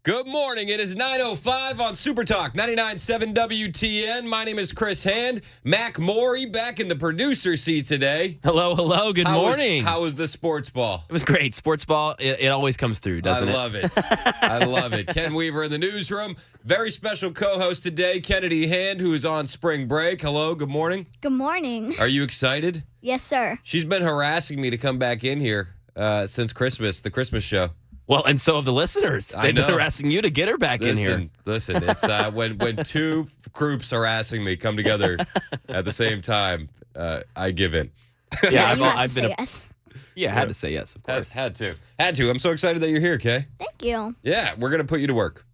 Good morning. It is 9:05 on Super Talk 99.7 WTN. My name is Chris Hand. Mac Morey back in the producer seat today. Hello. Good morning. How was the sports ball? It was great. Sports ball, it always comes through, doesn't it? I love it. I love it. Ken Weaver in the newsroom. Very special co-host today, Kennedy Hand, who is on spring break. Hello. Good morning. Good morning. Are you excited? Yes, sir. She's been harassing me to come back in here since Christmas, the Christmas show. Well, and so have the listeners. They've been harassing you to get her back in here. Listen, it's when two groups harassing me come together at the same time, I give in. Yeah, you have to say yes. Yeah, I had to say yes, of course. Had to. I'm so excited that you're here, Kay. Thank you. Yeah, we're gonna put you to work.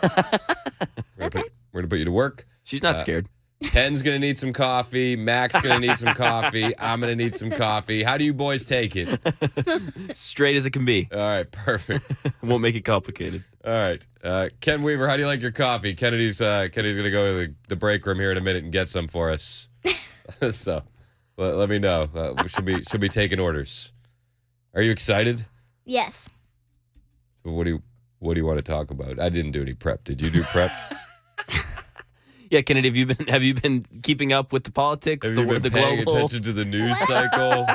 Okay. We're gonna put you to work. She's not scared. Ken's gonna need some coffee. Mac's gonna need some coffee. I'm gonna need some coffee. How do you boys take it? Straight as it can be. All right, perfect. Won't make it complicated. All right, Ken Weaver, how do you like your coffee? Kennedy's gonna go to the break room here in a minute and get some for us. So let me know. She'll be taking orders. Are you excited? Yes. What do you want to talk about? I didn't do any prep. Did you do prep? Yeah, Kennedy, have you been keeping up with the politics? Have you been paying global attention to the news cycle?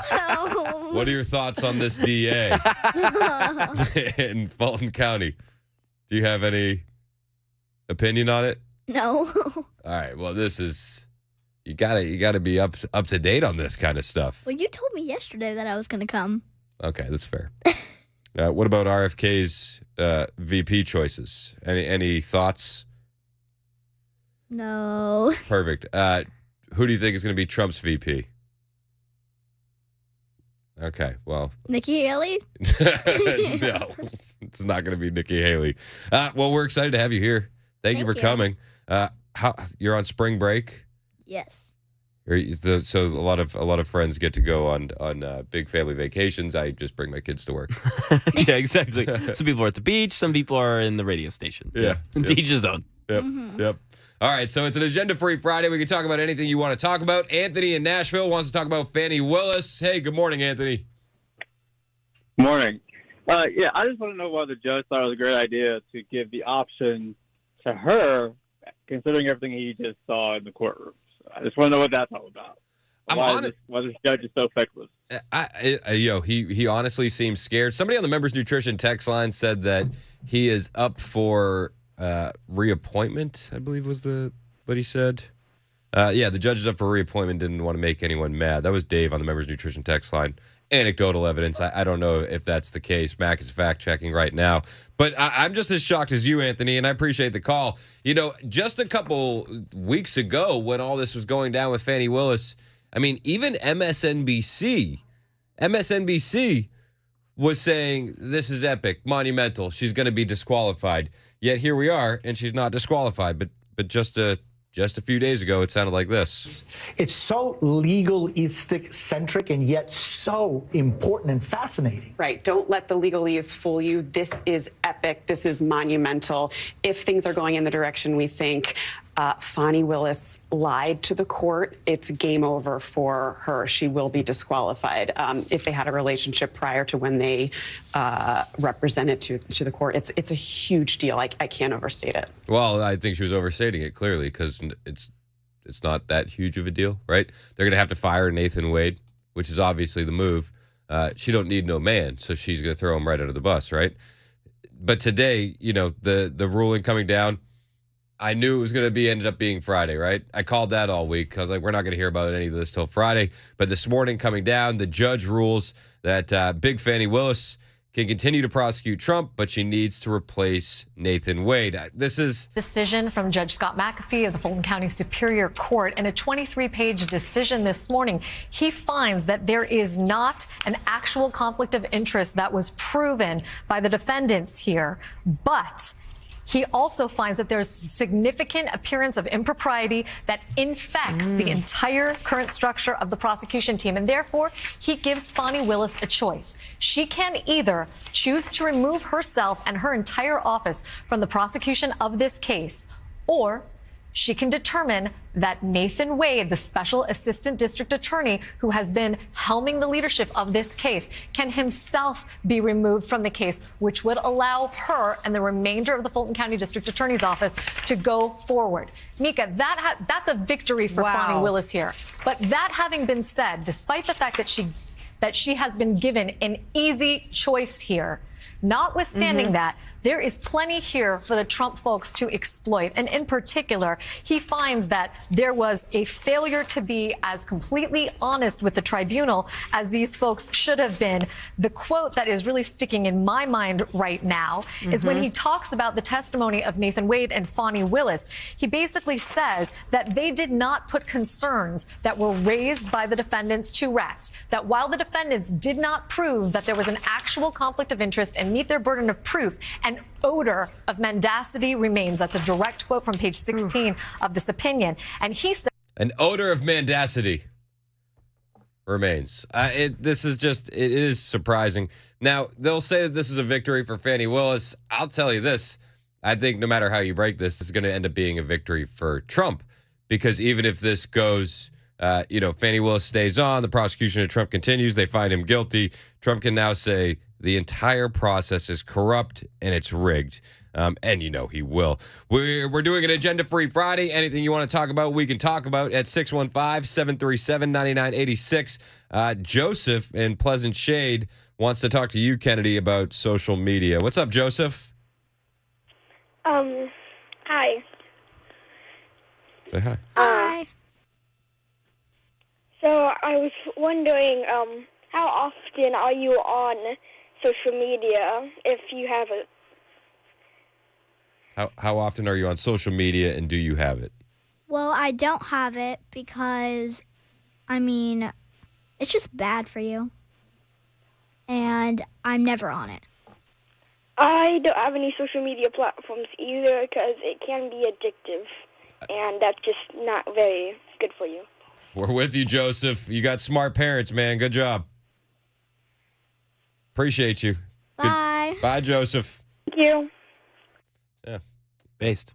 What are your thoughts on this DA in Fulton County? Do you have any opinion on it? No. All right. Well, this is you gotta be up to date on this kind of stuff. Well, you told me yesterday that I was going to come. Okay, that's fair. What about RFK's VP choices? Any thoughts? No. Perfect. Who do you think is going to be Trump's VP? Okay, well. Nikki Haley? No, it's not going to be Nikki Haley. Well, we're excited to have you here. Thank you for coming. You're on spring break? Yes. So a lot of friends get to go on big family vacations. I just bring my kids to work. Yeah, exactly. Some people are at the beach. Some people are in the radio station. Yeah. To each his own. Yep. Mm-hmm. Yep. All right, so it's an agenda-free Friday. We can talk about anything you want to talk about. Anthony in Nashville wants to talk about Fani Willis. Hey, good morning, Anthony. Morning. Yeah, I just want to know why the judge thought it was a great idea to give the option to her, considering everything he just saw in the courtroom. I just want to know what that's all about. Why this judge is so feckless. He honestly seems scared. Somebody on the Members Nutrition text line said that he is up for reappointment, I believe was what he said. The judge is up for reappointment, didn't want to make anyone mad. That was Dave on the Members Nutrition text line. Anecdotal evidence. I don't know if that's the case. Mac is fact-checking right now. But I'm just as shocked as you, Anthony, and I appreciate the call. You know, just a couple weeks ago when all this was going down with Fani Willis, I mean, even MSNBC was saying this is epic, monumental. She's going to be disqualified. Yet here we are, and she's not disqualified. But just a few days ago, it sounded like this. It's so legalistic-centric and yet so important and fascinating. Right. Don't let the legalese fool you. This is epic. This is monumental. If things are going in the direction we think, Fani Willis lied to the court, it's game over for her. She will be disqualified. If they had a relationship prior to when they represented to the court, it's a huge deal. I can't overstate it. Well, I think she was overstating it clearly because it's not that huge of a deal, right? They're going to have to fire Nathan Wade, which is obviously the move. She don't need no man, so she's going to throw him right under the bus, right? But today, you know, the ruling coming down, I knew it was going to ended up being Friday, right? I called that all week because we're not going to hear about any of this till Friday. But this morning coming down, the judge rules that Big Fani Willis can continue to prosecute Trump, but she needs to replace Nathan Wade. This is decision from Judge Scott McAfee of the Fulton County Superior Court. In a 23-page decision this morning, he finds that there is not an actual conflict of interest that was proven by the defendants here, but he also finds that there's significant appearance of impropriety that infects the entire current structure of the prosecution team. And therefore, he gives Fani Willis a choice. She can either choose to remove herself and her entire office from the prosecution of this case, or she can determine that Nathan Wade, the special assistant district attorney who has been helming the leadership of this case, can himself be removed from the case, which would allow her and the remainder of the Fulton County District Attorney's Office to go forward. Mika, that's a victory for Fani Willis here. But that having been said, despite the fact that she has been given an easy choice here, notwithstanding that, there is plenty here for the Trump folks to exploit. And in particular, he finds that there was a failure to be as completely honest with the tribunal as these folks should have been. The quote that is really sticking in my mind right now is when he talks about the testimony of Nathan Wade and Fani Willis. He basically says that they did not put concerns that were raised by the defendants to rest, that while the defendants did not prove that there was an actual conflict of interest and meet their burden of proof, an odor of mendacity remains. That's a direct quote from page 16 of this opinion. And he said, An odor of mendacity remains. This is just, it is surprising. Now, they'll say that this is a victory for Fani Willis. I'll tell you this. I think no matter how you break this, it's going to end up being a victory for Trump. Because even if this goes, Fani Willis stays on, the prosecution of Trump continues, they find him guilty, Trump can now say, the entire process is corrupt and it's rigged. And he will. We're doing an agenda-free Friday. Anything you want to talk about, we can talk about at 615-737-9986. Joseph in Pleasant Shade wants to talk to you, Kennedy, about social media. What's up, Joseph? Hi. Say hi. Hi. So I was wondering, how often are you on social media, if you have it? How often are you on social media, and do you have it? Well, I don't have it because, it's just bad for you. And I'm never on it. I don't have any social media platforms either because it can be addictive, and that's just not very good for you. We're with you, Joseph. You got smart parents, man. Good job. Appreciate you. Bye. Bye, Joseph. Thank you. Yeah. Based.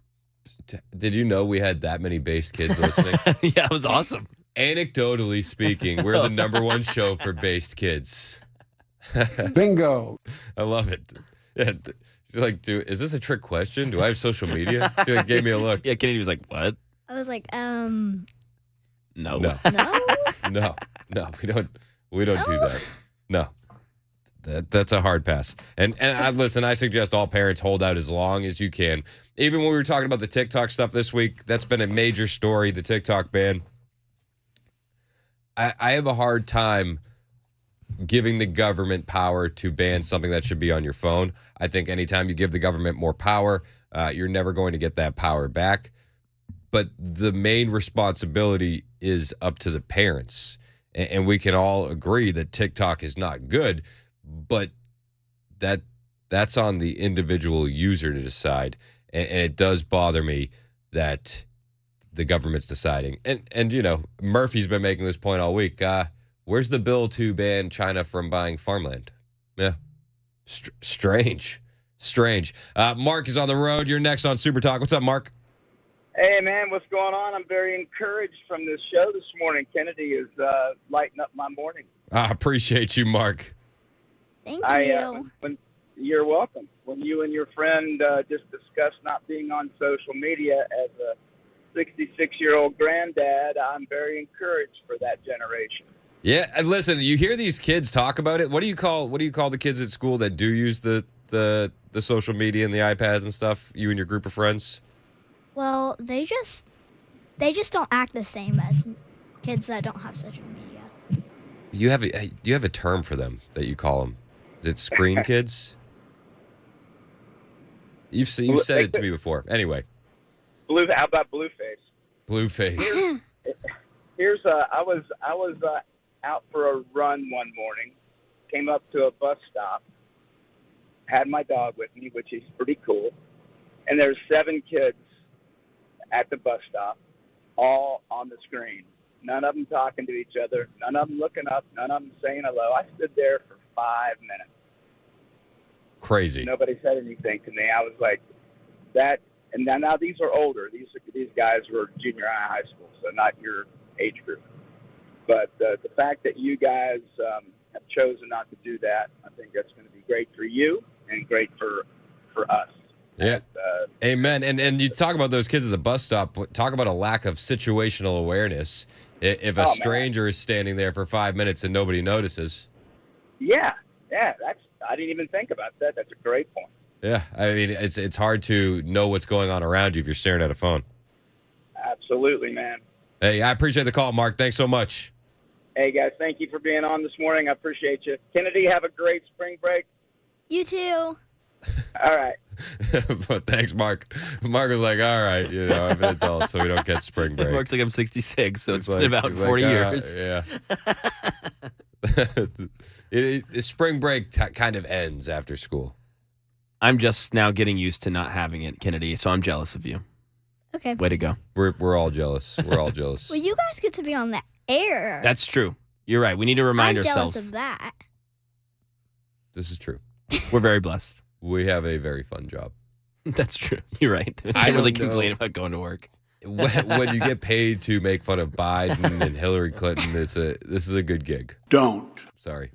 Did you know we had that many based kids listening? Yeah, it was awesome. Anecdotally speaking, we're the number one show for based kids. Bingo. I love it. Yeah. She's like, is this a trick question? Do I have social media? She gave me a look. Yeah, Kennedy was like, what? I was like, No. No. no? No, we don't do that. No. That's a hard pass. And listen, I suggest all parents hold out as long as you can. Even when we were talking about the TikTok stuff this week, that's been a major story, the TikTok ban. I have a hard time giving the government power to ban something that should be on your phone. I think anytime you give the government more power, you're never going to get that power back. But the main responsibility is up to the parents. And we can all agree that TikTok is not good, but that's on the individual user to decide. And it does bother me that the government's deciding. And Murphy's been making this point all week. Where's the bill to ban China from buying farmland? Yeah. Strange. Mark is on the road. You're next on Super Talk. What's up, Mark? Hey, man, what's going on? I'm very encouraged from this show this morning. Kennedy is lighting up my morning. I appreciate you, Mark. Thank you. You're welcome. When you and your friend just discussed not being on social media as a 66-year-old granddad, I'm very encouraged for that generation. Yeah, and listen, you hear these kids talk about it. What do you call the kids at school that do use the social media and the iPads and stuff? You and your group of friends? Well, they just don't act the same as kids that don't have social media. You have a term for them that you call them. Is it screen kids? You've said it to me before. Anyway. How about Blueface? Blueface. Here's I was out for a run one morning, came up to a bus stop, had my dog with me, which is pretty cool, and there's 7 kids at the bus stop, all on the screen. None of them talking to each other, none of them looking up, none of them saying hello. I stood there for 5 minutes. Crazy. Nobody said anything to me. I was like, that And now these are older. These guys were junior high school, so not your age group. But the fact that you guys have chosen not to do that, I think that's going to be great for you and great for us. Yeah. Amen. And you talk about those kids at the bus stop. Talk about a lack of situational awareness. If a stranger is standing there for 5 minutes and nobody notices. Yeah. I didn't even think about that. That's a great point. Yeah, I mean, it's hard to know what's going on around you if you're staring at a phone. Absolutely, man. Hey, I appreciate the call, Mark. Thanks so much. Hey, guys, thank you for being on this morning. I appreciate you. Kennedy, have a great spring break. You too. All right. But thanks, Mark. Mark was like, all right, I'm an adult, so we don't get spring break. Mark's like, I'm 66, so it's been about 40 years. Yeah. Spring break kind of ends after school. I'm just now getting used to not having it, Kennedy, so I'm jealous of you. Okay. Way to go. We're all jealous. We're all jealous. Well, you guys get to be on the air. That's true. You're right. We need to remind I'm ourselves. jealous of that. This is true. We're very blessed. We have a very fun job. That's true. You're right. I can't really complain about going to work. When you get paid to make fun of Biden and Hillary Clinton, this is a good gig. Don't. Sorry.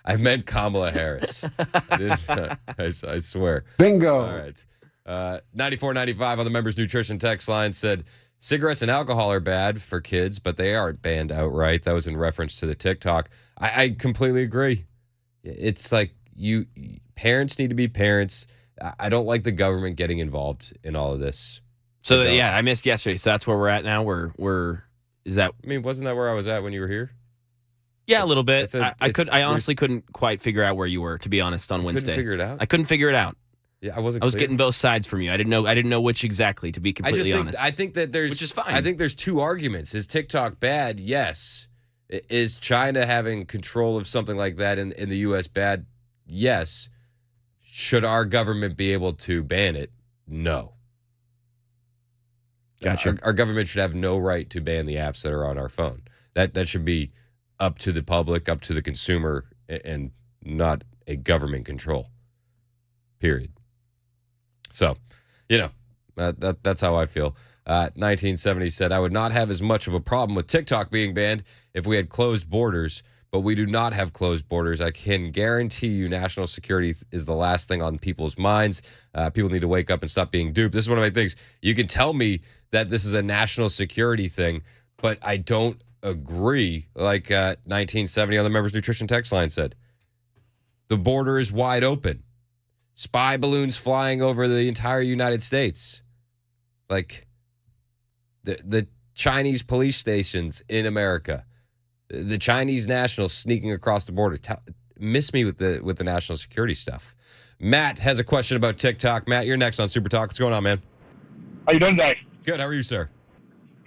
I meant Kamala Harris. I swear. Bingo. All right. 9495 on the members nutrition text line said cigarettes and alcohol are bad for kids, but they aren't banned outright. That was in reference to the TikTok. I completely agree. It's like parents need to be parents. I don't like the government getting involved in all of this. So yeah, I missed yesterday. So that's where we're at now. Is that? I mean, wasn't that where I was at when you were here? Yeah, a little bit. I honestly couldn't quite figure out where you were, to be honest, on Wednesday. Couldn't figure it out? I couldn't figure it out. Yeah, I was getting both sides from you. I didn't know which exactly, to be completely honest. I think that which is fine. I think there's two arguments. Is TikTok bad? Yes. Is China having control of something like that in the U.S. bad? Yes. Should our government be able to ban it? No. Gotcha. Our government should have no right to ban the apps that are on our phone. That should be up to the public, up to the consumer, and not a government control. Period. So, that's how I feel. 1970 said, I would not have as much of a problem with TikTok being banned if we had closed borders, but we do not have closed borders. I can guarantee you national security is the last thing on people's minds. People need to wake up and stop being duped. This is one of my things. You can tell me that this is a national security thing, but I don't agree. Like 1970 on the members nutrition text line said, the border is wide open. Spy balloons flying over the entire United States. Like the Chinese police stations in America, the Chinese nationals sneaking across the border. Miss me with the national security stuff. Matt has a question about TikTok. Matt, you're next on Super Talk. What's going on, man? How you doing today? Good. How are you, sir?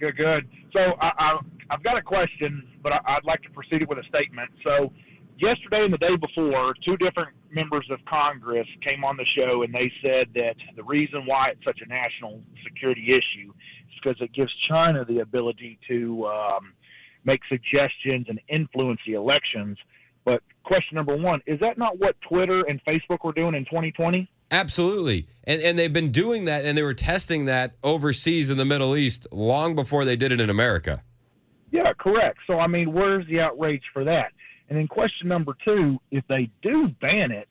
Good. So I've got a question, but I'd like to proceed it with a statement. So yesterday and the day before, two different members of Congress came on the show, and they said that the reason why it's such a national security issue is because it gives China the ability to make suggestions and influence the elections. But question number one, is that not what Twitter and Facebook were doing in 2020? Absolutely. And they've been doing that, and they were testing that overseas in the Middle East long before they did it in America. Yeah, correct. So, I mean, where's the outrage for that? And then question number two, if they do ban it,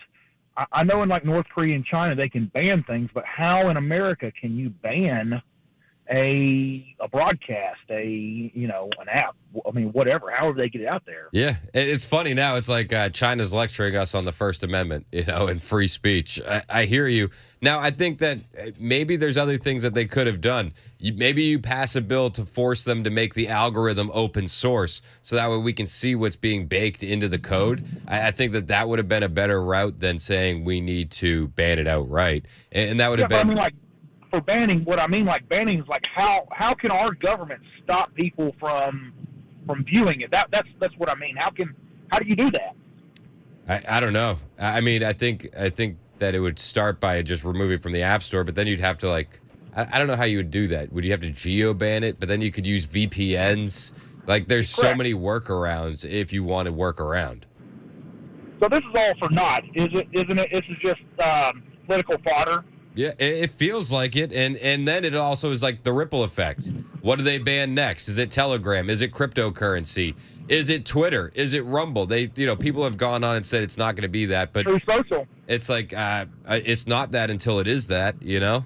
I know in like North Korea and China they can ban things, but how in America can you ban a broadcast, an app? I mean, whatever, however they get it out there. Yeah, it's funny now. It's like China's lecturing us on the First Amendment, and free speech. I hear you. Now, I think that maybe there's other things that they could have done. Maybe you pass a bill to force them to make the algorithm open source, so that way we can see what's being baked into the code. I think that would have been a better route than saying we need to ban it outright, and that would have been. For banning, what I mean, like banning is like how can our government stop people from viewing it? That's what I mean. How do you do that? I don't know. I mean, I think that it would start by just removing it from the App Store, but then you'd have to I don't know how you would do that. Would you have to geo-ban it? But then you could use VPNs. Like, there's so many workarounds if you want to work around. So this is all for naught, isn't it? This is just political fodder. Yeah, it feels like it, and then it also is like the ripple effect. What do they ban next? Is it Telegram? Is it cryptocurrency? Is it Twitter? Is it Rumble? People have gone on and said it's not going to be that, but True Social. it's like it's not that until it is that, Yeah.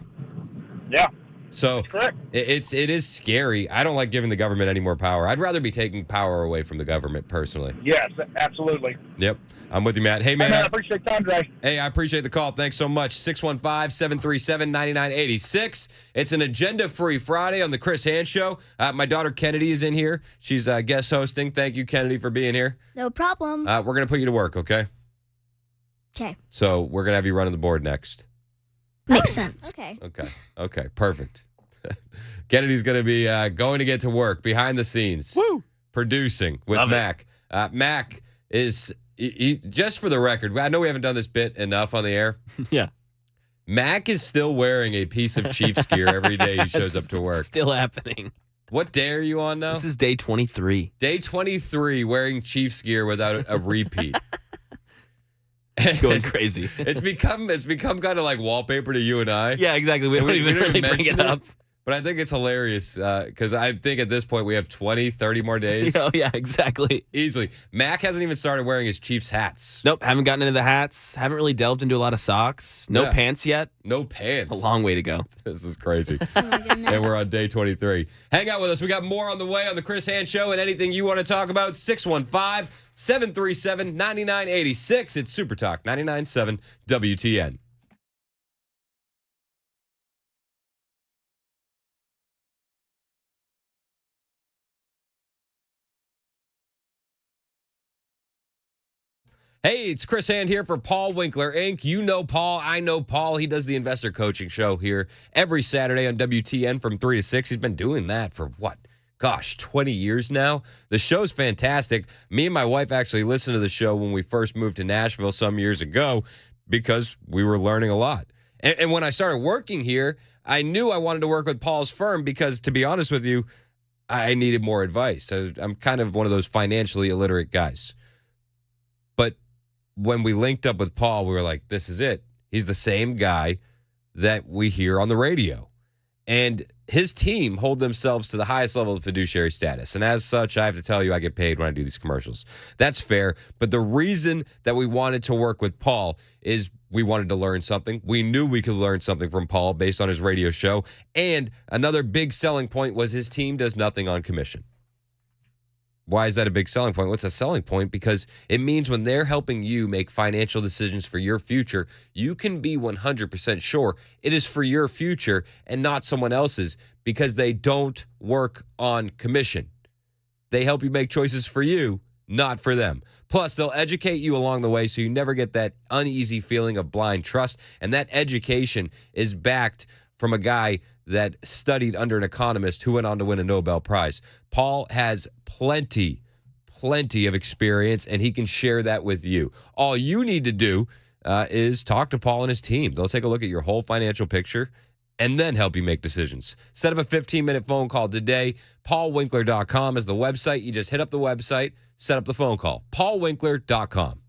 So Correct. it is scary. I don't like giving the government any more power. I'd rather be taking power away from the government personally. Yes, absolutely. Yep, I'm with you, Matt. Hey, Hey, man. man, I appreciate your time today. Hey, I appreciate the call. Thanks so much. 615-737-9986. It's an agenda-free Friday on the Chris Hand Show. My daughter Kennedy is in here. She's guest hosting. Thank you, Kennedy, for being here. No problem. We're going to put you to work, okay? Okay. So we're going to have you running the board next. Makes sense. Okay. Okay, perfect. Kennedy's going to be going to get to work behind the scenes. Woo! Producing with Love it. Mac. Mac is, he, just for the record, I know we haven't done this bit enough on the air. Yeah. Mac is still wearing a piece of Chiefs gear every day he shows up to work. Still happening. What day are you on now? This is day 23. Day 23 wearing Chiefs gear without a repeat. Going crazy. It's become kind of like wallpaper to you and I. Yeah, exactly. We don't even really bring it up. But I think it's hilarious because I think at this point we have 20, 30 more days. Oh, yeah, exactly. Easily. Mac hasn't even started wearing his Chiefs hats. Nope, haven't gotten into the hats. Haven't really delved into a lot of socks. No Yeah. pants yet. No pants. A long way to go. This is crazy. Oh my goodness. And we're on day 23. Hang out with us. We got more on the way on the Chris Hand Show, and anything you want to talk about, 615-737-9986. It's Super Talk 99.7 WTN. Hey, it's Chris Hand here for Paul Winkler, Inc. You know Paul. I know Paul. He does the investor coaching show here every Saturday on WTN from 3 to 6. He's been doing that for what? Gosh, 20 years now. The show's fantastic. Me and my wife actually listened to the show when we first moved to Nashville some years ago because we were learning a lot. And when I started working here, I knew I wanted to work with Paul's firm because, to be honest with you, I needed more advice. I'm kind of one of those financially illiterate guys. But when we linked up with Paul, we were like, this is it. He's the same guy that we hear on the radio. And his team hold themselves to the highest level of fiduciary status. And as such, I have to tell you, I get paid when I do these commercials. That's fair. But the reason that we wanted to work with Paul is we wanted to learn something. We knew we could learn something from Paul based on his radio show. And another big selling point was his team does nothing on commission. Why is that a big selling point? What's a selling point? Because it means when they're helping you make financial decisions for your future, you can be 100% sure it is for your future and not someone else's because they don't work on commission. They help you make choices for you, not for them. Plus, they'll educate you along the way so you never get that uneasy feeling of blind trust. And that education is backed from a guy that studied under an economist who went on to win a Nobel Prize. Paul has plenty of experience, and he can share that with you. All you need to do is talk to Paul and his team. They'll take a look at your whole financial picture and then help you make decisions. Set up a 15-minute phone call today. PaulWinkler.com is the website. You just hit up the website, set up the phone call. PaulWinkler.com.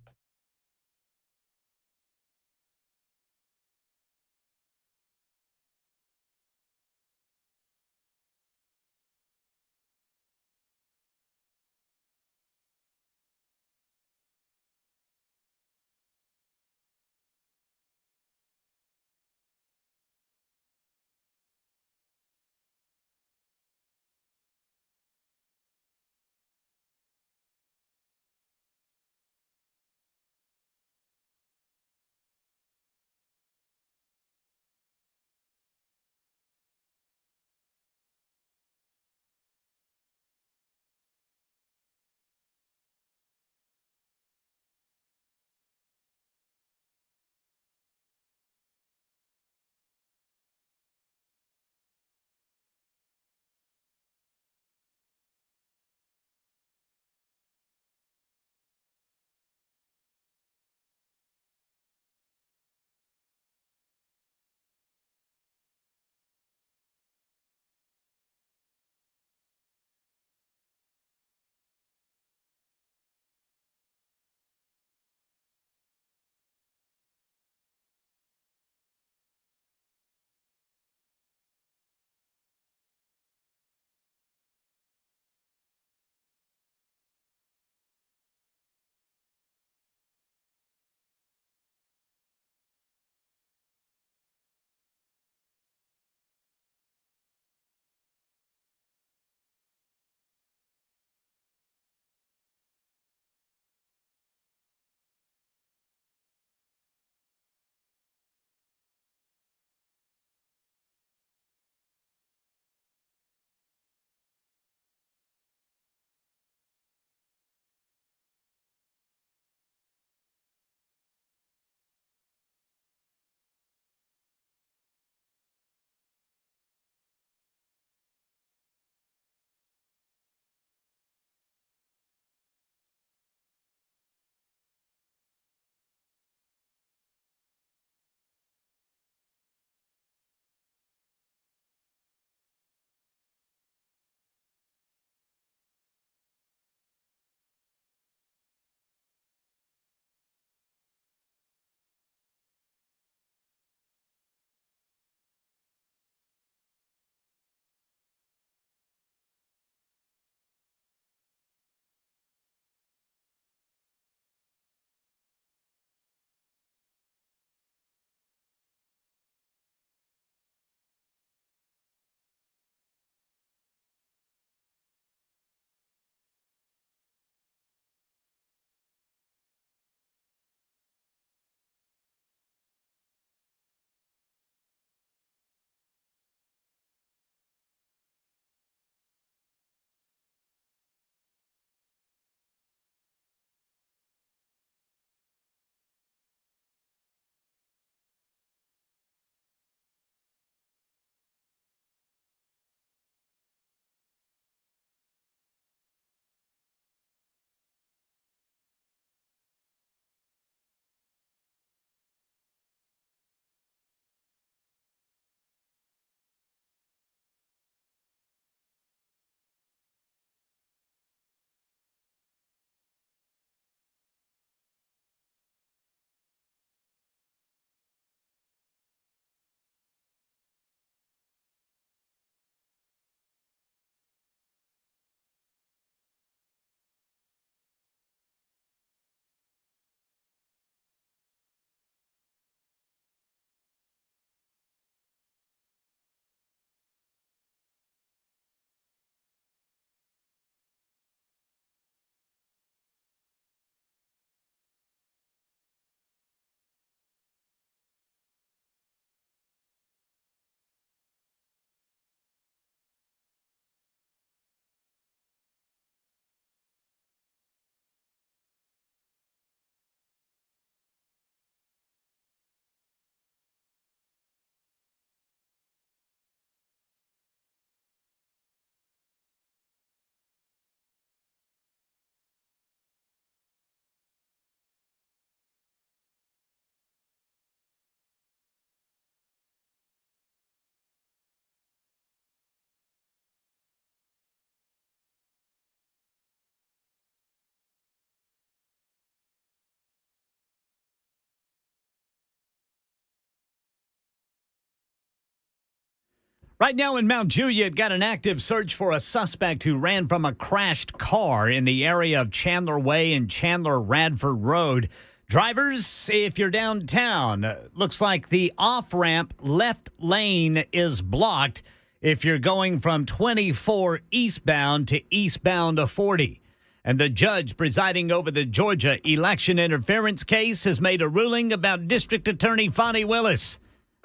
Right now in Mount Juliet, got an active search for a suspect who ran from a crashed car in the area of Chandler Way and Chandler Radford Road. Drivers, if you're downtown, looks like the off-ramp left lane is blocked if you're going from 24 eastbound to eastbound to 40. And the judge presiding over the Georgia election interference case has made a ruling about District Attorney Fani Willis.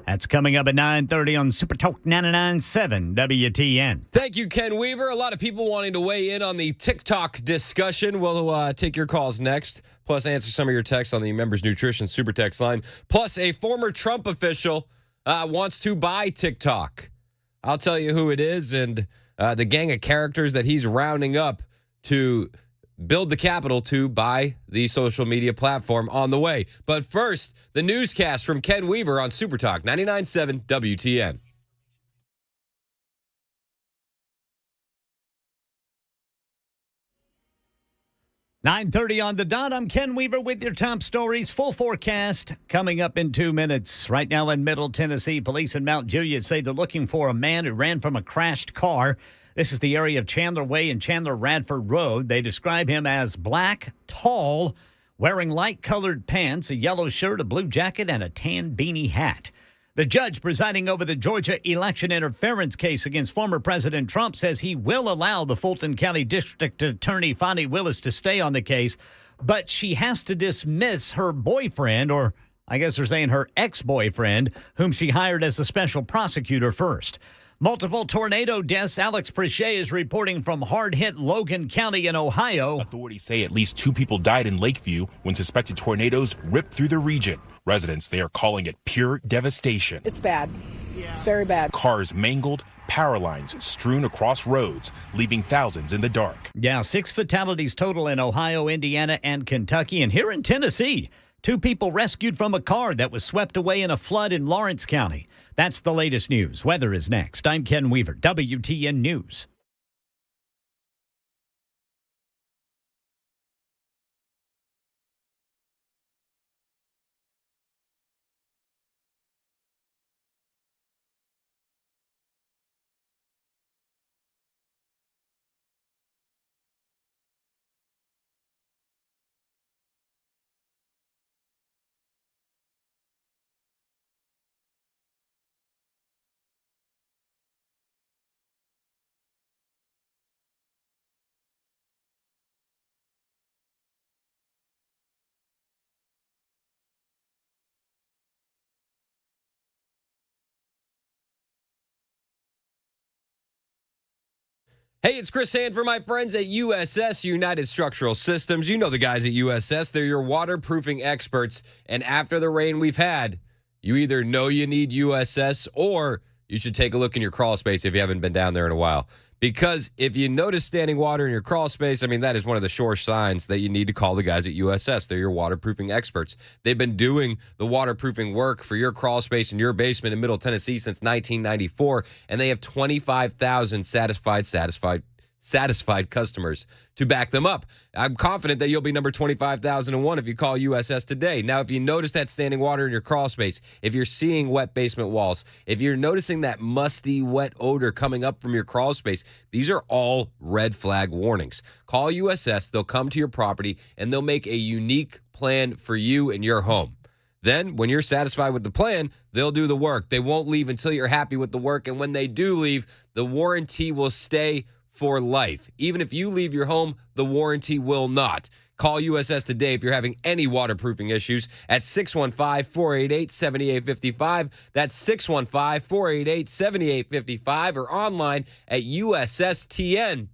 That's coming up at 9:30 on Super Talk 99.7 WTN. Thank you, Ken Weaver. A lot of people wanting to weigh in on the TikTok discussion. We'll take your calls next, plus answer some of your texts on the Members Nutrition Super Text line. Plus, a former Trump official wants to buy TikTok. I'll tell you who it is and the gang of characters that he's rounding up to build the capital to buy the social media platform on the way. But first, the newscast from Ken Weaver on Super Talk 99.7 WTN. "9:30 on the dot. I'm Ken Weaver with your top stories. Full forecast coming up in 2 minutes. Right now in Middle Tennessee, police in Mount Juliet say they're looking for a man who ran from a crashed car. This is the area of Chandler Way and Chandler Radford Road. They describe him as black, tall, wearing light-colored pants, a yellow shirt, a blue jacket, and a tan beanie hat. The judge presiding over the Georgia election interference case against former President Trump says he will allow the Fulton County District Attorney Fani Willis to stay on the case, but she has to dismiss her boyfriend, or I guess they're saying her ex-boyfriend, whom she hired as the special prosecutor first. Multiple tornado deaths. Alex Prechet is reporting from hard-hit Logan County in Ohio. Authorities say at least 2 people died in Lakeview when suspected tornadoes ripped through the region. Residents there are calling it pure devastation. It's bad. It's very bad. Cars mangled, power lines strewn across roads, leaving thousands in the dark. Yeah, 6 fatalities total in Ohio, Indiana, and Kentucky. And here in Tennessee, 2 people rescued from a car that was swept away in a flood in Lawrence County. That's the latest news. Weather is next. I'm Ken Weaver, WTN News. Hey, it's Chris Hand for my friends at USS, United Structural Systems. You know the guys at USS. They're your waterproofing experts. And after the rain we've had, you either know you need USS or you should take a look in your crawl space if you haven't been down there in a while. Because if you notice standing water in your crawl space, I mean, that is one of the sure signs that you need to call the guys at USS. They're your waterproofing experts. They've been doing the waterproofing work for your crawl space in your basement in Middle Tennessee since 1994, and they have 25,000 satisfied customers to back them up. I'm confident that you'll be number 25,001 if you call USS today. Now, if you notice that standing water in your crawl space, if you're seeing wet basement walls, if you're noticing that musty, wet odor coming up from your crawl space, these are all red flag warnings. Call USS. They'll come to your property, and they'll make a unique plan for you and your home. Then, when you're satisfied with the plan, they'll do the work. They won't leave until you're happy with the work, and when they do leave, the warranty will stay for life. Even if you leave your home, the warranty will not. Call USS today if you're having any waterproofing issues at 615-488-7855. That's 615-488-7855 or online at USSTN.com.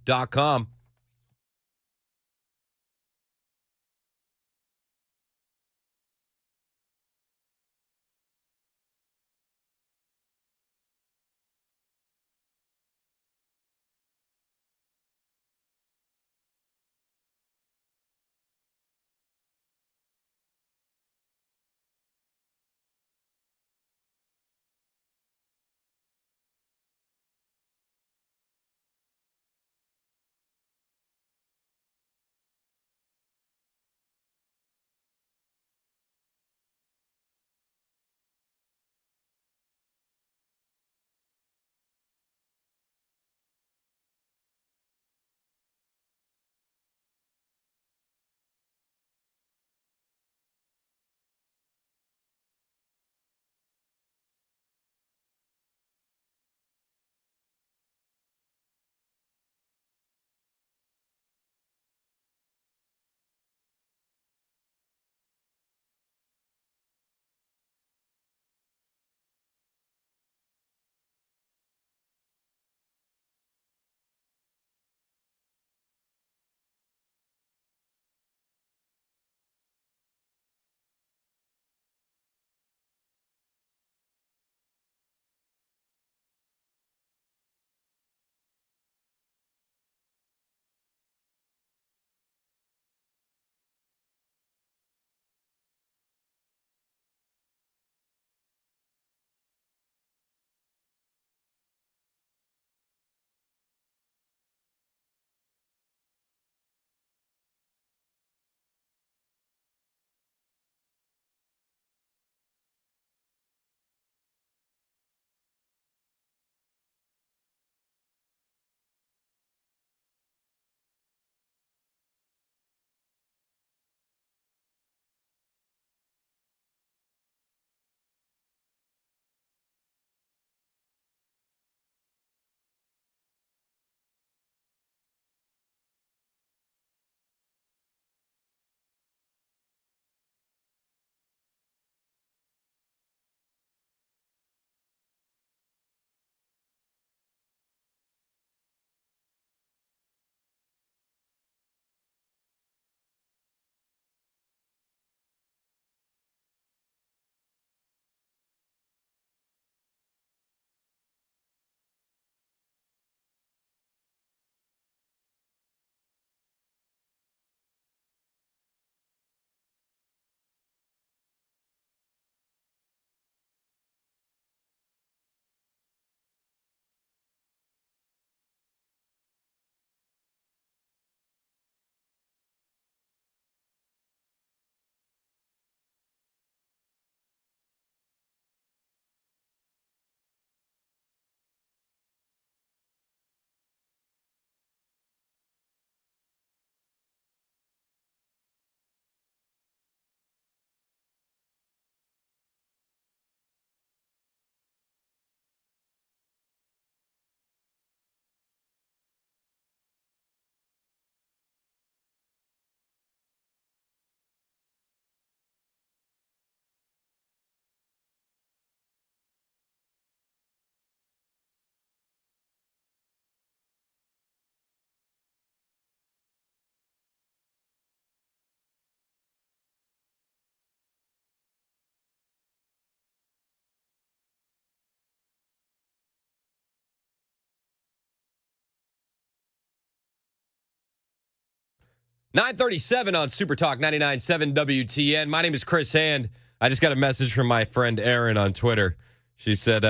9:37 on Super Talk 99.7 WTN. My name is Chris Hand. I just got a message from my friend Erin on Twitter. She said,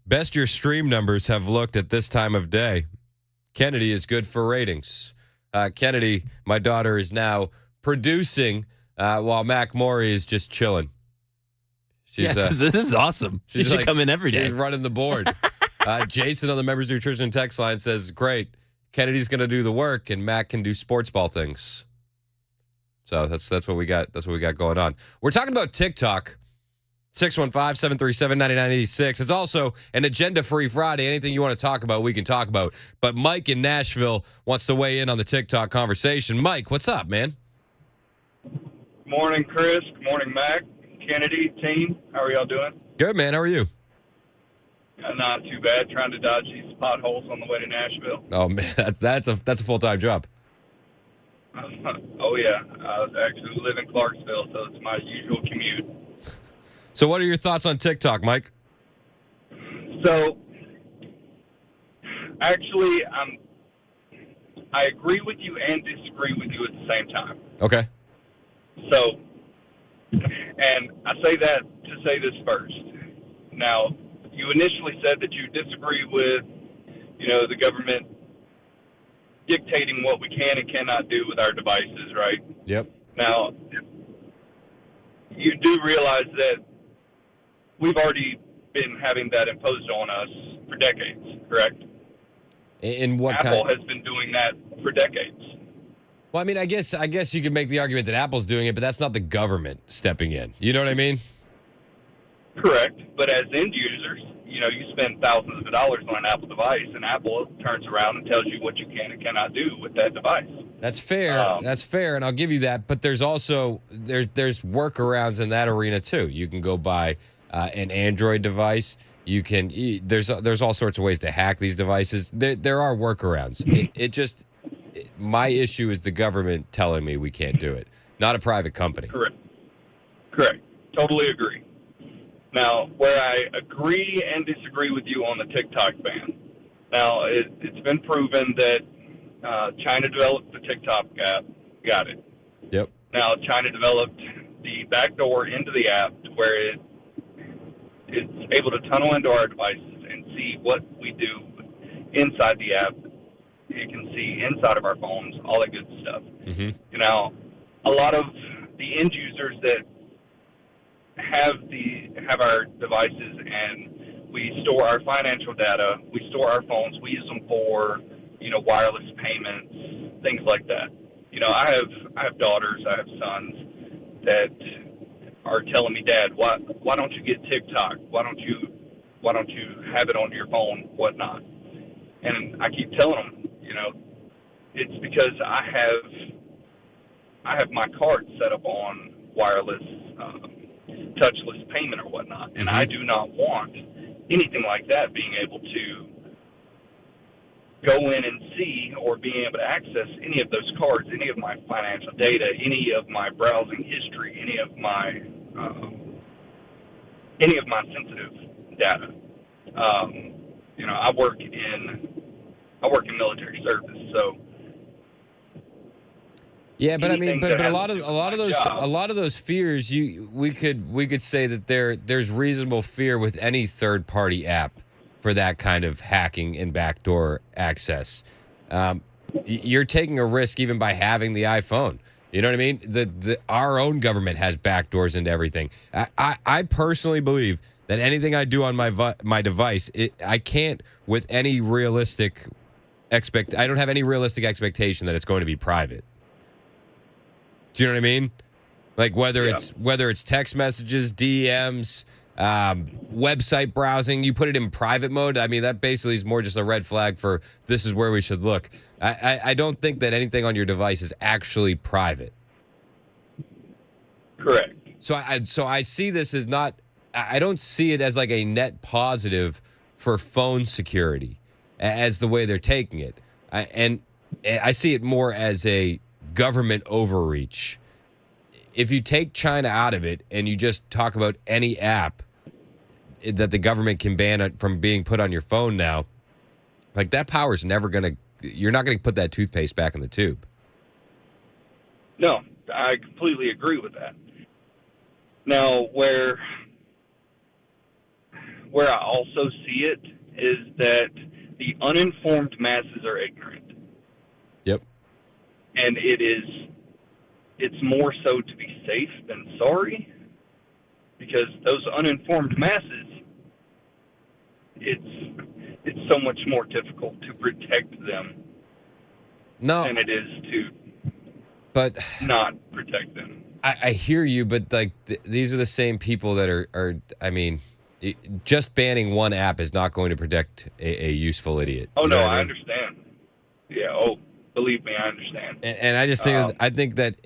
best your stream numbers have looked at this time of day. Kennedy is good for ratings. Kennedy, my daughter, is now producing while Mac Maury is just chilling. This is awesome. She should come in every day. She's running the board. Jason on the Members Nutrition text line says, great. Kennedy's going to do the work, and Mac can do sports ball things. So that's what we got. That's what we got going on. We're talking about TikTok. 615-737-9986. It's also an agenda-free Friday. Anything you want to talk about, we can talk about. But Mike in Nashville wants to weigh in on the TikTok conversation. Mike, what's up, man? Morning, Chris. Good morning, Mac, Kennedy, team. How are y'all doing? Good, man. How are you? Not too bad. Trying to dodge these potholes on the way to Nashville. Oh man, that's a full-time job. Oh yeah, I actually live in Clarksville, so it's my usual commute. So, what are your thoughts on TikTok, Mike? So, actually, I agree with you and disagree with you at the same time. Okay. So, and I say that to say this first. Now, you initially said that you disagree with, the government dictating what we can and cannot do with our devices, right? Yep. Now, you do realize that we've already been having that imposed on us for decades, correct? In what Apple kind? has been doing that for decades. Well, I mean, I guess you could make the argument that Apple's doing it, but that's not the government stepping in. You know what I mean? Correct. But as end users, you spend thousands of dollars on an Apple device, and Apple turns around and tells you what you can and cannot do with that device. That's fair. That's fair, and I'll give you that. But there's also there's workarounds in that arena too. You can go buy an Android device. You can there's all sorts of ways to hack these devices. There are workarounds. My issue is the government telling me we can't do it, not a private company. Correct. Totally agree. Now, where I agree and disagree with you on the TikTok ban. Now, it's been proven that China developed the TikTok app. Got it. Yep. Now, China developed the backdoor into the app to where it's able to tunnel into our devices and see what we do inside the app. It can see inside of our phones, all that good stuff. Mm-hmm. A lot of the end users that have our devices and we store our financial data, we store our phones, we use them for, wireless payments, things like that. I have daughters, I have sons that are telling me, Dad, why don't you get TikTok? Why don't you have it on your phone, whatnot? And I keep telling them, it's because I have my card set up on wireless, touchless payment or whatnot, and I do not want anything like that being able to go in and see or being able to access any of those cards, any of my financial data, any of my browsing history, any of my sensitive data. I work in military service, so. Yeah, but I mean, but a lot of those fears, we could say that there's reasonable fear with any third party app for that kind of hacking and backdoor access. You're taking a risk even by having the iPhone. You know what I mean? Our own government has backdoors into everything. I personally believe that anything I do on my device, I can't with any realistic I don't have any realistic expectation that it's going to be private. Do you know what I mean? Like whether it's text messages, DMs, website browsing, you put it in private mode. I mean, that basically is more just a red flag for this is where we should look. I don't think that anything on your device is actually private. Correct. So I see this as not. I don't see it as like a net positive for phone security, as the way they're taking it. And I see it more as a government overreach. If you take China out of it and you just talk about any app that the government can ban from being put on your phone now, like that power's never going to, you're not going to put that toothpaste back in the tube. No, I completely agree with that. Now, where I also see it is that the uninformed masses are ignorant. Yep. And it's more so to be safe than sorry, because those uninformed masses, it's so much more difficult to protect them than it is to not protect them. I hear you, but like these are the same people that are I mean, just banning one app is not going to protect a useful idiot. Oh, You know no, what I mean? understand. Yeah, oh, believe me, I understand. And I just think I think that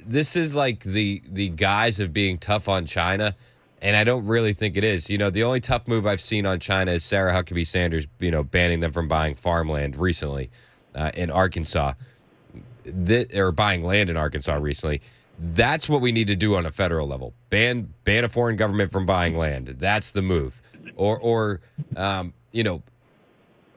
this is like the guise of being tough on China, and I don't really think it is. You know, the only tough move I've seen on China is Sarah Huckabee Sanders, banning them from buying farmland recently in Arkansas, or buying land in Arkansas recently. That's what we need to do on a federal level. Ban a foreign government from buying land. That's the move. Or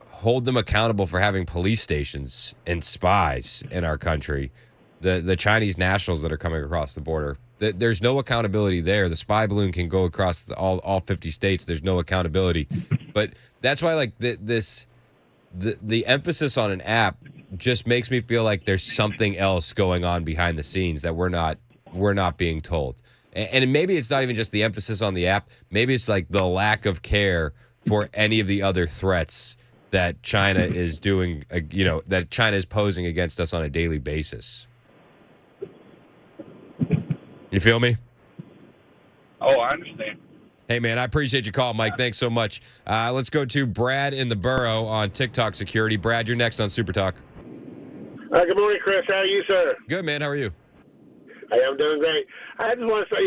hold them accountable for having police stations and spies in our country. The Chinese nationals that are coming across the border. There's no accountability there. The spy balloon can go across all 50 states. There's no accountability. But that's why the emphasis on an app just makes me feel like there's something else going on behind the scenes that we're not being told. And maybe it's not even just the emphasis on the app. Maybe it's like the lack of care for any of the other threats that China is doing, that China is posing against us on a daily basis. You feel me? Oh, I understand. Hey, man, I appreciate your call, Mike. Thanks so much. Let's go to Brad in the Borough on TikTok Security. Brad, you're next on Super Talk. Good morning, Chris. How are you, sir? Good, man. How are you? Hey, I'm doing great. I just want to say,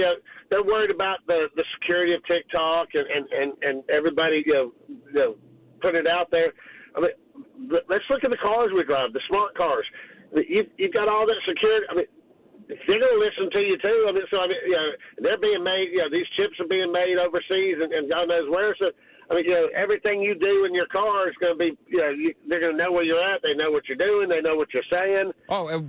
they're worried about the security of TikTok and everybody, putting it out there. I mean, let's look at the cars we drive, the smart cars. You've got all that security. I mean, they're going to listen to you too. I mean, they're being made. These chips are being made overseas, and God knows where. So, I mean, everything you do in your car is going to be. They're going to know where you're at. They know what you're doing. They know what you're saying. Oh,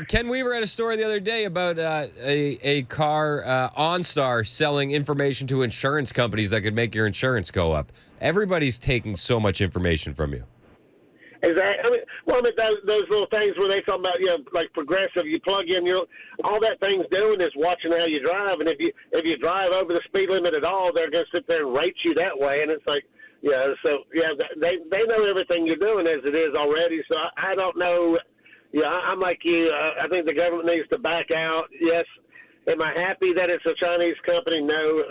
Ken Weaver had a story the other day about a car OnStar selling information to insurance companies that could make your insurance go up. Everybody's taking so much information from you. Exactly. Those little things where they talk about, like Progressive, you plug in all that thing's doing is watching how you drive, and if you drive over the speed limit at all, they're going to sit there and rate you that way, and it's like, they know everything you're doing as it is already. So I don't know. I'm like you. I think the government needs to back out. Yes. Am I happy that it's a Chinese company? No.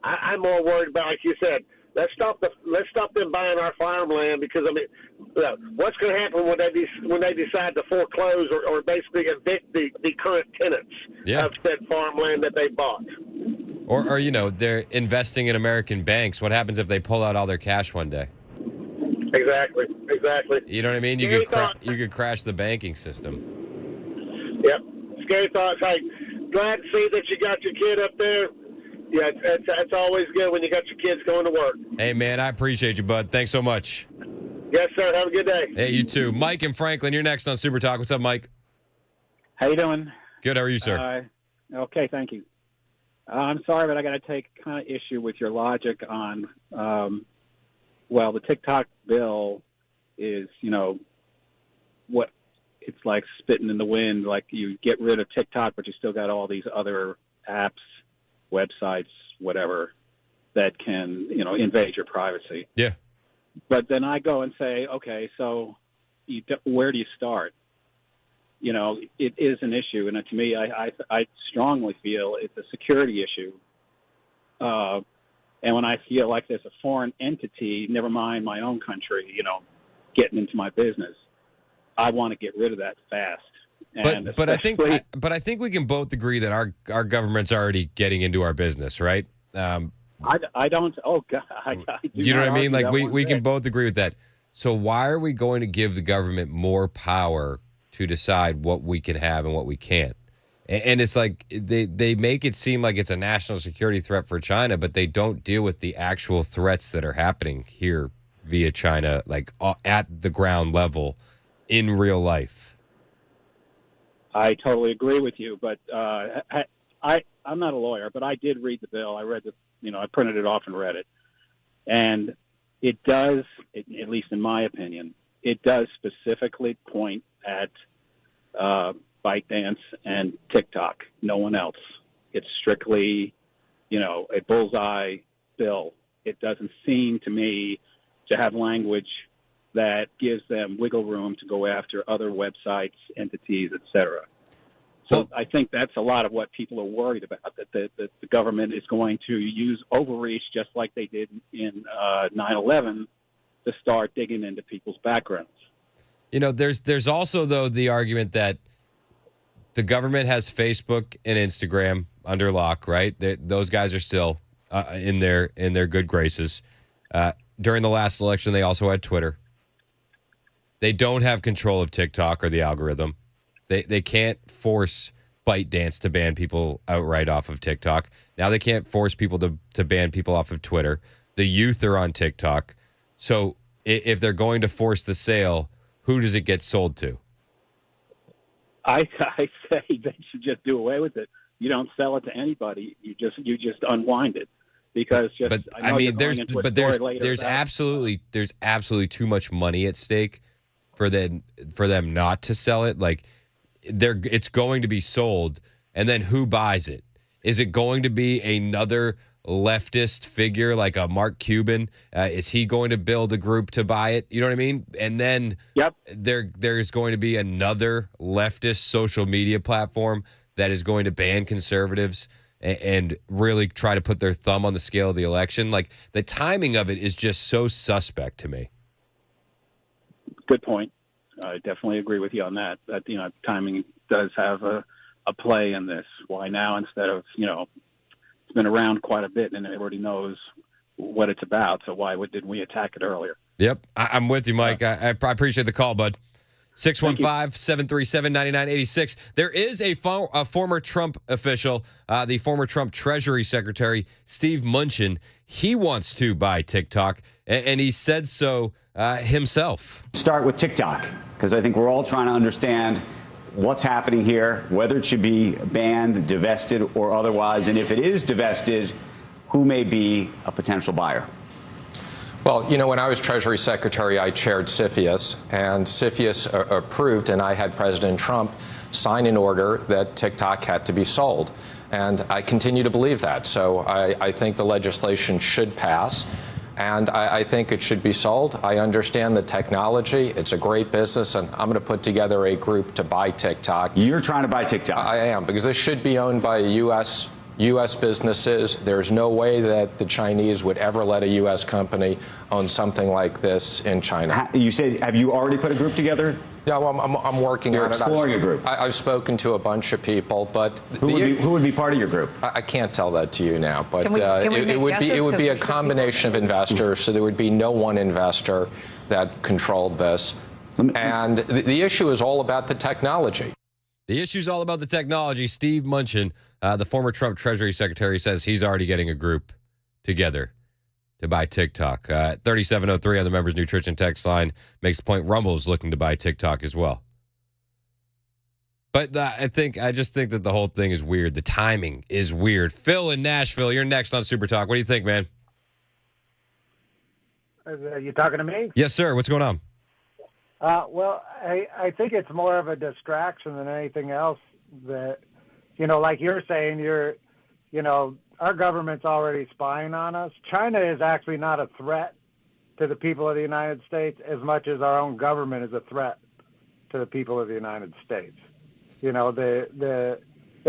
I'm more worried about, like you said. Let's stop them buying our farmland, because I mean, what's going to happen when they decide to foreclose or basically evict the current tenants of said farmland that they bought? Or they're investing in American banks. What happens if they pull out all their cash one day? Exactly. You know what I mean? You could crash the banking system. Yep. Scary thoughts. Hey, glad to see that you got your kid up there. Yeah, it's always good when you got your kids going to work. Hey, man, I appreciate you, bud. Thanks so much. Yes, sir. Have a good day. Hey, you too. Mike and Franklin, you're next on Super Talk. What's up, Mike? How you doing? Good. How are you, sir? Okay, thank you. I'm sorry, but I got to take kind of issue with your logic on, the TikTok bill is, what it's like spitting in the wind. Like, you get rid of TikTok, but you still got all these other apps, websites, whatever, that can, invade your privacy. Yeah. But then I go and say, okay, so where do you start? It is an issue, and to me, I strongly feel it's a security issue. And when I feel like there's a foreign entity, never mind my own country, getting into my business, I want to get rid of that fast. But I think we can both agree that our government's already getting into our business, right? I don't. Oh God, I do. You know what I mean? Like we can both agree with that. So why are we going to give the government more power to decide what we can have and what we can't? And it's like they make it seem like it's a national security threat for China, but they don't deal with the actual threats that are happening here via China, like at the ground level in real life. I totally agree with you, but I'm not a lawyer, but I did read the bill. I read I printed it off and read it. And it does, at least in my opinion, it does specifically point at ByteDance and TikTok, no one else. It's strictly, a bullseye bill. It doesn't seem to me to have language that gives them wiggle room to go after other websites, entities, et cetera. So I think that's a lot of what people are worried about, that the government is going to use overreach just like they did in 9/11 to start digging into people's backgrounds. There's also, though, the argument that the government has Facebook and Instagram under lock, right? Those guys are still in their good graces. During the last election, they also had Twitter. They don't have control of TikTok or the algorithm. They can't force ByteDance to ban people outright off of TikTok. Now they can't force people to ban people off of Twitter. The youth are on TikTok. So if they're going to force the sale, who does it get sold to? I say they should just do away with it. You don't sell it to anybody. You just unwind it. Because there's absolutely too much money at stake for them not to sell it. Like it's going to be sold, and then who buys it? Is it going to be another leftist figure like a Mark Cuban? Is he going to build a group to buy it? You know what I mean? And then there's going to be another leftist social media platform that is going to ban conservatives and really try to put their thumb on the scale of the election. Like, the timing of it is just so suspect to me. Good point. I definitely agree with you on that. That, timing does have a play in this. Why now instead of, it's been around quite a bit and everybody knows what it's about. So why didn't we attack it earlier? Yep. I'm with you, Mike. I appreciate the call, bud. 615-737-9986. There is a former Trump official, the former Trump Treasury Secretary, Steve Mnuchin. He wants to buy TikTok, and he said so himself. Start with TikTok, because I think we're all trying to understand what's happening here, whether it should be banned, divested, or otherwise. And if it is divested, who may be a potential buyer? Well, when I was Treasury Secretary, I chaired CFIUS, and CFIUS approved, and I had President Trump sign an order that TikTok had to be sold. And I continue to believe that. So I think the legislation should pass, and I think it should be sold. I understand the technology. It's a great business, and I'm going to put together a group to buy TikTok. You're trying to buy TikTok? I am, because this should be owned by U.S. businesses. There's no way that the Chinese would ever let a U.S. company own something like this in China. You said, have you already put a group together? Yeah, well, I'm working on it. You're exploring a group. I've spoken to a bunch of people, but who would be part of your group? I can't tell that to you now, but it would be a combination of investors. So there would be no one investor that controlled this, and the issue is all about the technology. The issue's all about the technology. Steve Mnuchin, the former Trump Treasury Secretary, says he's already getting a group together to buy TikTok. 3703 on the Members Nutrition text line makes the point Rumble's looking to buy TikTok as well. But I just think that the whole thing is weird. The timing is weird. Phil in Nashville, you're next on Super Talk. What do you think, man? You talking to me? Yes, sir. What's going on? Well, I think it's more of a distraction than anything else. That, like you're saying, our government's already spying on us. China is actually not a threat to the people of the United States as much as our own government is a threat to the people of the United States. They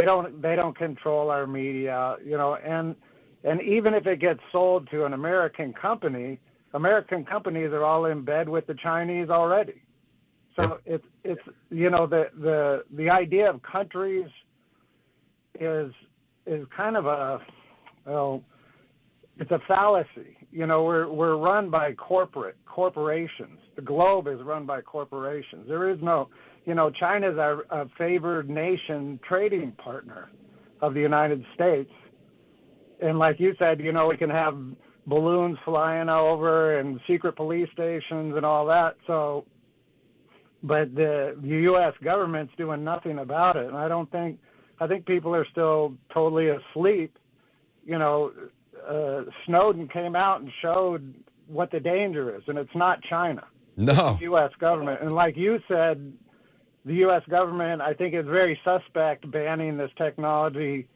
don't control our media, and even if it gets sold to an American company, American companies are all in bed with the Chinese already. So it's the idea of countries is kind of it's a fallacy. We're run by corporations. The globe is run by corporations. There is no, China's a favored nation trading partner of the United States. And like you said, we can have balloons flying over and secret police stations and all that. So, but the U.S. government's doing nothing about it. And I think people are still totally asleep. You know, Snowden came out and showed what the danger is, and it's not China. No. It's the U.S. government. And like you said, the U.S. government, I think, is very suspect banning this technology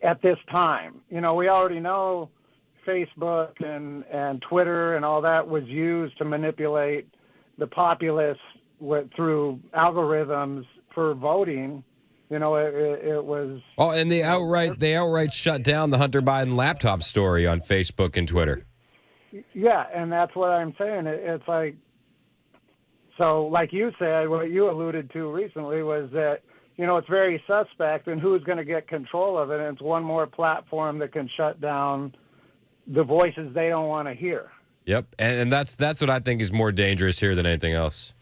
at this time. You know, we already know Facebook and Twitter and all that was used to manipulate the populace through algorithms for voting. You know, it was. Oh, and they outright shut down the Hunter Biden laptop story on Facebook and Twitter. Yeah, and that's what I'm saying. It's like, so like you said, what you alluded to recently was that, you know, it's very suspect, and who's going to get control of it? And it's one more platform that can shut down the voices they don't want to hear. Yep, and that's what I think is more dangerous here than anything else.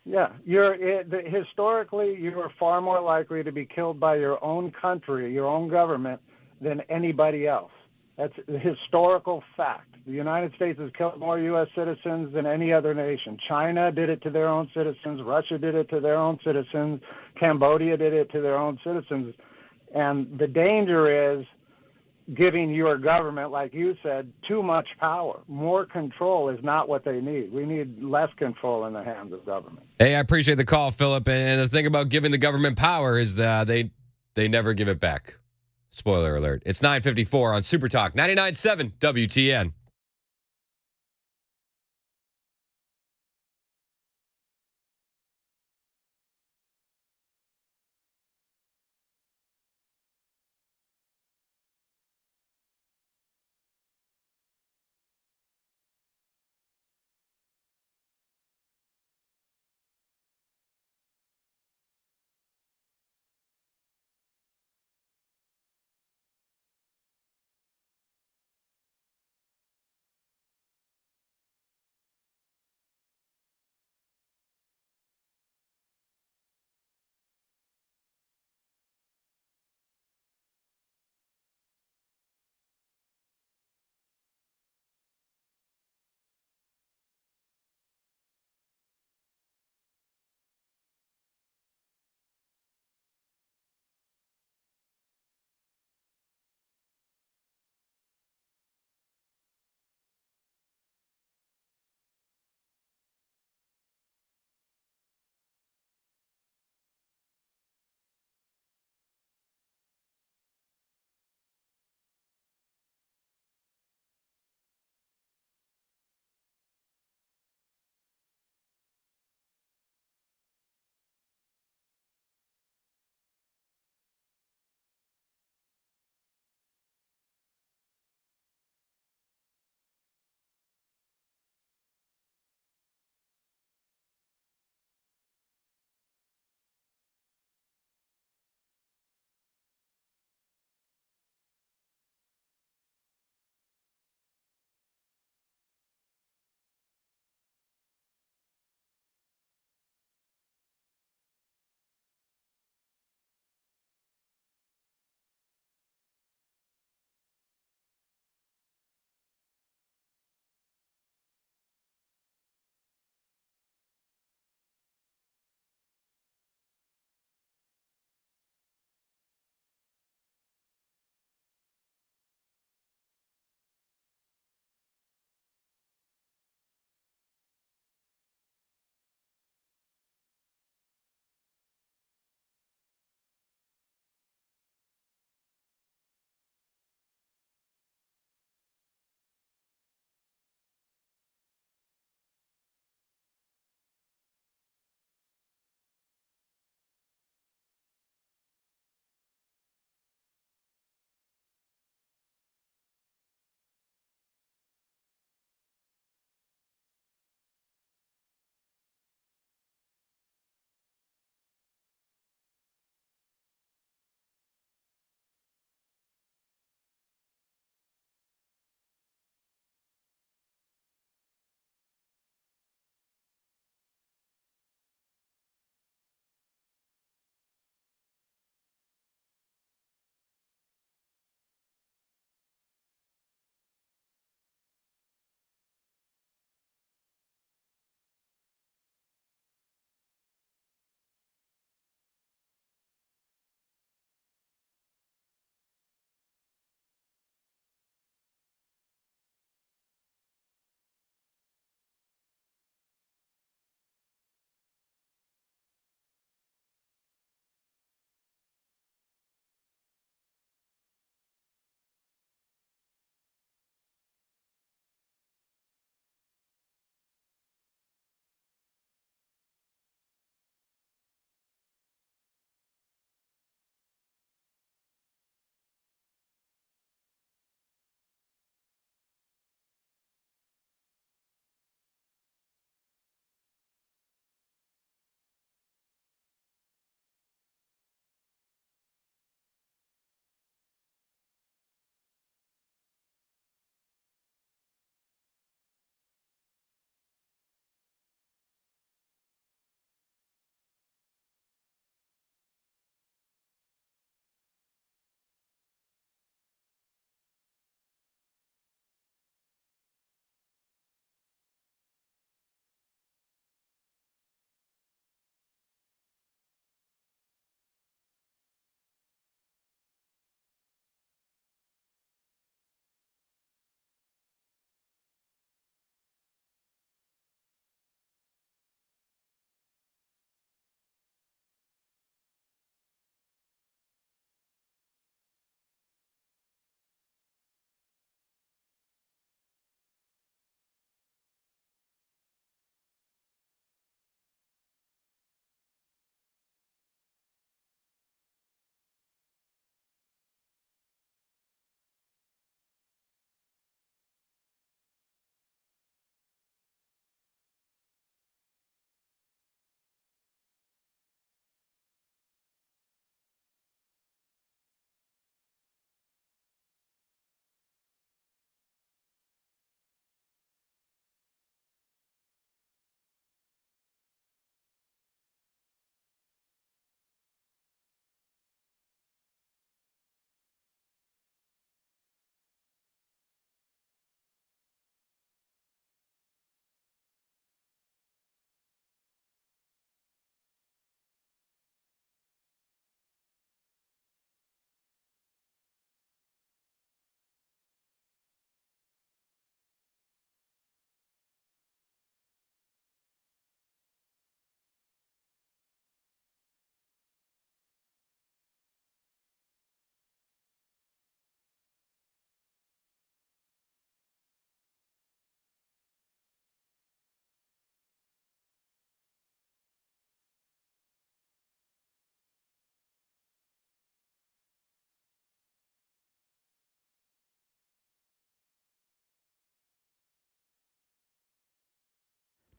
Yeah, historically, you are far more likely to be killed by your own country, your own government, than anybody else. That's a historical fact. The United States has killed more U.S. citizens than any other nation. China did it to their own citizens. Russia did it to their own citizens. Cambodia did it to their own citizens. And the danger is giving your government, like you said, too much power. More control is not what they need. We need less control in the hands of government. Hey, I appreciate the call, Philip. And the thing about giving the government power is that they never give it back. Spoiler alert. It's 9:54 on Super Talk 99.7 WTN.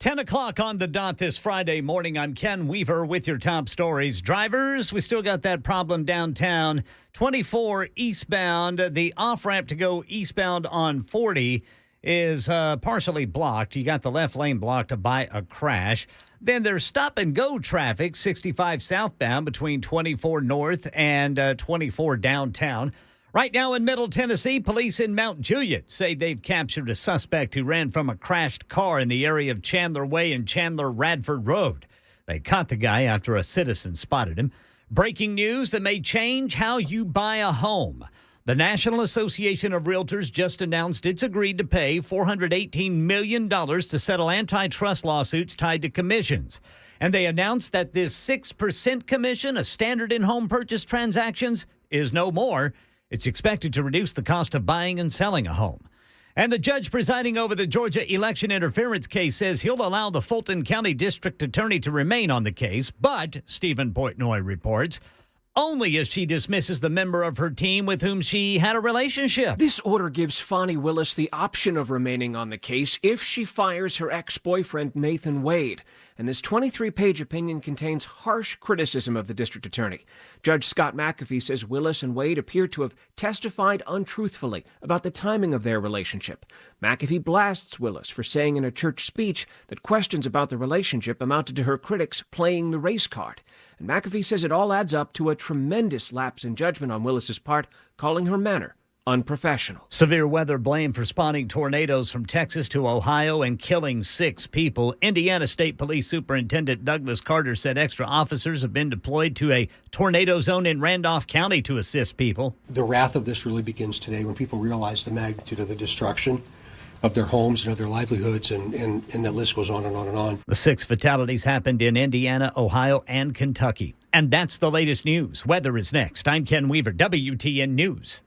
10 o'clock on the dot this Friday morning. I'm Ken Weaver with your top stories. Drivers, we still got that problem downtown. 24 eastbound, the off-ramp to go eastbound on 40 is partially blocked. You got the left lane blocked by a crash. Then there's stop-and-go traffic, 65 southbound between 24 north and 24 downtown. Right now in Middle Tennessee, police in Mount Juliet say they've captured a suspect who ran from a crashed car in the area of Chandler Way and Chandler Radford Road. They caught the guy after a citizen spotted him. Breaking news that may change how you buy a home. The National Association of Realtors just announced it's agreed to pay $418 million to settle antitrust lawsuits tied to commissions. And they announced that this 6% commission, a standard in home purchase transactions, is no more. It's expected to reduce the cost of buying and selling a home. And the judge presiding over the Georgia election interference case says he'll allow the Fulton County District Attorney to remain on the case, but, Stephen Portnoy reports, only if she dismisses the member of her team with whom she had a relationship. This order gives Fani Willis the option of remaining on the case if she fires her ex-boyfriend, Nathan Wade. And this 23-page opinion contains harsh criticism of the district attorney. Judge Scott McAfee says Willis and Wade appear to have testified untruthfully about the timing of their relationship. McAfee blasts Willis for saying in a church speech that questions about the relationship amounted to her critics playing the race card. And McAfee says it all adds up to a tremendous lapse in judgment on Willis's part, calling her manner unprofessional. Severe weather blamed for spawning tornadoes from Texas to Ohio and killing 6 people. Indiana State Police Superintendent Douglas Carter said extra officers have been deployed to a tornado zone in Randolph County to assist people. The wrath of this really begins today when people realize the magnitude of the destruction of their homes and of their livelihoods, and the list goes on and on and on. The 6 fatalities happened in Indiana, Ohio, and Kentucky. And that's the latest news. Weather is next. I'm Ken Weaver, WTN News.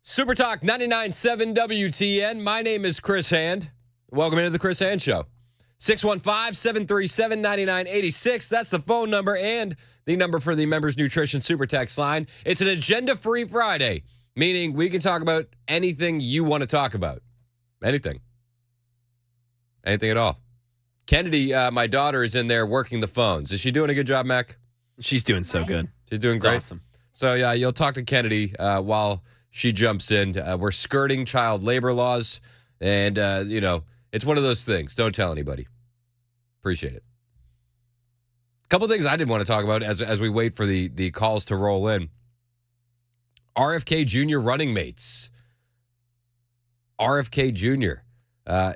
Super Talk 99.7 WTN. My name is Chris Hand. Welcome into the Chris Hand Show. 615-737-9986. That's the phone number and the number for the Members Nutrition Super Text line. It's an agenda-free Friday, meaning we can talk about anything you want to talk about. Anything. Anything at all. Kennedy, my daughter, is in there working the phones. Is she doing a good job, Mac? She's doing so good. She's doing It's great. awesome. So, yeah, you'll talk to Kennedy while she jumps in. We're skirting child labor laws, and, it's one of those things. Don't tell anybody. Appreciate it. A couple things I did want to talk about as we wait for the calls to roll in. RFK Jr. running mates. RFK Jr.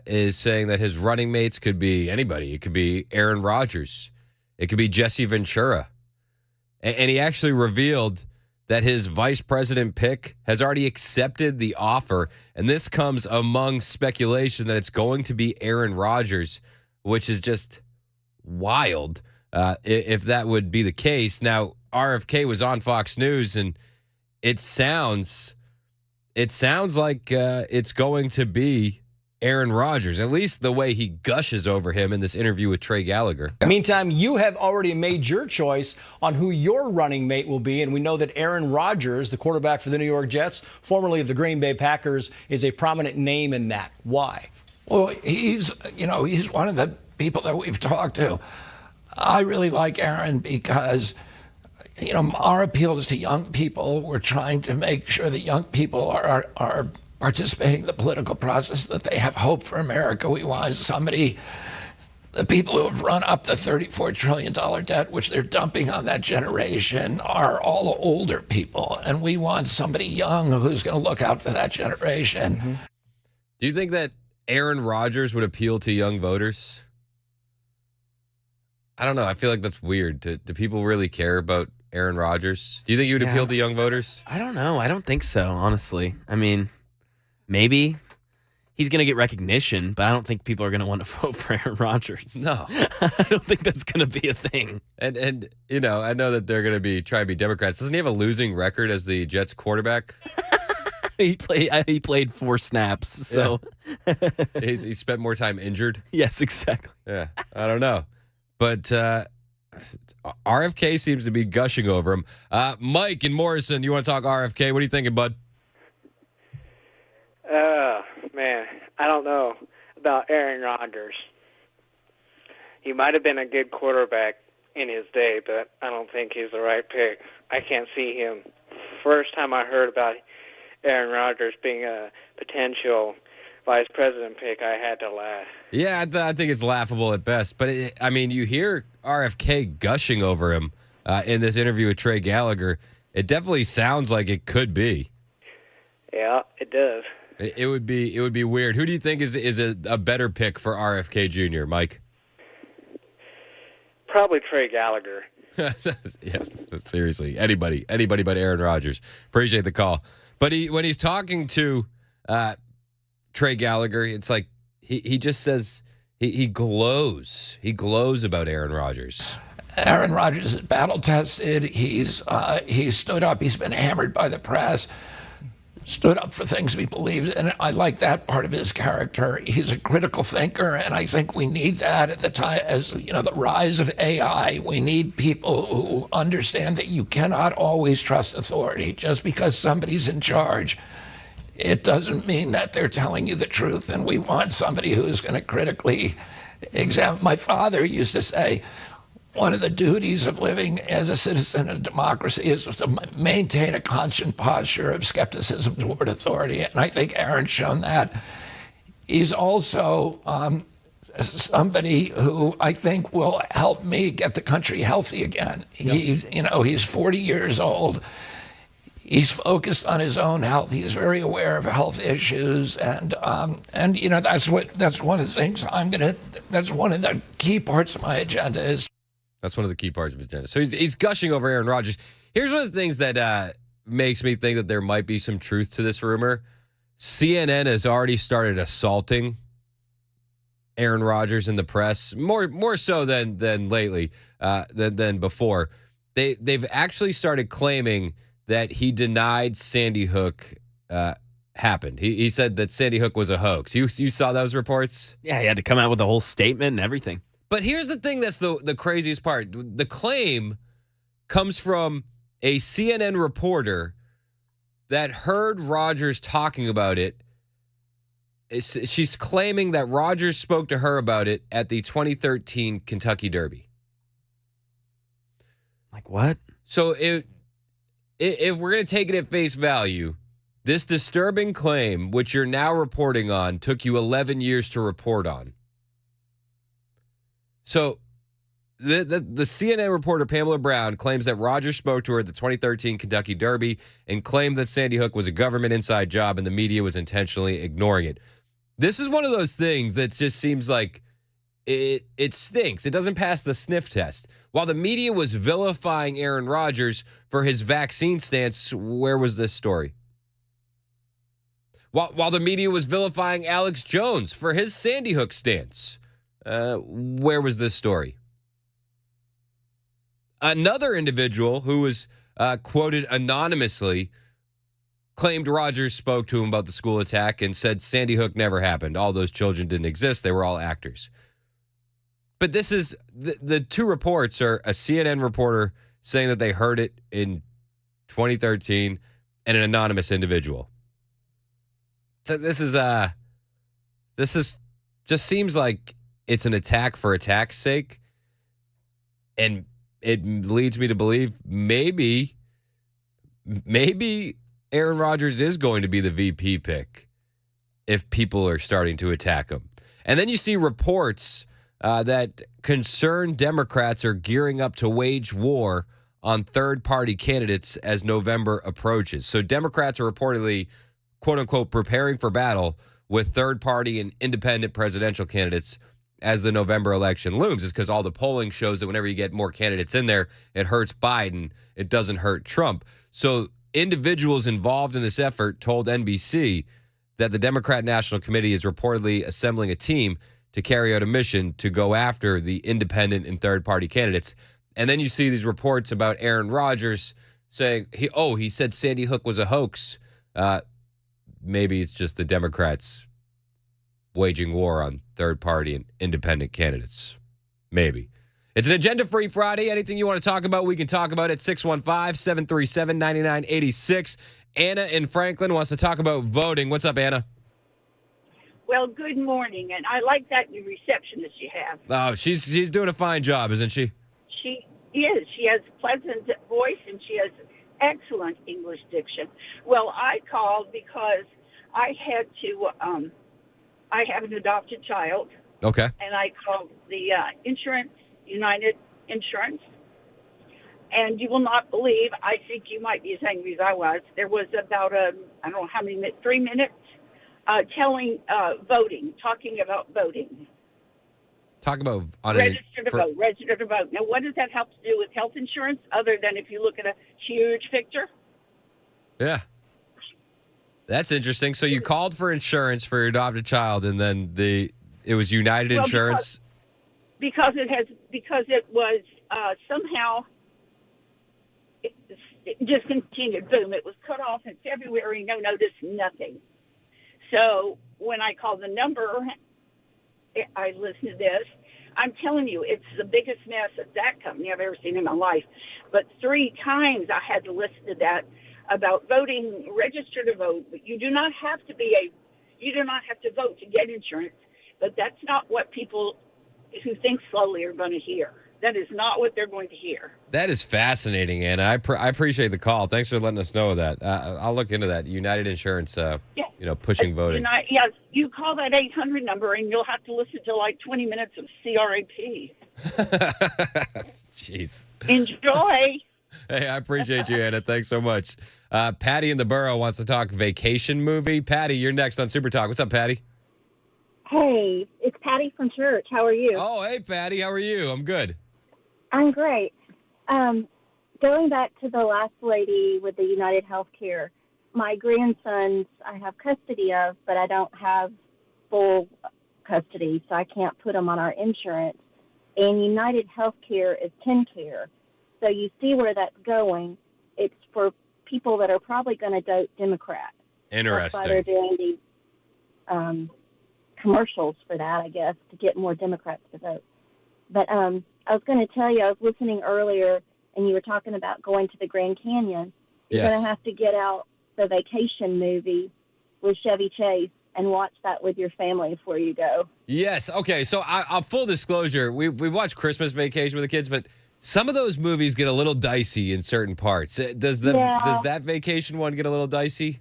Is saying that his running mates could be anybody. It could be Aaron Rodgers. It could be Jesse Ventura. And he actually revealed that his vice president pick has already accepted the offer. And this comes among speculation that it's going to be Aaron Rodgers, which is just wild if that would be the case. Now, RFK was on Fox News, and it sounds like it's going to be Aaron Rodgers, at least the way he gushes over him in this interview with Trey Gallagher. Meantime, you have already made your choice on who your running mate will be, and we know that Aaron Rodgers, the quarterback for the New York Jets, formerly of the Green Bay Packers, is a prominent name in that. Why? Well, he's one of the people that we've talked to. I really like Aaron because, our appeal is to young people. We're trying to make sure that young people are participating in the political process, that they have hope for America. We want somebody, the people who have run up the $34 trillion debt, which they're dumping on that generation, are all older people. And we want somebody young who's going to look out for that generation. Mm-hmm. Do you think that Aaron Rodgers would appeal to young voters? I don't know. I feel like that's weird. Do people really care about Aaron Rodgers? Do you think he would appeal to young voters? I don't know. I don't think so, honestly. I mean, maybe he's going to get recognition, but I don't think people are going to want to vote for Aaron Rodgers. No. I don't think that's going to be a thing. And I know that they're going to be trying to be Democrats. Doesn't he have a losing record as the Jets quarterback? He played 4 snaps, so yeah. he spent more time injured. Yes, exactly. Yeah, I don't know, but RFK seems to be gushing over him. Mike in Morrison, you want to talk RFK? What are you thinking, bud? Man, I don't know about Aaron Rodgers. He might have been a good quarterback in his day, but I don't think he's the right pick. I can't see him. First time I heard about Aaron Rodgers being a potential vice president pick, I had to laugh. Yeah, I think it's laughable at best. But, you hear RFK gushing over him in this interview with Trey Gallagher. It definitely sounds like it could be. Yeah, it does. It would be weird. Who do you think is a better pick for RFK Jr., Mike? Probably Trey Gallagher. Yeah, seriously. Anybody but Aaron Rodgers. Appreciate the call. But when he's talking to Trey Gallagher, it's like he just says he glows. He glows about Aaron Rodgers. Aaron Rodgers is battle tested. He's stood up. He's been hammered by the press. Stood up for things we believed in. I like that part of his character. He's a critical thinker, and I think we need that at the time, as the rise of AI. We need people who understand that you cannot always trust authority. Just because somebody's in charge, it doesn't mean that they're telling you the truth. And we want somebody who's going to critically examine. My father used to say, one of the duties of living as a citizen in a democracy is to maintain a constant posture of skepticism toward authority. And I think Aaron's shown that. He's also somebody who I think will help me get the country healthy again. He's 40 years old. He's focused on his own health. He's very aware of health issues, and that's one of the things that's one of the key parts of my agenda is. That's one of the key parts of his agenda. So he's gushing over Aaron Rodgers. Here's one of the things that makes me think that there might be some truth to this rumor. CNN has already started assaulting Aaron Rodgers in the press, more so than lately, than before. They've actually started claiming that he denied Sandy Hook happened. He said that Sandy Hook was a hoax. You saw those reports? Yeah, he had to come out with a whole statement and everything. But here's the thing that's the craziest part. The claim comes from a CNN reporter that heard Rogers talking about it. She's claiming that Rogers spoke to her about it at the 2013 Kentucky Derby. Like what? So if we're going to take it at face value, this disturbing claim, which you're now reporting on, took you 11 years to report on. So the CNN reporter Pamela Brown claims that Rogers spoke to her at the 2013 Kentucky Derby and claimed that Sandy Hook was a government inside job and the media was intentionally ignoring it. This is one of those things that just seems like it stinks. It doesn't pass the sniff test. While the media was vilifying Aaron Rodgers for his vaccine stance, where was this story? While the media was vilifying Alex Jones for his Sandy Hook stance, where was this story? Another individual who was quoted anonymously claimed Rogers spoke to him about the school attack and said Sandy Hook never happened. All those children didn't exist. They were all actors. But this is the two reports are a CNN reporter saying that they heard it in 2013 and an anonymous individual. So this is just seems like it's an attack for attack's sake. And it leads me to believe maybe Aaron Rodgers is going to be the VP pick if people are starting to attack him. And then you see reports that concerned Democrats are gearing up to wage war on third-party candidates as November approaches. So Democrats are reportedly, quote-unquote, preparing for battle with third-party and independent presidential candidates as the November election looms. It's because all the polling shows that whenever you get more candidates in there, it hurts Biden. It doesn't hurt Trump. So individuals involved in this effort told NBC that the Democrat National Committee is reportedly assembling a team to carry out a mission to go after the independent and third-party candidates. And then you see these reports about Aaron Rodgers saying, he said Sandy Hook was a hoax. Maybe it's just the Democrats waging war on third-party and independent candidates. Maybe. It's an agenda-free Friday. Anything you want to talk about, we can talk about it. 615-737-9986. Anna in Franklin wants to talk about voting. What's up, Anna? Well, good morning, and I like that new receptionist you have. Oh, she's doing a fine job, isn't she? She is. She has a pleasant voice, and she has excellent English diction. Well, I called because I had to, I have an adopted child. Okay. And I called the insurance, United Insurance, and you will not believe, I think you might be as angry as I was. There was about, I don't know how many minutes, 3 minutes, talking about voting. Talk about Register to vote. Now, what does that have to do with health insurance other than if you look at a huge picture? Yeah. That's interesting. So you called for insurance for your adopted child, and then it was United Insurance? Because it was somehow discontinued. Boom. It was cut off in February, no notice, nothing. So when I called the number, I listened to this. I'm telling you, it's the biggest mess at that company I've ever seen in my life. But 3 times I had to listen to that about voting, register to vote. But you do not have to vote to get insurance. But that's not what people who think slowly are going to hear. That is not what they're going to hear. That is fascinating, Anna. I appreciate the call. Thanks for letting us know that. I'll look into that. United Insurance, pushing voting. Yes, you call that 800 number, and you'll have to listen to like 20 minutes of CRAP. Jeez. Enjoy. Hey, I appreciate you, Anna. Thanks so much. Patty in the borough wants to talk vacation movie. Patty, you're next on Super Talk. What's up, Patty? Hey, it's Patty from church. How are you? Oh, hey, Patty. How are you? I'm good. I'm great. Going back to the last lady with the United Healthcare, my grandsons I have custody of, but I don't have full custody, so I can't put them on our insurance. And United Healthcare is TennCare. So you see where that's going. It's for people that are probably going to vote Democrat. Interesting. That's why they're doing these commercials for that, I guess, to get more Democrats to vote. But I was going to tell you, I was listening earlier, and you were talking about going to the Grand Canyon. You're Yes. going to have to get out the Vacation movie with Chevy Chase and watch that with your family before you go. Yes. Okay. So, I'll full disclosure, we watched Christmas Vacation with the kids, but some of those movies get a little dicey in certain parts. Does that Vacation one get a little dicey?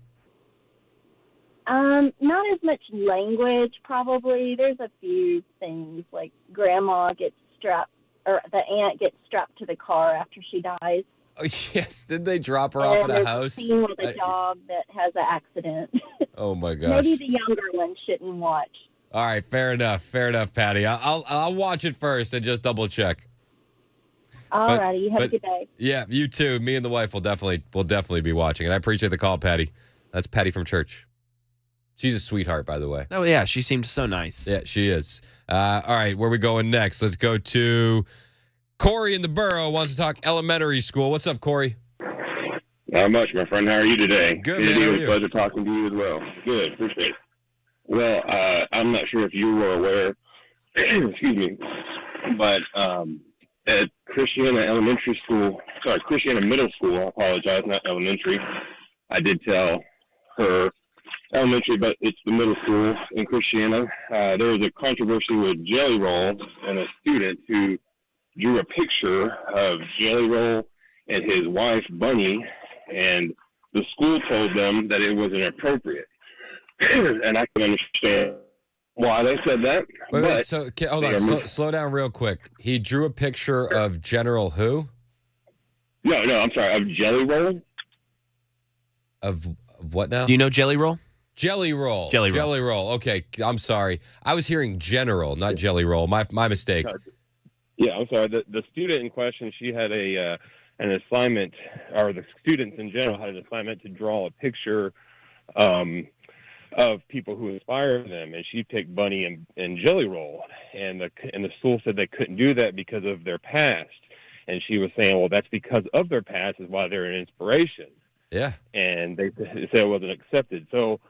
Not as much language, probably. There's a few things, like Grandma gets strapped, or the aunt gets strapped to the car after she dies. Oh, yes. Did they drop her off at a there's house? A scene with a dog that has an accident. Oh my gosh. Maybe the younger ones shouldn't watch. All right, fair enough, Patty. I'll watch it first and just double check. All righty, you have a good day. Yeah, you too. Me and the wife will definitely be watching, and I appreciate the call, Patty. That's Patty from church. She's a sweetheart, by the way. Oh yeah, she seemed so nice. Yeah, she is. All right, where are we going next? Let's go to Corey in the borough. Wants to talk elementary school. What's up, Corey? Not much, my friend. How are you today? Good, man. How are It was you? a pleasure talking to you as well. Good, appreciate it. Well, I'm not sure if you were aware, excuse me, but at Christiana Middle School, I apologize, not elementary, I did tell her elementary, but it's the middle school in Christiana. There was a controversy with Jelly Roll and a student who drew a picture of Jelly Roll and his wife, Bunny, and the school told them that it was inappropriate. And I can understand why they said that. Wait. So, hold on. Slow down real quick. He drew a picture of General who? No, I'm sorry. Of Jelly Roll? Of what now? Do you know Jelly Roll? Jelly Roll. Jelly Roll. Okay, I'm sorry. I was hearing General, not Jelly Roll. My mistake. Yeah, I'm sorry. The student in question, she had an assignment, or the students in general had an assignment to draw a picture of people who inspire them, and she picked Bunny and Jelly Roll, and the school said they couldn't do that because of their past, and she was saying, well, that's because of their past is why they're an inspiration. Yeah. And they said it wasn't accepted. So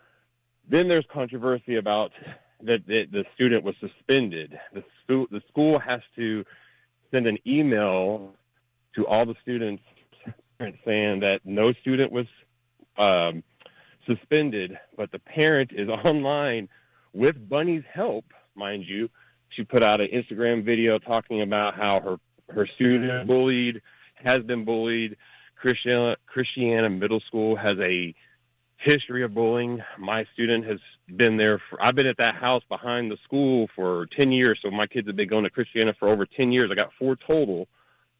then there's controversy about that the student was suspended. The school has to send an email to all the students saying that no student was suspended, but the parent is online with Bunny's help, mind you. She put out an Instagram video talking about how her student has been bullied. Christiana Middle School has a history of bullying. My student has been there. I've been at that house behind the school for 10 years, so my kids have been going to Christiana for over 10 years. I got 4 total,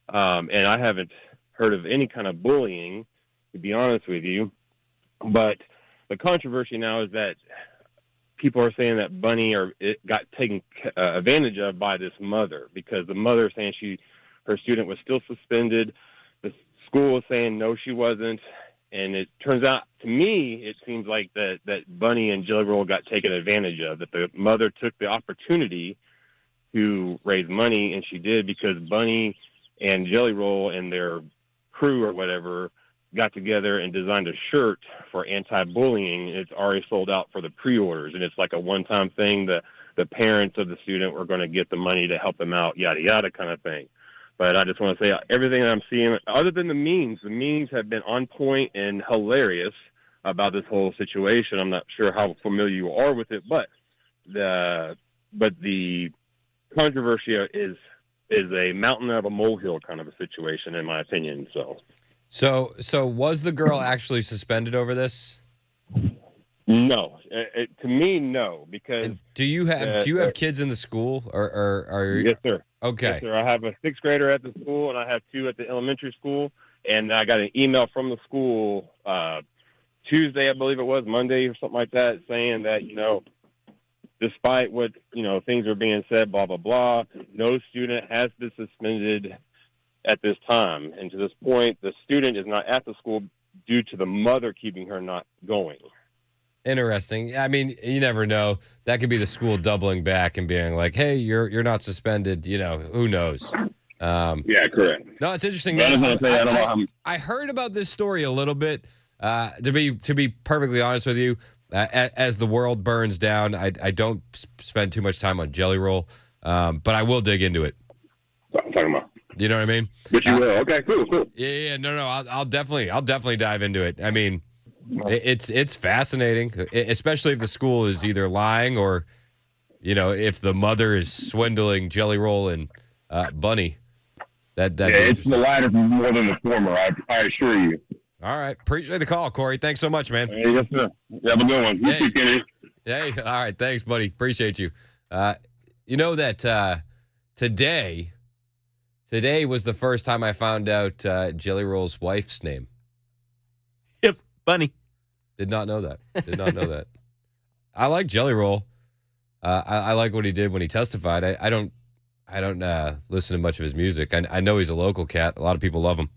and I haven't heard of any kind of bullying, to be honest with you. But the controversy now is that people are saying that Bunny got taken advantage of by this mother, because the mother is saying her student was still suspended. The school is saying no, she wasn't. And it turns out, to me, it seems like that Bunny and Jelly Roll got taken advantage of, that the mother took the opportunity to raise money, and she did, because Bunny and Jelly Roll and their crew or whatever got together and designed a shirt for anti-bullying. It's already sold out for the pre-orders, and it's like a one-time thing. The parents of the student were going to get the money to help them out, yada, yada kind of thing. But I just want to say everything I'm seeing, other than the memes have been on point and hilarious about this whole situation. I'm not sure how familiar you are with it, but the controversy is a mountain out of a molehill kind of a situation, in my opinion. So was the girl actually suspended over this? No, to me, no. Because do you have kids in the school, or are you? Yes, sir. Okay. Yes, sir. I have a 6th grader at the school, and I have 2 at the elementary school. And I got an email from the school Tuesday, I believe it was, Monday or something like that, saying that, despite what, things are being said, blah, blah, blah, no student has been suspended at this time. And to this point, the student is not at the school due to the mother keeping her not going. Interesting. I mean, you never know. That could be the school doubling back and being like, "Hey, you're not suspended." Who knows? Yeah, correct. No, it's interesting. I heard I heard about this story a little bit. To be perfectly honest with you, as the world burns down, I don't spend too much time on Jelly Roll, but I will dig into it. What I'm talking about. You know what I mean? But you will. Okay, cool. Yeah. No. I'll definitely dive into it. I mean, it's fascinating, especially if the school is either lying or, if the mother is swindling Jelly Roll and Bunny. It's the latter more than the former. I assure you. All right. Appreciate the call, Corey. Thanks so much, man. Yes, sir. You have a good one. You too, Kenny. Hey, all right. Thanks, buddy. Appreciate you. You know that today was the first time I found out Jelly Roll's wife's name. Yep, Bunny. Did not know that. I like Jelly Roll. I like what he did when he testified. I don't listen to much of his music. I know he's a local cat. A lot of people love him.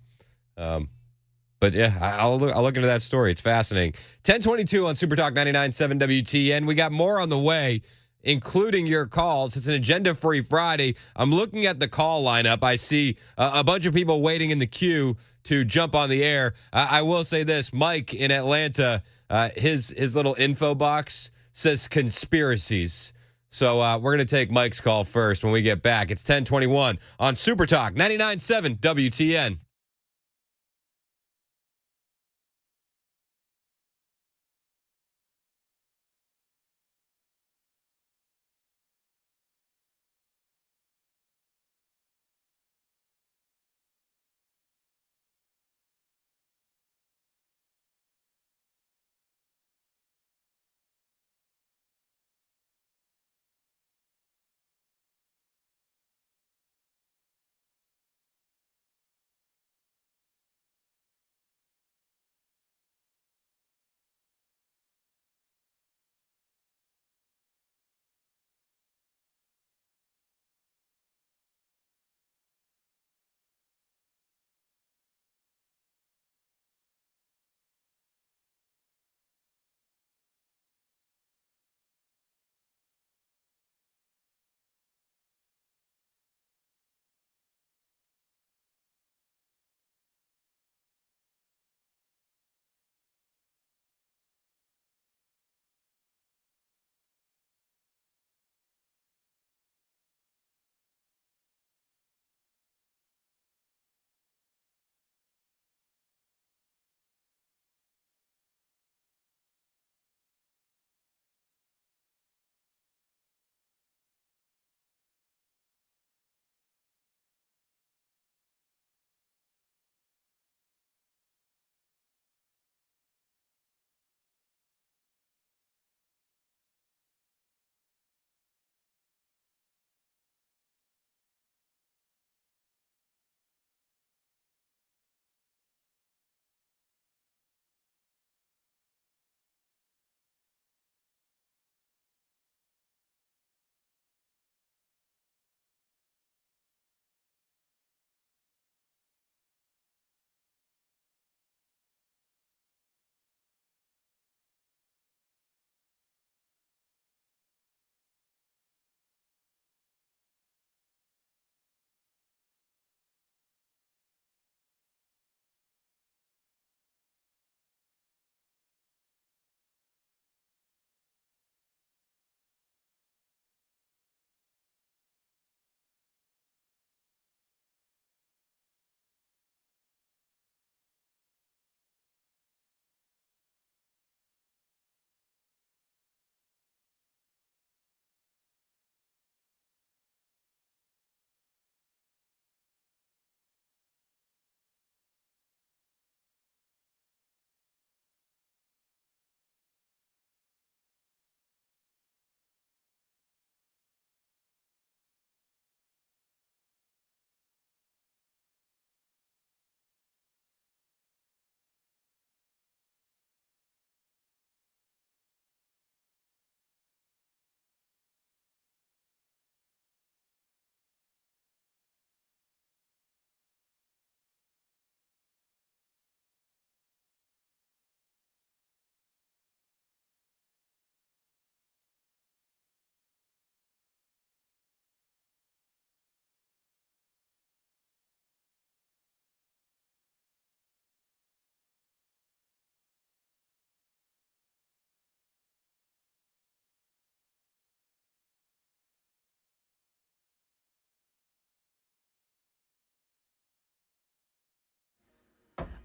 But yeah, I'll look into that story. It's fascinating. 1022 on Super Talk 99.7 WTN. We got more on the way, including your calls. It's an agenda-free Friday. I'm looking at the call lineup. I see a bunch of people waiting in the queue to jump on the air. I will say this. Mike in Atlanta, his little info box says conspiracies. So we're going to take Mike's call first when we get back. It's 1021 on Super Talk 99.7 WTN.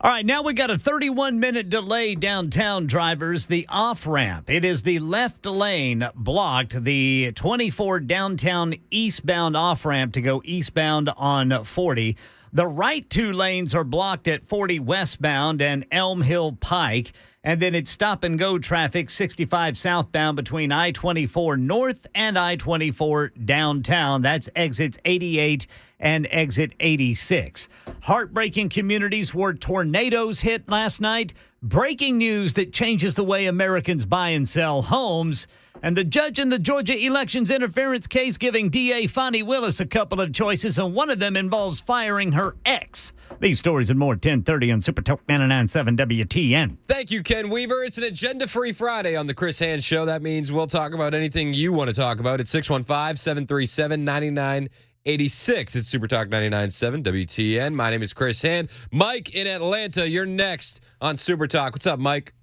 All right, now we got a 31-minute delay downtown, drivers. The off-ramp. It is the left lane blocked, the 24 downtown eastbound off-ramp to go eastbound on 40. The right two lanes are blocked at 40 westbound and Elm Hill Pike. And then it's stop-and-go traffic 65 southbound between I-24 north and I-24 downtown. That's exits 88 and exit 86. Heartbreaking communities where tornadoes hit last night. Breaking news that changes the way Americans buy and sell homes. And the judge in the Georgia elections interference case giving DA Fani Willis a couple of choices, and one of them involves firing her ex. These stories and more, 10:30 on Super Talk 99.7 WTN. Thank you, Ken Weaver. It's an agenda-free Friday on the Chris Hand Show. That means we'll talk about anything you want to talk about. It's 615-737-9986. It's Super Talk 99.7 WTN. My name is Chris Hand. Mike in Atlanta, you're next on Super Talk. What's up, Mike?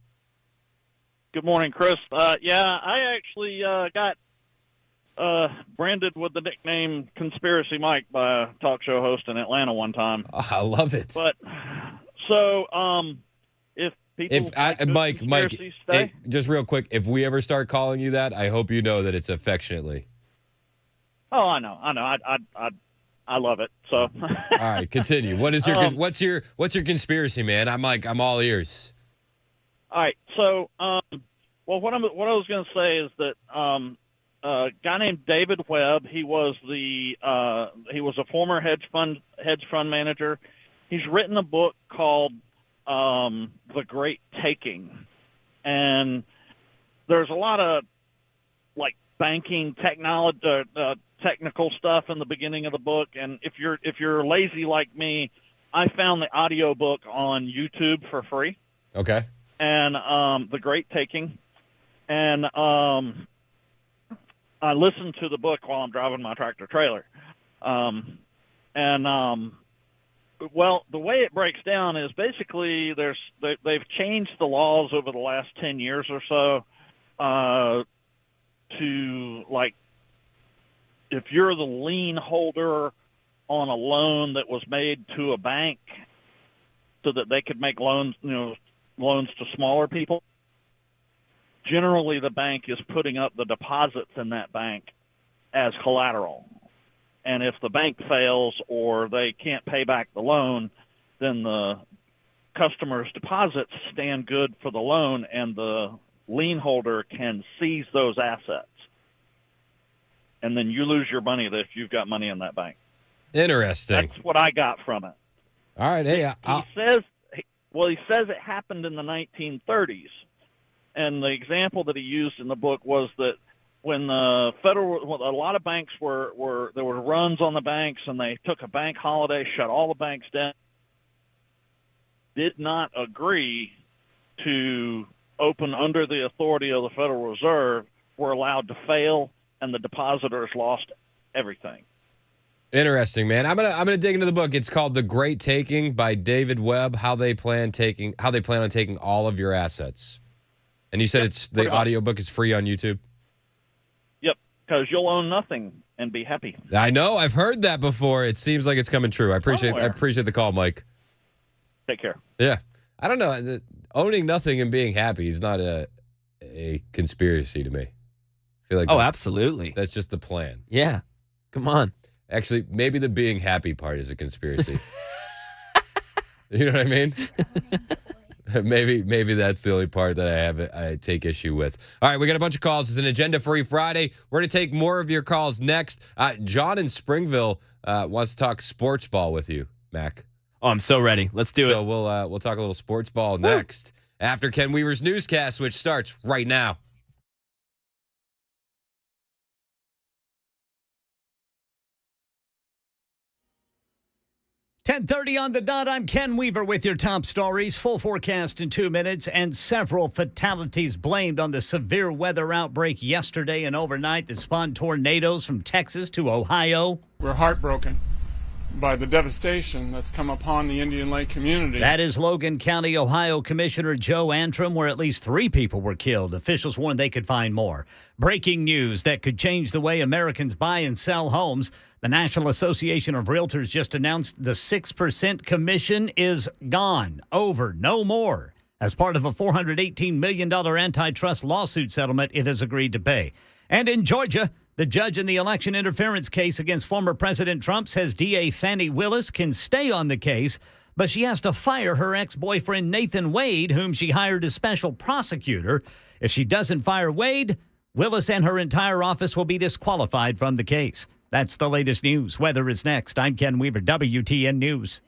Good morning, Chris. I actually got branded with the nickname Conspiracy Mike by a talk show host in Atlanta one time. Oh, I love it. But so, if people Mike, just real quick, if we ever start calling you that, I hope you know that it's affectionately. Oh, I know. I love it. So, all right, continue. What is your what's your conspiracy, man? I'm all ears. All right. So, what I was going to say is that a guy named David Webb, he was a former hedge fund manager. He's written a book called The Great Taking, and there's a lot of like banking technical stuff in the beginning of the book. And if you're lazy like me, I found the audio book on YouTube for free. Okay. And The Great Taking, and I listened to the book while I'm driving my tractor trailer, well, the way it breaks down is basically they've changed the laws over the last 10 years or so to, like, if you're the lien holder on a loan that was made to a bank so that they could make loans to smaller people, generally the bank is putting up the deposits in that bank as collateral. And if the bank fails or they can't pay back the loan, then the customer's deposits stand good for the loan, and the lien holder can seize those assets. And then you lose your money if you've got money in that bank. Interesting. That's what I got from it. All right. Hey, he says it happened in the 1930s. And the example that he used in the book was that when a lot of banks there were runs on the banks, and they took a bank holiday, shut all the banks down, did not agree to open under the authority of the Federal Reserve, were allowed to fail, and the depositors lost everything. Interesting, man. I'm gonna dig into the book. It's called The Great Taking by David Webb. How they plan on taking all of your assets. And you said the audiobook is free on YouTube? Yep, because you'll own nothing and be happy. I know. I've heard that before. It seems like it's coming true. I appreciate the call, Mike. Take care. Yeah. I don't know. Owning nothing and being happy is not a conspiracy to me. I feel like absolutely. That's just the plan. Yeah. Come on. Actually, maybe the being happy part is a conspiracy. You know what I mean? Maybe that's the only part that I take issue with. All right, we got a bunch of calls. It's an agenda-free Friday. We're going to take more of your calls next. John in Springville wants to talk sports ball with you, Mac. Oh, I'm so ready. Let's do it. So we'll talk a little sports ball next after Ken Weaver's newscast, which starts right now. .30 on the dot. I'm Ken Weaver with your top stories. Full forecast in 2 minutes, and several fatalities blamed on the severe weather outbreak yesterday and overnight that spawned tornadoes from Texas to Ohio. We're heartbroken by the devastation that's come upon the Indian Lake community. That is Logan County, Ohio Commissioner Joe Antrim, where at least 3 people were killed. Officials warned they could find more. Breaking news that could change the way Americans buy and sell homes. The National Association of Realtors just announced the 6% commission is gone, over, no more. As part of a $418 million antitrust lawsuit settlement it has agreed to pay. And in Georgia, the judge in the election interference case against former President Trump says DA Fani Willis can stay on the case, but she has to fire her ex-boyfriend Nathan Wade, whom she hired as special prosecutor. If she doesn't fire Wade, Willis and her entire office will be disqualified from the case. That's the latest news. Weather is next. I'm Ken Weaver, WTN News.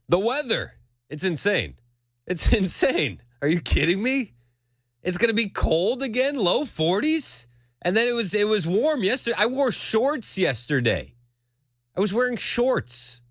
The weather. It's insane. It's insane. Are you kidding me? It's going to be cold again, low 40s? And then it was warm yesterday. I wore shorts yesterday. I was wearing shorts.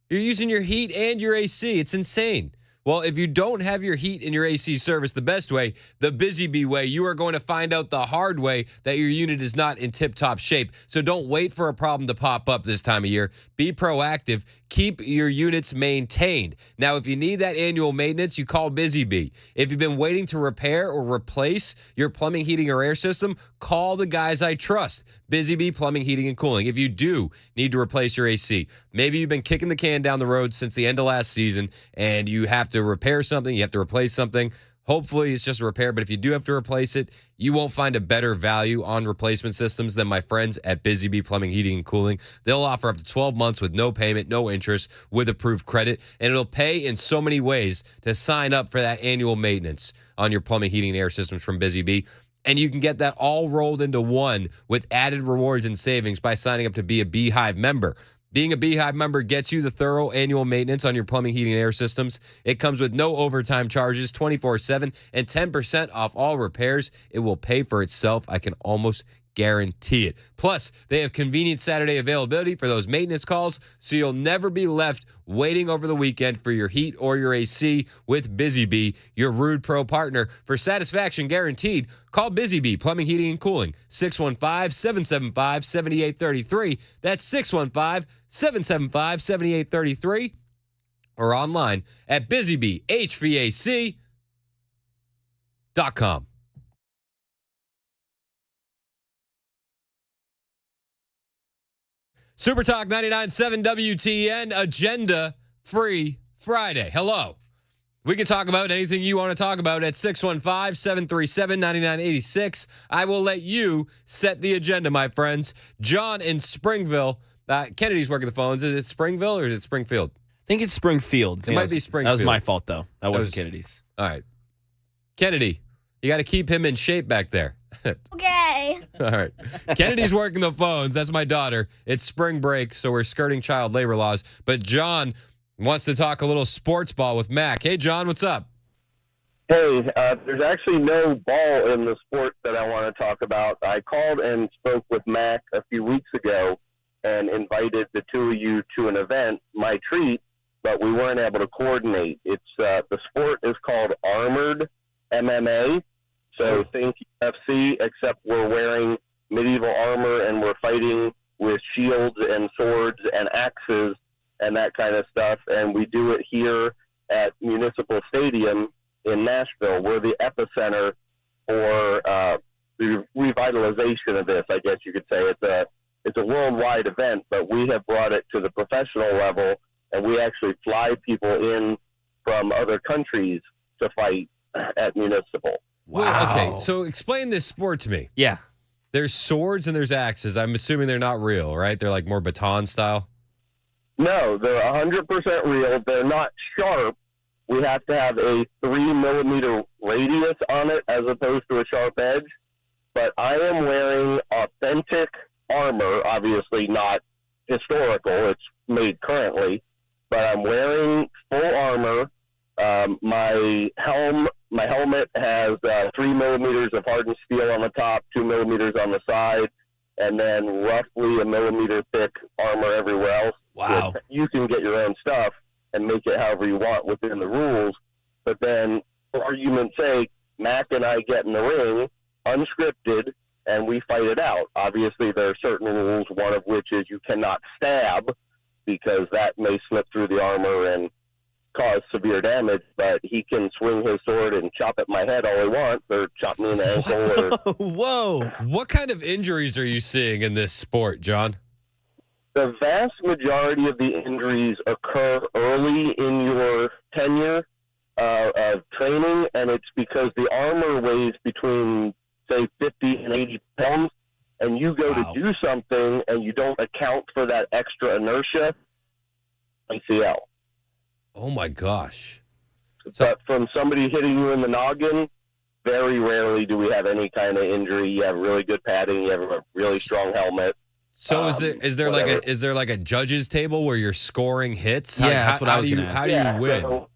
You're using your heat and your AC. It's insane. Well, if you don't have your heat and your AC service the best way, the Busy Bee way, you are going to find out the hard way that your unit is not in tip-top shape. So don't wait for a problem to pop up this time of year. Be proactive. Keep your units maintained. Now, if you need that annual maintenance, you call Busy Bee. If you've been waiting to repair or replace your plumbing, heating, or air system, call the guys I trust. Busy Bee Plumbing, Heating, and Cooling. If you do need to replace your AC, maybe you've been kicking the can down the road since the end of last season and you have to repair something, you have to replace something. Hopefully it's just a repair, but if you do have to replace it, you won't find a better value on replacement systems than my friends at Busy Bee Plumbing, Heating, and Cooling. They'll offer up to 12 months with no payment, no interest, with approved credit, and it'll pay in so many ways to sign up for that annual maintenance on your plumbing, heating, and air systems from Busy Bee. And you can get that all rolled into one with added rewards and savings by signing up to be a Beehive member. Being a Beehive member gets you the thorough annual maintenance on your plumbing, heating, and air systems. It comes with no overtime charges, 24/7, and 10% off all repairs. It will pay for itself. I can almost guarantee it. Plus, they have convenient Saturday availability for those maintenance calls, so you'll never be left waiting over the weekend for your heat or your AC with Busy Bee, your Rude Pro partner. For satisfaction guaranteed, call Busy Bee Plumbing, Heating, and Cooling, 615-775-7833. That's 615-775-7833. Or online at busybeehvac.com. Super Talk 99.7 WTN, Agenda Free Friday. Hello. We can talk about anything you want to talk about at 615-737-9986. I will let you set the agenda, my friends. John in Springville. Kennedy's working the phones. Is it Springville or is it Springfield? I think it's Springfield. It might be Springfield. That was my fault, though. That wasn't Kennedy's. All right. Kennedy, you got to keep him in shape back there. Okay. All right. Kennedy's working the phones. That's my daughter. It's spring break, so we're skirting child labor laws. But John wants to talk a little sports ball with Mac. Hey, John, what's up? Hey, there's actually no ball in the sport that I want to talk about. I called and spoke with Mac a few weeks ago and invited the two of you to an event, my treat, but we weren't able to coordinate. It's the sport is called Armored MMA. So think UFC, except we're wearing medieval armor and we're fighting with shields and swords and axes and that kind of stuff. And we do it here at Municipal Stadium in Nashville. We're the epicenter for the revitalization of this, I guess you could say. It's a worldwide event, but we have brought it to the professional level, and we actually fly people in from other countries to fight at Municipal. Wow. Okay, so explain this sport to me. Yeah. There's swords and there's axes. I'm assuming they're not real, right? They're like more baton style? No, they're 100% real. They're not sharp. We have to have a 3-millimeter radius on it as opposed to a sharp edge. But I am wearing authentic armor, obviously not historical. It's made currently. But I'm wearing full armor. My helmet has 3 millimeters of hardened steel on the top, 2 millimeters on the side, and then roughly a millimeter thick armor everywhere else. Wow. You can get your own stuff and make it however you want within the rules. But then, for argument's sake, Mac and I get in the ring, unscripted, and we fight it out. Obviously, there are certain rules, one of which is you cannot stab, because that may slip through the armor and cause severe damage, but he can swing his sword and chop at my head all he wants, or chop me in the ankle. Whoa. What kind of injuries are you seeing in this sport, John? The vast majority of the injuries occur early in your tenure of training, and it's because the armor weighs between, say, 50 and 80 pounds, and you go to do something and you don't account for that extra inertia, ACL. Oh, my gosh. But from somebody hitting you in the noggin, very rarely do we have any kind of injury. You have really good padding. You have a really strong helmet. So is there like a judges table where you're scoring hits? That's what I was going to ask. How do you win? So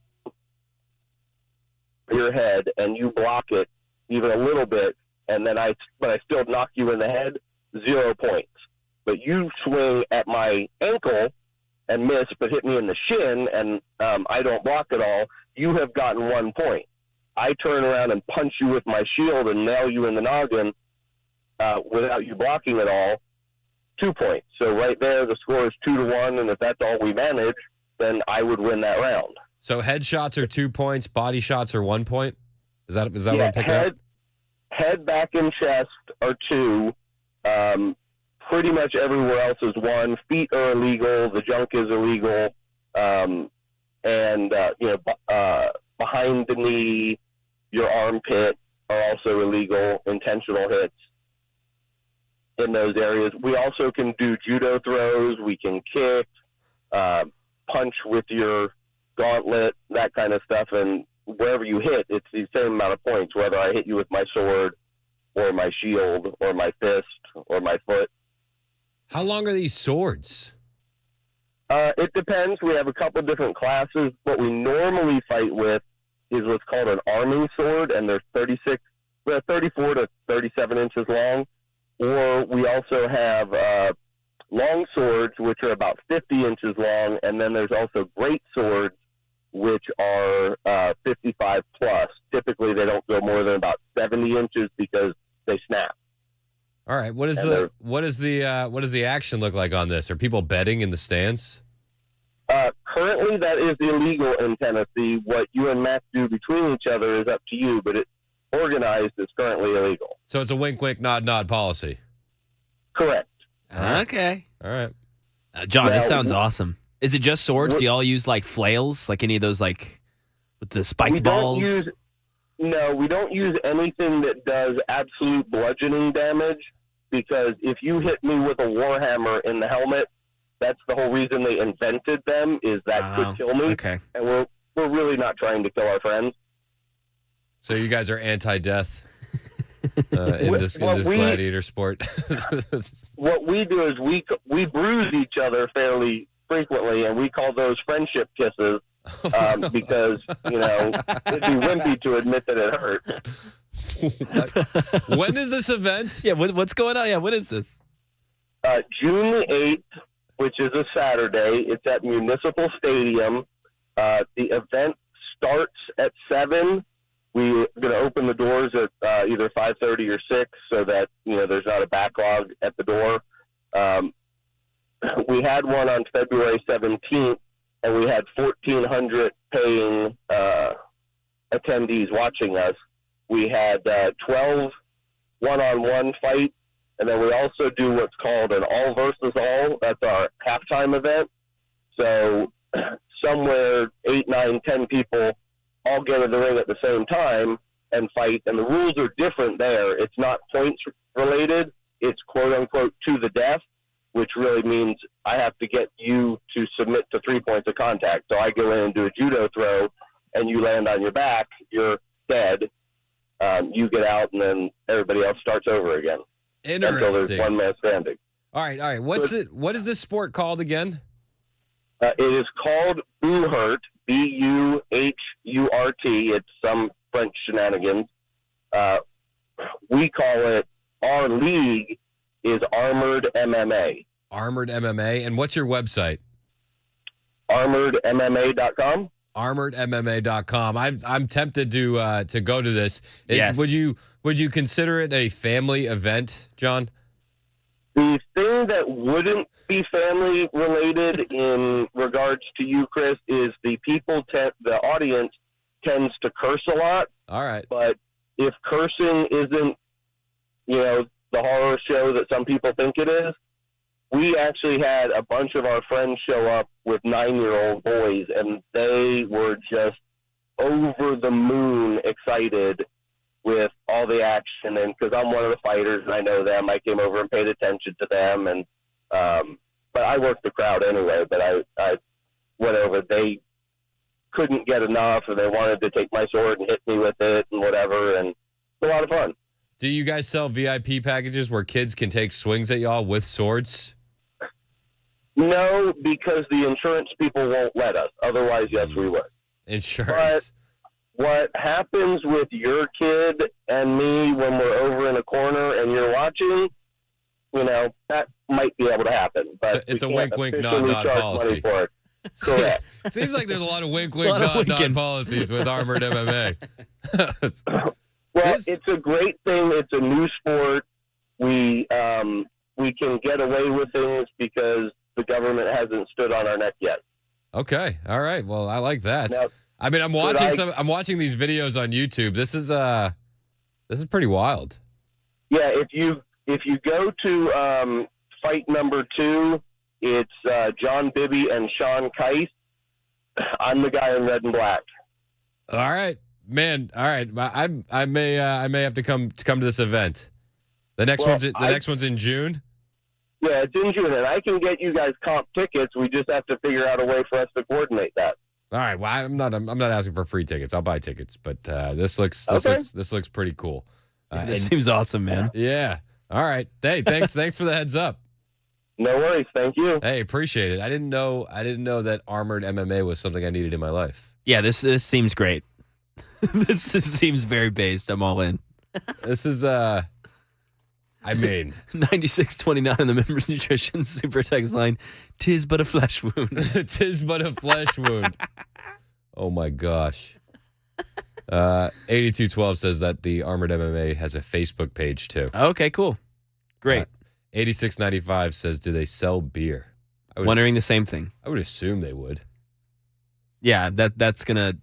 your head and you block it even a little bit, and then I still knock you in the head, 0 points. But you swing at my ankle and miss, but hit me in the shin, and I don't block at all, you have gotten 1 point. I turn around and punch you with my shield and nail you in the noggin without you blocking at all, 2 points. So right there, the score is 2-1, and if that's all we manage, then I would win that round. So headshots are 2 points, body shots are 1 point? Is that what I'm picking up? Head, back, and chest are 2. Pretty much everywhere else is 1. Feet are illegal. The junk is illegal. Behind the knee, your armpit are also illegal. Intentional hits in those areas. We also can do judo throws. We can kick, punch with your gauntlet, that kind of stuff. And wherever you hit, it's the same amount of points, whether I hit you with my sword or my shield or my fist or my foot. How long are these swords? It depends. We have a couple different classes. What we normally fight with is what's called an arming sword, and they're 34 to 37 inches long. Or we also have long swords, which are about 50 inches long, and then there's also great swords, which are 55 plus. Typically, they don't go more than about 70 inches because they snap. All right. What does the action look like on this? Are people betting in the stands? Currently, that is illegal in Tennessee. What you and Matt do between each other is up to you, but it's organized is currently illegal. So it's a wink, wink, nod, nod policy. Correct. Okay. All right. John, this sounds awesome. Is it just swords? Do y'all use like flails, like any of those, like with the spiked balls? No, we don't use anything that does absolute bludgeoning damage, because if you hit me with a warhammer in the helmet, that's the whole reason they invented them, is that could kill me. Okay. And we're really not trying to kill our friends. So you guys are anti-death in this gladiator sport. What we do is we bruise each other fairly frequently, and we call those friendship kisses because, you know, it'd be wimpy to admit that it hurt. When is this event? Yeah, what's going on? Yeah, when is this? June the 8th, which is a Saturday. It's at Municipal Stadium. The event starts at 7. We're going to open the doors at either 5:30 or 6 so that, you know, there's not a backlog at the door. We had one on February 17th, and we had 1,400 paying attendees watching us. We had 12 one-on-one fights, and then we also do what's called an all versus all. That's our halftime event. So somewhere 8, 9, 10 people all get in the ring at the same time and fight, and the rules are different there. It's not points related. It's quote-unquote to the death, which really means I have to get you to submit to 3 points of contact. So I go in and do a judo throw, and you land on your back, you're dead. You get out, and then everybody else starts over again. Interesting. Until there's one man standing. All right. What is this sport called again? It is called Buhurt, Buhurt. It's some French shenanigans. We call it, our league is Armored MMA. Armored MMA. And what's your website? ArmoredMMA.com. ArmoredMMA.com. I'm tempted to go to this. Yes. Would you consider it a family event, John? The thing that wouldn't be family related in regards to you, Chris, is the audience tends to curse a lot. All right. But if cursing isn't, you know, the horror show that some people think it is, we actually had a bunch of our friends show up with 9-year-old boys, and they were just over the moon excited with all the action. And because I'm one of the fighters and I know them, I came over and paid attention to them. And but I worked the crowd anyway. But I went over. They couldn't get enough, or they wanted to take my sword and hit me with it and whatever. And it's a lot of fun. Do you guys sell VIP packages where kids can take swings at y'all with swords? No, because the insurance people won't let us. Otherwise, yes, we would. Insurance. But what happens with your kid and me when we're over in a corner and you're watching, you know, that might be able to happen. But it's a wink, wink, nod, nod policy. Correct. Seems like there's a lot of wink, wink, nod, nod policies with Armored MMA. Well, it's a great thing. It's a new sport. We can get away with things because the government hasn't stood on our neck yet. Okay. All right. Well, I like that. Now, I mean, I'm watching these videos on YouTube. This is pretty wild. Yeah, if you go to fight number 2, it's John Bibby and Sean Keiss. I'm the guy in red and black. All right, man. All right, I may have to come to this event. The next one's in June. Yeah, it's in June, and I can get you guys comp tickets. We just have to figure out a way for us to coordinate that. All right. Well, I'm not asking for free tickets. I'll buy tickets, but this looks pretty cool. This seems awesome, man. Yeah. All right. Hey, thanks for the heads up. No worries. Thank you. Hey, appreciate it. I didn't know that armored MMA was something I needed in my life. Yeah, this seems great. This seems very based. I'm all in. This is 9629 on the members nutrition super text line. 'Tis but a flesh wound. 'Tis but a flesh wound. Oh my gosh. 8212 says that the Armored MMA has a Facebook page too. Okay, cool. Great. 8695 says, do they sell beer? Wondering the same thing. I would assume they would. Yeah, that's gonna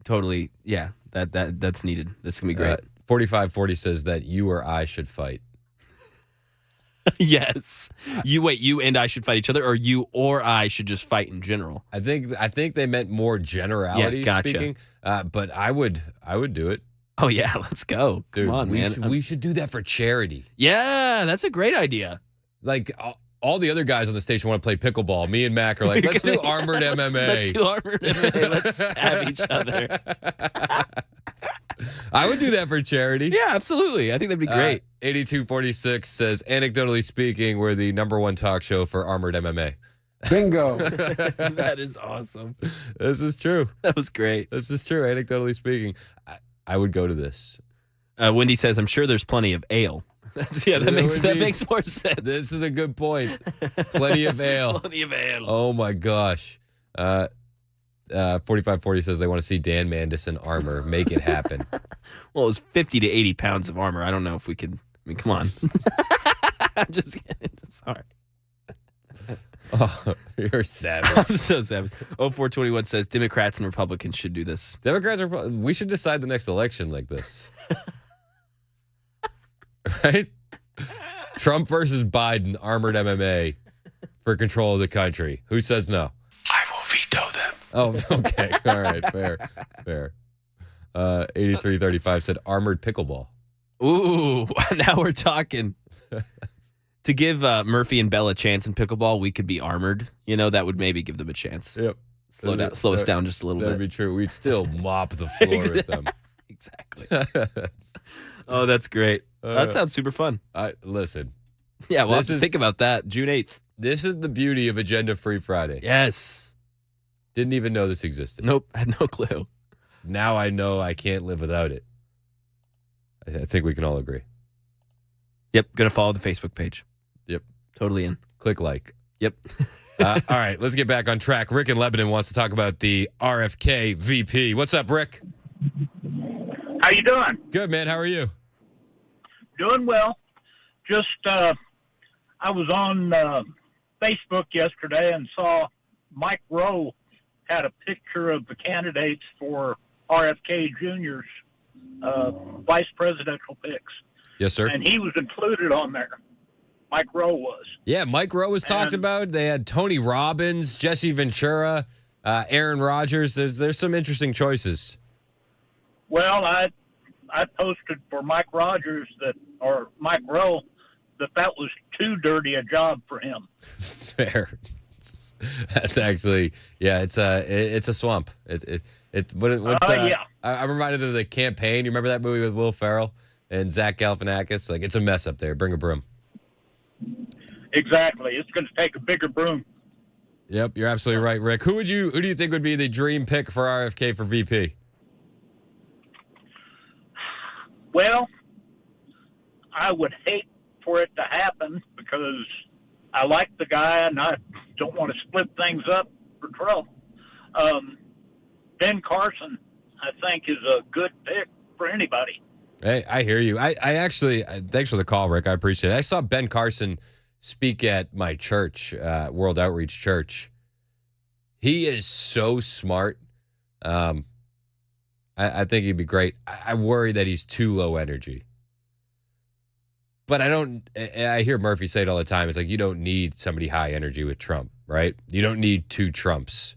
totally. Yeah, that's needed. That's gonna be great. 4540 says that you or I should fight. Yes. You and I should fight each other, or you or I should just fight in general. I think they meant more generality speaking. But I would do it. Oh yeah, let's go. Dude, come on, man. We should do that for charity. Yeah, that's a great idea. Like all the other guys on the station want to play pickleball. Me and Mac are like, let's do armored MMA. Let's do armored MMA. Let's stab each other. I would do that for charity. Yeah, absolutely. I think that'd be great. 8246 says, anecdotally speaking, we're the #1 talk show for armored MMA. Bingo. That is awesome. This is true. That was great. This is true. Anecdotally speaking, I would go to this. Wendy says, I'm sure there's plenty of ale. That makes more sense. This is a good point. Plenty of ale. Plenty of ale. Oh my gosh. 4540 says they want to see Dan Mandis in armor. Make it happen. Well, it was 50 to 80 pounds of armor. I don't know if we could. I mean, come on. I'm just kidding. Sorry. Oh, you're savage. I'm so savage. 0421 says Democrats and Republicans should do this. We should decide the next election like this. Right? Trump versus Biden, armored MMA for control of the country. Who says no? I will veto them. Oh, okay. All right. Fair. 8335 said armored pickleball. Ooh, now we're talking. To give Murphy and Bell a chance in pickleball, we could be armored. That would maybe give them a chance. Yep. Slow us down just a little bit. That'd be true. We'd still mop the floor with them. Exactly. Oh, that's great. That sounds super fun. Listen. Yeah, we'll have to think about that. June 8th. This is the beauty of Agenda Free Friday. Yes. Didn't even know this existed. Nope. Had no clue. Now I know I can't live without it. I think we can all agree. Yep. Gonna follow the Facebook page. Yep. Totally in. Click like. Yep. All right, let's get back on track. Rick in Lebanon wants to talk about the RFK VP. What's up, Rick? How you doing? Good, man. How are you? Doing well. Just I was on Facebook yesterday and saw Mike Rowe had a picture of the candidates for RFK Jr.'s vice presidential picks. Yes, sir. And he was included on there. Mike Rowe was. Yeah, Mike Rowe was talked about. They had Tony Robbins, Jesse Ventura, Aaron Rodgers. There's some interesting choices. Well, I posted for Mike Rowe that was too dirty a job for him. Fair. That's actually, yeah. It's a swamp. Yeah. I'm reminded of The Campaign. You remember that movie with Will Ferrell and Zach Galifianakis? Like, it's a mess up there. Bring a broom. Exactly. It's going to take a bigger broom. Yep, you're absolutely right, Rick. Who do you think would be the dream pick for RFK for VP? Well, I would hate for it to happen because I like the guy and I don't want to split things up for Trump. Ben Carson, I think, is a good pick for anybody. Hey, I hear you. I actually, thanks for the call, Rick. I appreciate it. I saw Ben Carson speak at my church, World Outreach Church. He is so smart. I think he'd be great. I worry that he's too low energy. But I hear Murphy say it all the time. It's like, you don't need somebody high energy with Trump, right? You don't need two Trumps.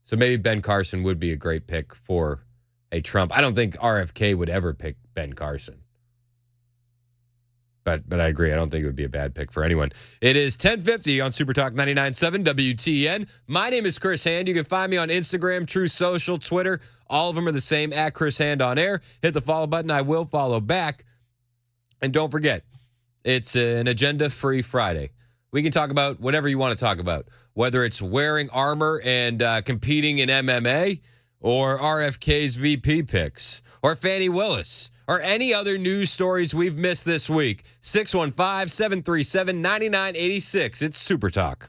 So maybe Ben Carson would be a great pick for a Trump. I don't think RFK would ever pick Ben Carson. But I agree. I don't think it would be a bad pick for anyone. It is 10:50 on Super Talk 99.7 WTN. My name is Chris Hand. You can find me on Instagram, True Social, Twitter, All of them are the same, at Chris Hand on air. Hit the follow button. I will follow back. And don't forget, it's an agenda-free Friday. We can talk about whatever you want to talk about, whether it's wearing armor and competing in MMA, or RFK's VP picks, or Fannie Willis, or any other news stories we've missed this week. 615-737-9986. It's Super Talk.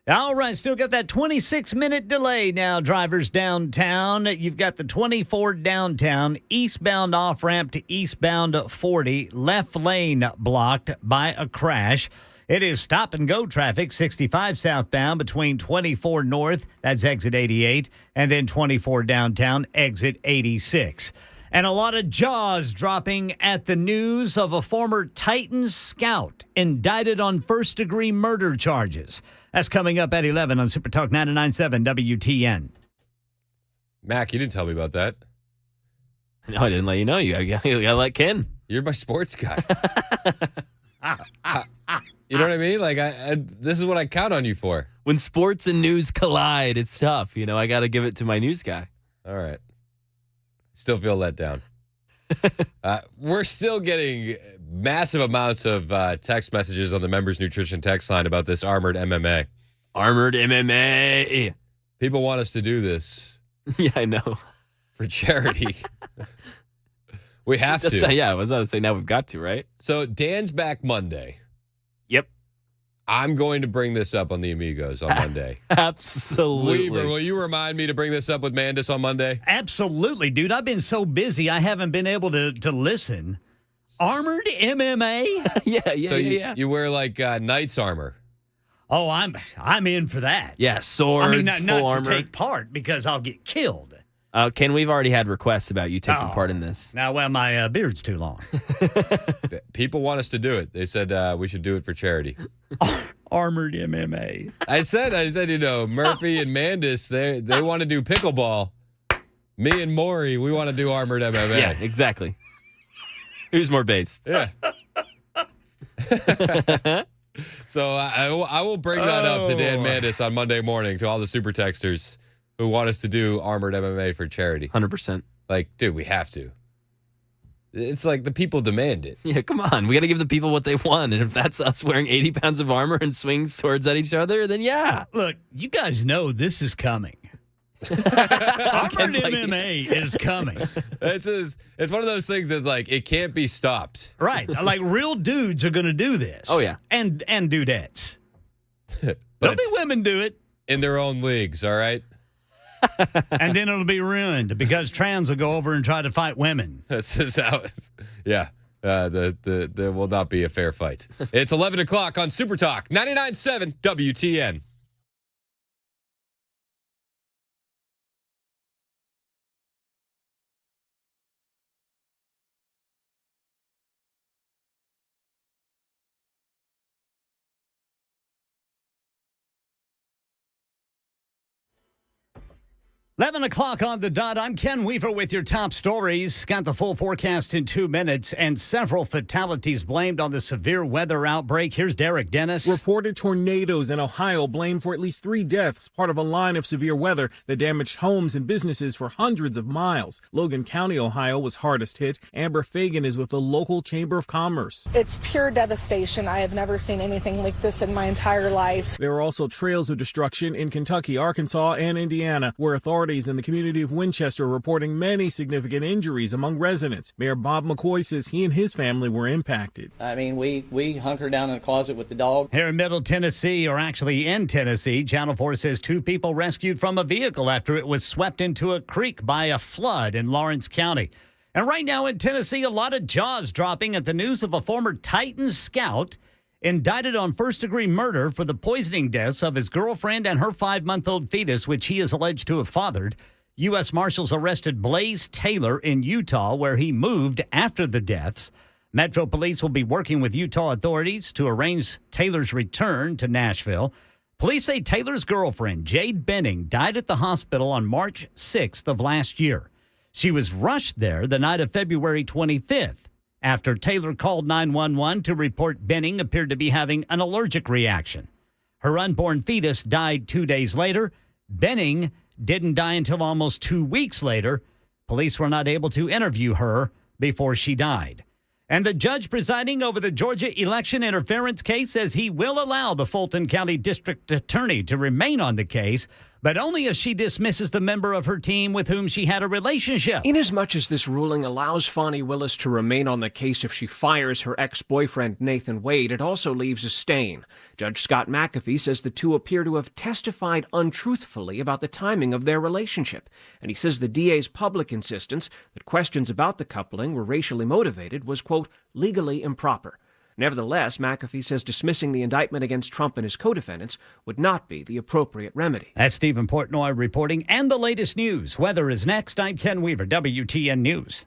All right, still got that 26-minute delay now, drivers downtown. You've got the 24 downtown, eastbound off-ramp to eastbound 40, left lane blocked by a crash. It is stop-and-go traffic, 65 southbound between 24 north, that's exit 88, and then 24 downtown, exit 86. And a lot of jaws dropping at the news of a former Titans scout indicted on first-degree murder charges. That's coming up at 11 on Super Talk 99.7 WTN. Mac, you didn't tell me about that. No, I didn't let you know. You gotta let Ken. You're my sports guy. You know what I mean? Like, this is what I count on you for. When sports and news collide, it's tough. You know, I got to give it to my news guy. All right. Still feel let down. We're still getting massive amounts of text messages on the Members Nutrition text line about this Armored MMA. Armored MMA. People want us to do this. Yeah, I know. For charity. We have to. Yeah, I was about to say now we've got to, right? So Dan's back Monday. Yep. I'm going to bring this up on the Amigos on Monday. Absolutely. Weaver, will you remind me to bring this up with Mandis on Monday? Absolutely, dude. I've been so busy, I haven't been able to listen. Armored MMA? Yeah. You wear like knight's armor. Oh, I'm in for that. Yeah, swords, I mean, not full armor. to take part because I'll get killed. Ken, we've already had requests about you taking part in this. Now, well, my beard's too long. People want us to do it. They said we should do it for charity. Armored MMA. I said, you know, Murphy and Mandis, they want to do pickleball. Me and Maury, we want to do Armored MMA. Yeah, exactly. Who's more based? Yeah. So I will bring that up to Dan Mandis on Monday morning to all the super texters who want us to do Armored MMA for charity. 100%. Like, dude, we have to. It's like the people demand it. Yeah, come on. We got to give the people what they want. And if that's us wearing 80 pounds of armor and swinging swords at each other, then yeah. Look, you guys know this is coming. Armored MMA is coming. It's one of those things that's like, it can't be stopped. Right. Like, real dudes are going to do this. Oh, yeah. And dudettes. There'll be women do it. In their own leagues, all right? And then it'll be ruined because trans will go over and try to fight women. This is how it's, yeah. There will not be a fair fight. It's 11 o'clock on Super Talk 99.7 WTN. Eleven o'clock on the dot. I'm Ken Weaver with your top stories. Got the full forecast in 2 minutes and several fatalities blamed on the severe weather outbreak. Here's Derek Dennis. Reported tornadoes in Ohio blamed for at least 3 deaths, part of a line of severe weather that damaged homes and businesses for hundreds of miles. Logan County, Ohio was hardest hit. Amber Fagan is with the local Chamber of Commerce. It's pure devastation. I have never seen anything like this in my entire life. There are also trails of destruction in Kentucky, Arkansas, and Indiana, where authorities in the community of Winchester are reporting many significant injuries among residents. Mayor Bob McCoy says he and his family were impacted. I mean, we hunkered down in the closet with the dog. Here in Middle Tennessee, or actually in Tennessee, Channel 4 says 2 people rescued from a vehicle after it was swept into a creek by a flood in Lawrence County. And right now in Tennessee, a lot of jaws dropping at the news of a former Titans scout indicted on first-degree murder for the poisoning deaths of his girlfriend and her 5-month-old fetus, which he is alleged to have fathered. U.S. Marshals arrested Blaze Taylor in Utah, where he moved after the deaths. Metro Police will be working with Utah authorities to arrange Taylor's return to Nashville. Police say Taylor's girlfriend, Jade Benning, died at the hospital on March 6th of last year. She was rushed there the night of February 25th. After Taylor called 911 to report Benning appeared to be having an allergic reaction. Her unborn fetus died 2 days later. Benning didn't die until almost 2 weeks later. Police were not able to interview her before she died. And the judge presiding over the Georgia election interference case says he will allow the Fulton County District Attorney to remain on the case, but only if she dismisses the member of her team with whom she had a relationship. Inasmuch as this ruling allows Fani Willis to remain on the case if she fires her ex-boyfriend Nathan Wade, it also leaves a stain. Judge Scott McAfee says the two appear to have testified untruthfully about the timing of their relationship, and he says the DA's public insistence that questions about the coupling were racially motivated was, quote, legally improper. Nevertheless, McAfee says dismissing the indictment against Trump and his co-defendants would not be the appropriate remedy. That's Stephen Portnoy reporting, and the latest news. Weather is next. I'm Ken Weaver, WTN News.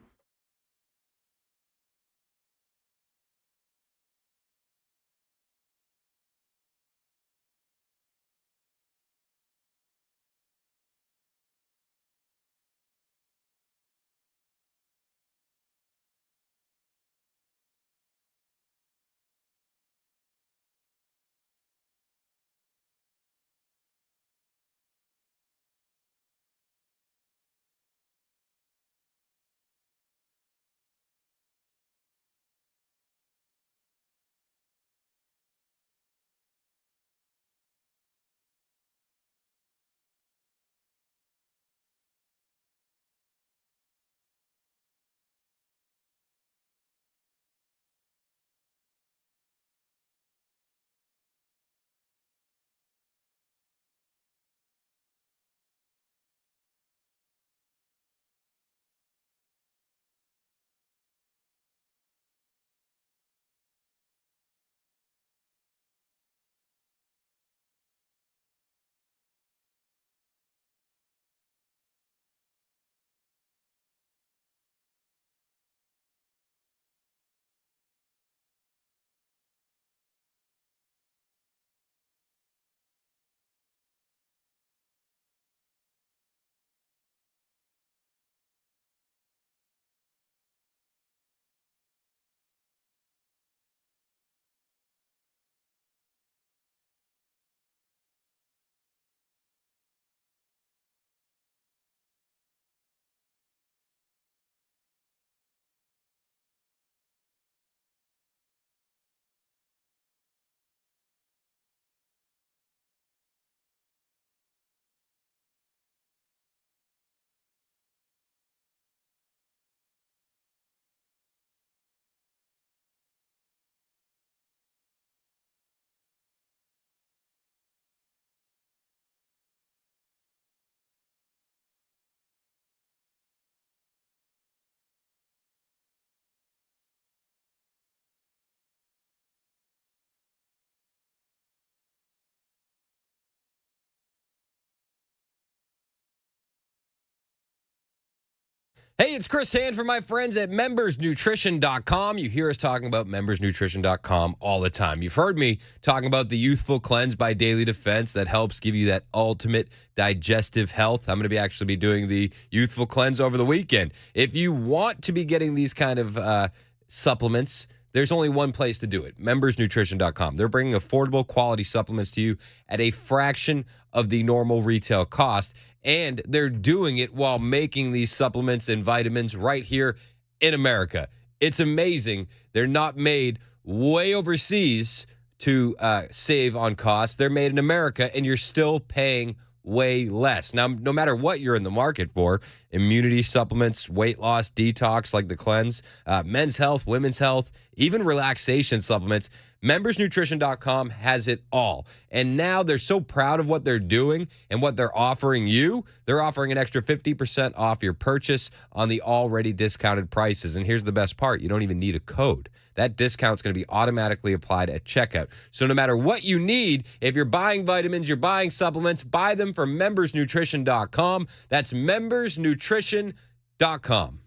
Hey, it's Chris Hand from my friends at MembersNutrition.com. You hear us talking about MembersNutrition.com all the time. You've heard me talking about the Youthful Cleanse by Daily Defense that helps give you that ultimate digestive health. I'm going to actually be doing the Youthful Cleanse over the weekend. If you want to be getting these kind of supplements, there's only one place to do it, MembersNutrition.com. They're bringing affordable quality supplements to you at a fraction of the normal retail cost, and they're doing it while making these supplements and vitamins right here in America. It's amazing. They're not made way overseas to save on costs. They're made in America, and you're still paying way less. Now, no matter what you're in the market for, immunity supplements, weight loss, detox like the cleanse, men's health, women's health, even relaxation supplements, MembersNutrition.com has it all. And now they're so proud of what they're doing and what they're offering you. They're offering an extra 50% off your purchase on the already discounted prices. And here's the best part. You don't even need a code. That discount's going to be automatically applied at checkout. So no matter what you need, if you're buying vitamins, you're buying supplements, buy them from MembersNutrition.com. That's MembersNutrition.com.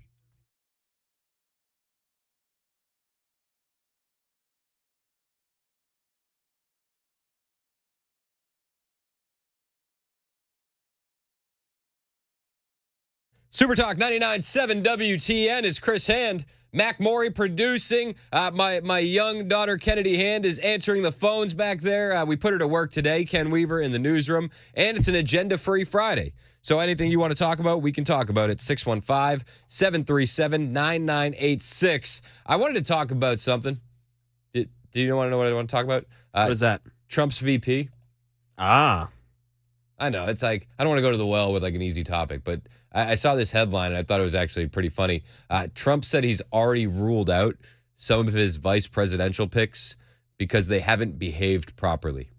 Super Talk 99.7 WTN is Chris Hand. Mac Maury producing. My young daughter, Kennedy Hand, is answering the phones back there. We put her to work today, Ken Weaver, in the newsroom. And it's an agenda-free Friday. So anything you want to talk about, we can talk about it. 615-737-9986. I wanted to talk about something. Do you want to know what I want to talk about? What is that? Trump's VP. Ah. I know. It's like, I don't want to go to the well with like an easy topic, but I saw this headline and I thought it was actually pretty funny. Trump said he's already ruled out some of his vice presidential picks because they haven't behaved properly.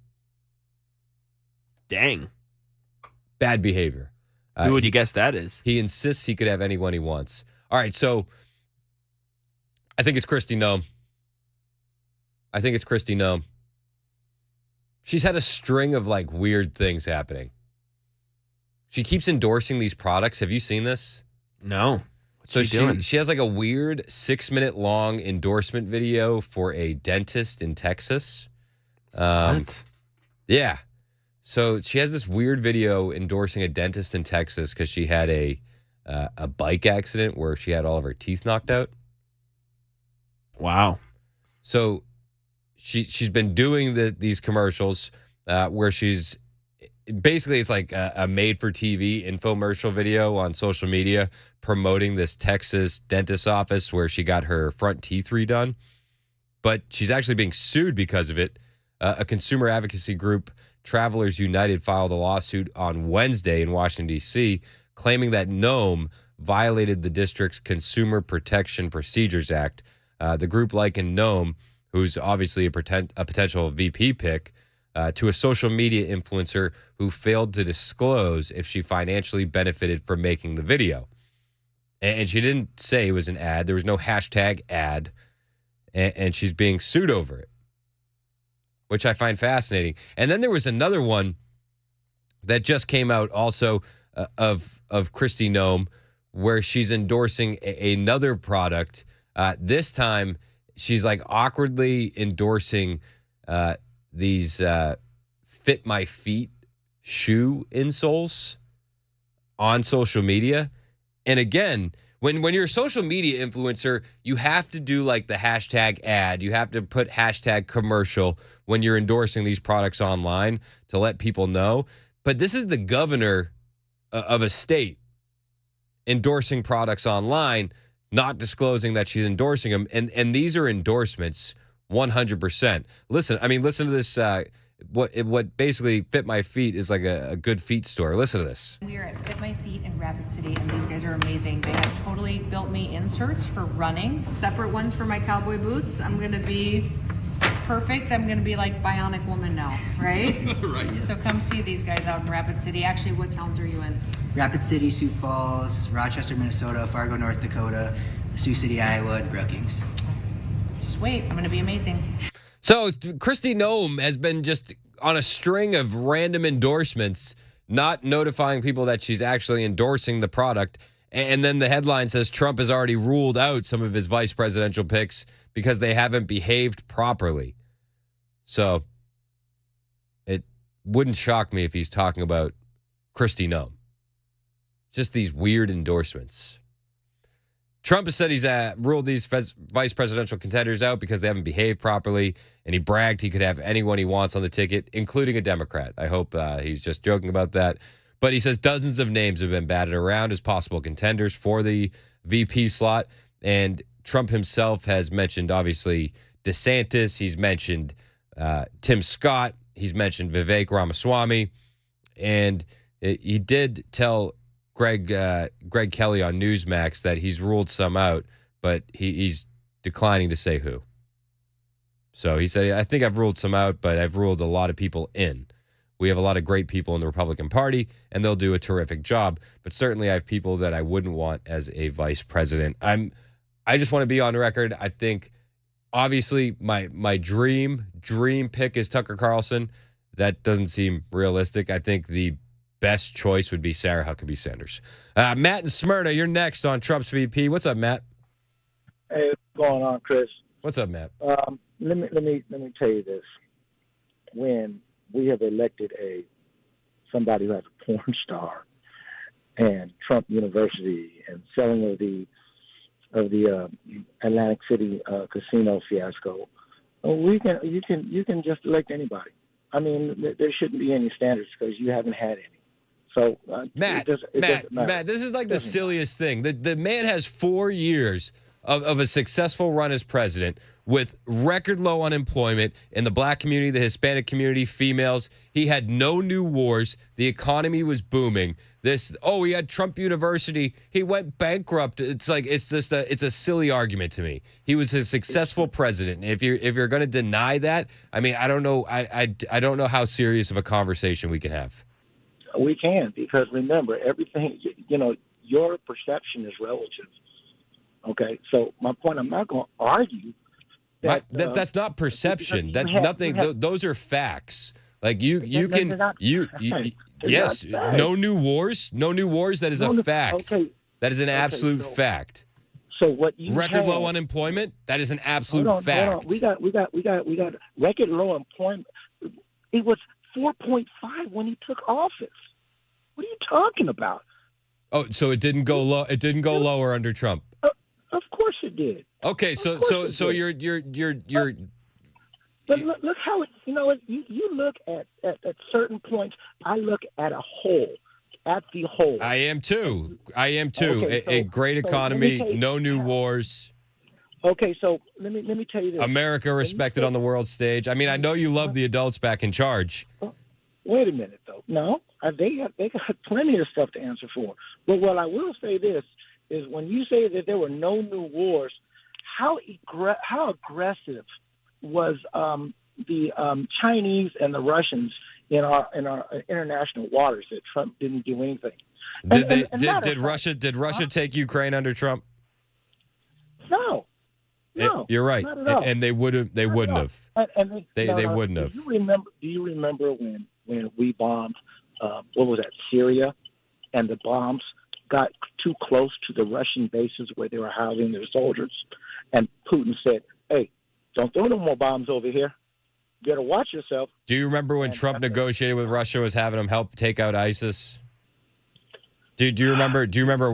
Dang. Bad behavior. Who would you guess that is? He insists he could have anyone he wants. All right, so I think it's Kristi Noem. She's had a string of like weird things happening. She keeps endorsing these products. Have you seen this? No. So she has like a weird 6-minute long endorsement video for a dentist in Texas. What? Yeah. So she has this weird video endorsing a dentist in Texas because she had a bike accident where she had all of her teeth knocked out. Wow. So she's been doing these commercials where she's basically, it's like a made-for-TV infomercial video on social media promoting this Texas dentist office where she got her front teeth redone. But she's actually being sued because of it. A consumer advocacy group, Travelers United, filed a lawsuit on Wednesday in Washington, D.C., claiming that Noem violated the district's Consumer Protection Procedures Act. The group likened Noem, who's obviously a potential VP pick, to a social media influencer who failed to disclose if she financially benefited from making the video. And she didn't say it was an ad. There was no hashtag ad. And she's being sued over it, which I find fascinating. And then there was another one that just came out also of Kristi Noem, where she's endorsing another product. This time, she's like awkwardly endorsing these Fit My Feet shoe insoles on social media. And again, when you're a social media influencer, you have to do like the hashtag ad. You have to put hashtag commercial when you're endorsing these products online to let people know. But this is the governor of a state endorsing products online, not disclosing that she's endorsing them. And these are endorsements 100%. Listen to this. What basically Fit My Feet is like a good feet store. Listen to this. We are at Fit My Feet in Rapid City, and these guys are amazing. They have totally built me inserts for running, separate ones for my cowboy boots. I'm going to be perfect. I'm going to be like Bionic Woman now, right? Right. So come see these guys out in Rapid City. Actually, what towns are you in? Rapid City, Sioux Falls, Rochester, Minnesota, Fargo, North Dakota, Sioux City, Iowa, and Brookings. Just wait. I'm going to be amazing. So Kristi Noem has been just on a string of random endorsements, not notifying people that she's actually endorsing the product. And then the headline says Trump has already ruled out some of his vice presidential picks because they haven't behaved properly. So it wouldn't shock me if he's talking about Kristi Noem. Just these weird endorsements. Trump has said he's ruled these vice presidential contenders out because they haven't behaved properly, and he bragged he could have anyone he wants on the ticket, including a Democrat. I hope he's just joking about that. But he says dozens of names have been batted around as possible contenders for the VP slot, and Trump himself has mentioned, obviously, DeSantis. He's mentioned Tim Scott. He's mentioned Vivek Ramaswamy. And he did tell Greg Kelly on Newsmax that he's ruled some out, but he's declining to say who. So he said, I think I've ruled some out, but I've ruled a lot of people in. We have a lot of great people in the Republican Party, and they'll do a terrific job. But certainly I have people that I wouldn't want as a vice president. I just want to be on record. I think, obviously, my dream pick is Tucker Carlson. That doesn't seem realistic. I think the best choice would be Sarah Huckabee Sanders. Matt in Smyrna, you're next on Trump's VP. What's up, Matt? Hey, what's going on, Chris? What's up, Matt? Let me tell you this. When we have elected somebody who has a porn star and Trump University and selling of the Atlantic City casino fiasco, you can just elect anybody. I mean, there shouldn't be any standards because you haven't had any. So Matt, this is like the silliest thing. The man has 4 years of a successful run as president with record low unemployment in the black community, the Hispanic community, females. He had no new wars. The economy was booming. He had Trump University. He went bankrupt. It's a silly argument to me. He was a successful president. If you're going to deny that, I mean, I don't know. I don't know how serious of a conversation we can have. We can, because remember, everything, your perception is relative. Okay, so my point, I'm not going to argue that that's not perception. That's nothing. Those are facts. Like yes, no new wars. That is a fact. Okay. That is an absolute fact. So what you record low unemployment? That is an absolute fact. Hold on. We got record low employment. It was 4.5 when he took office. What are you talking about? Oh, so it didn't go low. It didn't go lower under Trump. Of course it did. Okay, so you're. But look how you look at certain points. I look at a whole, at the whole. I am too. Okay, a great economy, no new wars. Okay, so let me tell you this. America respected on the world stage. I mean, I know you love the adults back in charge. Wait a minute, though. No, they got plenty of stuff to answer for. But what I will say this is, when you say that there were no new wars, how aggressive was the Chinese and the Russians in our international waters that Trump didn't do anything? Did Russia take Ukraine under Trump? No. You're right, and they wouldn't have. They wouldn't have. Do you remember when we bombed what was that, Syria, and the bombs got too close to the Russian bases where they were housing their soldiers, and Putin said, "Hey, don't throw no more bombs over here. You better watch yourself." Do you remember when Trump negotiated with Russia, was having them help take out ISIS? Do you remember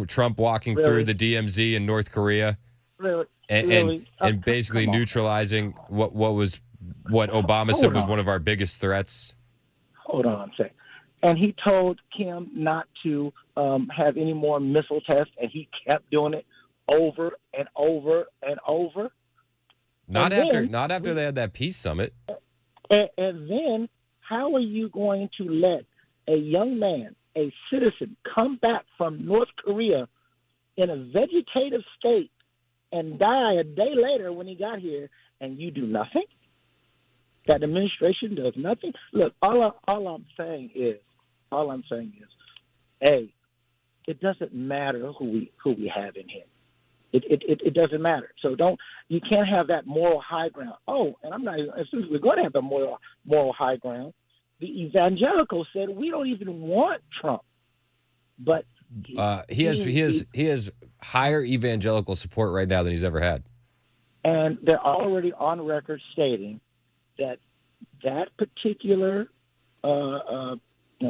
Trump walking through the DMZ in North Korea? Really? And basically neutralizing what Obama said was one of our biggest threats. Hold on a second. And he told Kim not to have any more missile tests, and he kept doing it over and over and over. Not after they had that peace summit. And then, how are you going to let a young man, a citizen, come back from North Korea in a vegetative state and die a day later when he got here, and you do nothing? That administration does nothing. Look, all I'm saying is, hey, it doesn't matter who we have in here. It doesn't matter. So you can't have that moral high ground. Oh, and I'm not. As soon as we're going to have the moral high ground, the evangelicals said we don't even want Trump, but he has higher evangelical support right now than he's ever had. And they're already on record stating that particular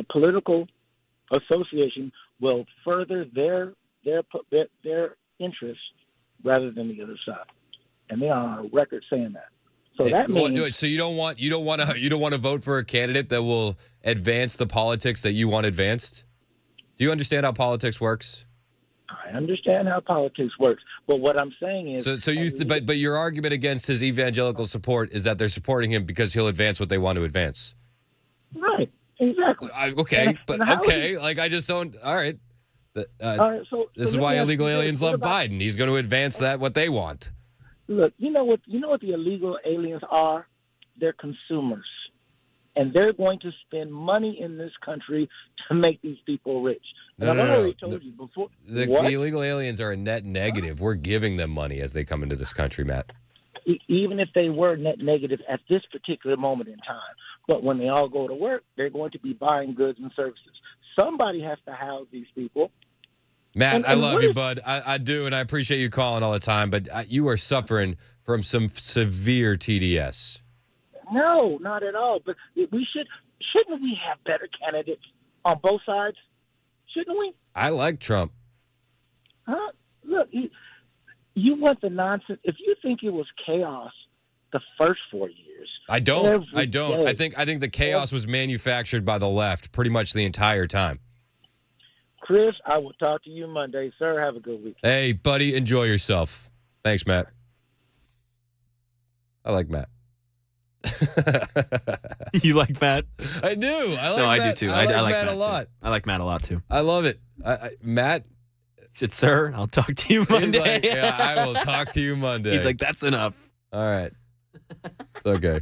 political association will further their interests rather than the other side, and they are on record saying that. So that means. So you don't want to vote for a candidate that will advance the politics that you want advanced? Do you understand how politics works? I understand how politics works, but what I'm saying is, but your argument against his evangelical support is that they're supporting him because he'll advance what they want to advance. Right. Exactly. I just don't. All right. This is why illegal aliens love Biden. He's going to advance what they want. Look, you know what the illegal aliens are? They're consumers. And they're going to spend money in this country to make these people rich. And I've already told you before. The illegal aliens are a net negative. We're giving them money as they come into this country, Matt. Even if they were net negative at this particular moment in time. But when they all go to work, they're going to be buying goods and services. Somebody has to house these people. Matt, I love you, bud. I do, and I appreciate you calling all the time, but you are suffering from some severe TDS. No, not at all. But shouldn't we have better candidates on both sides? Shouldn't we? I like Trump. Huh? Look, you want the nonsense. If you think it was chaos the first 4 years. I don't. I think the chaos was manufactured by the left pretty much the entire time. Chris, I will talk to you Monday. Sir, have a good week. Hey, buddy, enjoy yourself. Thanks, Matt. I like Matt. You like Matt? I do. I like no, Matt. I do too. I like Matt a lot. Too. I like Matt a lot too. I love it. Matt. He said, "Sir, I'll talk to you Monday." He's like, yeah, I will talk to you Monday. He's like, "That's enough." All right. It's okay.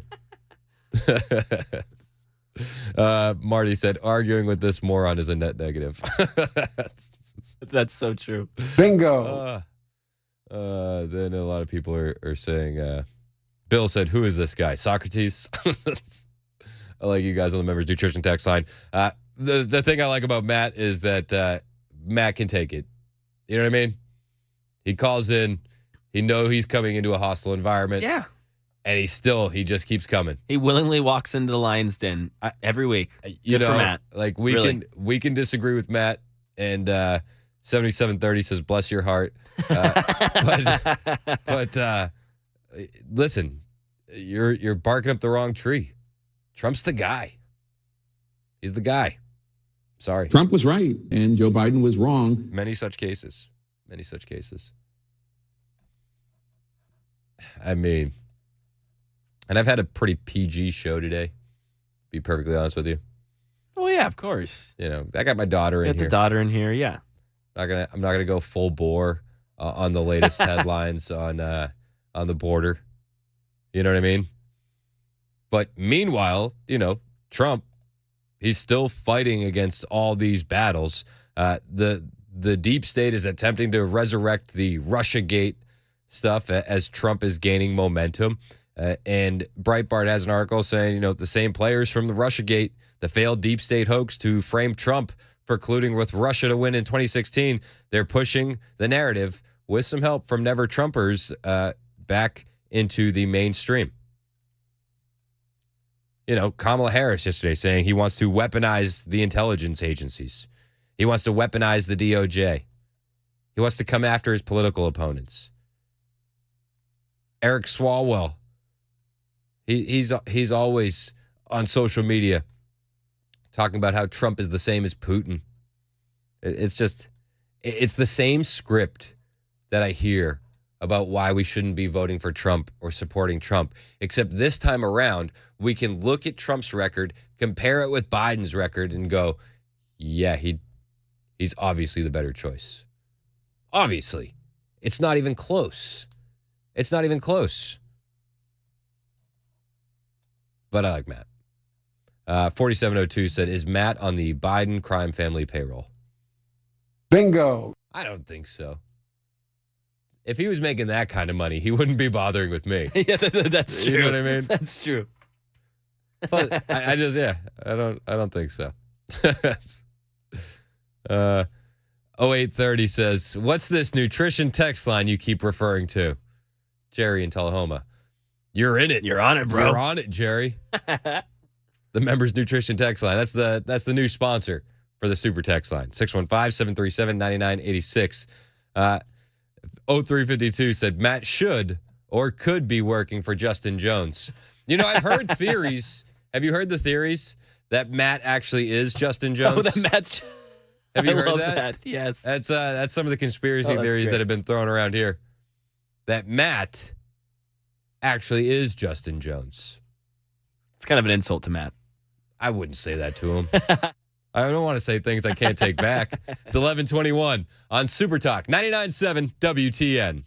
Marty said, arguing with this moron is a net negative. That's so true. Bingo. Then a lot of people are saying, Bill said, who is this guy? Socrates? I like you guys on the members nutrition text line. The thing I like about Matt is that Matt can take it. You know what I mean? He calls in. He knows he's coming into a hostile environment. Yeah. And he just keeps coming. He willingly walks into the lion's den every week. You know, for Matt. Like we can disagree with Matt, and 7730 says, bless your heart. But listen, you're barking up the wrong tree. Trump's the guy. He's the guy. Sorry. Trump was right, and Joe Biden was wrong. Many such cases. I mean, and I've had a pretty PG show today, be perfectly honest with you. Oh, yeah, of course. You know, I got my daughter in Got here. the daughter in here, yeah. I'm not gonna go full bore on the latest headlines on the border. You know what I mean? But meanwhile, you know, Trump, he's still fighting against all these battles. The deep state is attempting to resurrect the Russiagate stuff as Trump is gaining momentum. And Breitbart has an article saying, you know, the same players from the Russiagate, the failed deep state hoax to frame Trump for colluding with Russia to win in 2016, they're pushing the narrative with some help from Never Trumpers back into the mainstream. You know, Kamala Harris yesterday saying he wants to weaponize the intelligence agencies. He wants to weaponize the DOJ. He wants to come after his political opponents. Eric Swalwell, he's always on social media talking about how Trump is the same as Putin. It's the same script that I hear about why we shouldn't be voting for Trump or supporting Trump. Except this time around, we can look at Trump's record, compare it with Biden's record, and go, yeah, he's obviously the better choice. Obviously. It's not even close. It's not even close. But I like Matt. 4702 said, is Matt on the Biden crime family payroll? Bingo. I don't think so. If he was making that kind of money, he wouldn't be bothering with me. Yeah, that's true. You know what I mean? That's true. But I don't think so. 0830 says, what's this nutrition text line you keep referring to? Jerry in Tullahoma. You're in it. You're on it, bro. You're on it, Jerry. The members nutrition text line. That's the new sponsor for the super text line. 615-737-9986. 0352 said Matt should or could be working for Justin Jones. You know, I've heard theories. Have you heard the theories that Matt actually is Justin Jones? Oh, that Matt's. Have you I heard love that? Yes. That's some of the conspiracy theories great. that have been thrown around here. That Matt actually is Justin Jones. It's kind of an insult to Matt. I wouldn't say that to him. I don't want to say things I can't take back. It's 11:21 on Super Talk 99.7 WTN.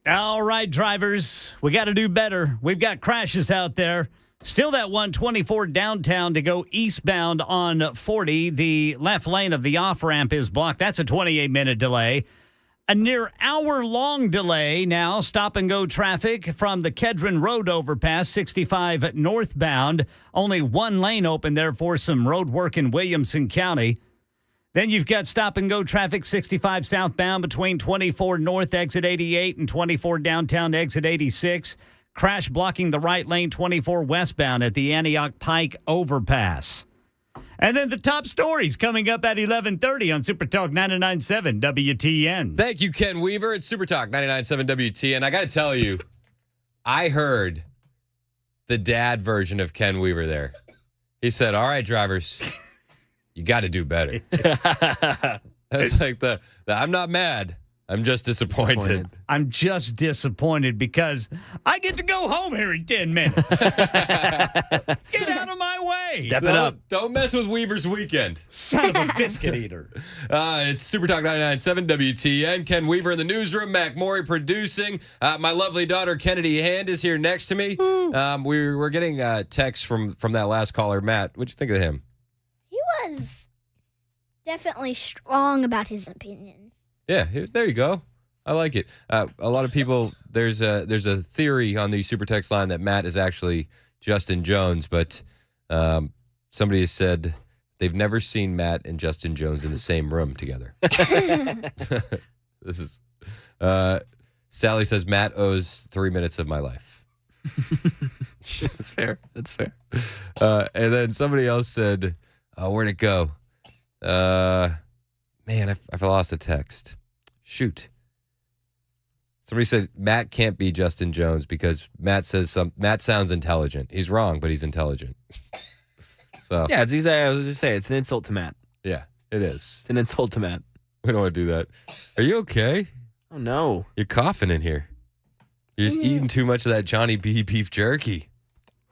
All right, drivers, we got to do better. We've got crashes out there. Still that 124 downtown to go eastbound on 40. The left lane of the off-ramp is blocked. That's a 28-minute delay. A near hour-long delay now, stop-and-go traffic from the Kedron Road overpass, 65 northbound. Only one lane open there for some road work in Williamson County. Then you've got stop-and-go traffic, 65 southbound between 24 north exit 88 and 24 downtown exit 86. Crash blocking the right lane, 24 westbound at the Antioch Pike overpass. And then the top stories coming up at 11:30 on Super Talk 99.7 WTN. Thank you, Ken Weaver at Super Talk 99.7 WTN. I got to tell you, I heard the dad version of Ken Weaver there. He said, all right, drivers, you got to do better. That's like the I'm not mad. I'm just disappointed. I'm just disappointed because I get to go home here in 10 minutes. Get out of my way. Step it up. Don't mess with Weaver's weekend. Son of a biscuit eater. It's Super Talk 99.7 WTN. Ken Weaver in the newsroom. Mac Morey producing. My lovely daughter, Kennedy Hand, is here next to me. We're getting texts from that last caller. Matt, what'd you think of him? He was definitely strong about his opinion. Yeah, there you go. I like it. A lot of people, there's a theory on the super text line that Matt is actually Justin Jones, but somebody has said they've never seen Matt and Justin Jones in the same room together. This is Sally says Matt owes 3 minutes of my life. That's fair. That's fair. And then somebody else said, where'd it go? Man, I've lost a text. Shoot. Somebody said Matt can't be Justin Jones because Matt sounds intelligent. He's wrong, but he's intelligent. So Yeah, it's easy. I was just saying, it's an insult to Matt. yeah, it is. It's an insult to Matt. We don't want to do that. Are you okay? Oh, no. You're coughing in here. You're just eating too much of that Johnny B beef jerky.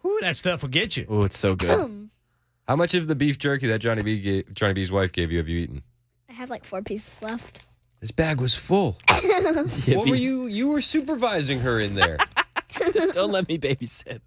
Ooh, that stuff will get you. Oh, it's so good. How much of the beef jerky that Johnny B's wife gave you have you eaten? I have like 4 pieces left. This bag was full. What were you? You were supervising her in there. Don't let me babysit.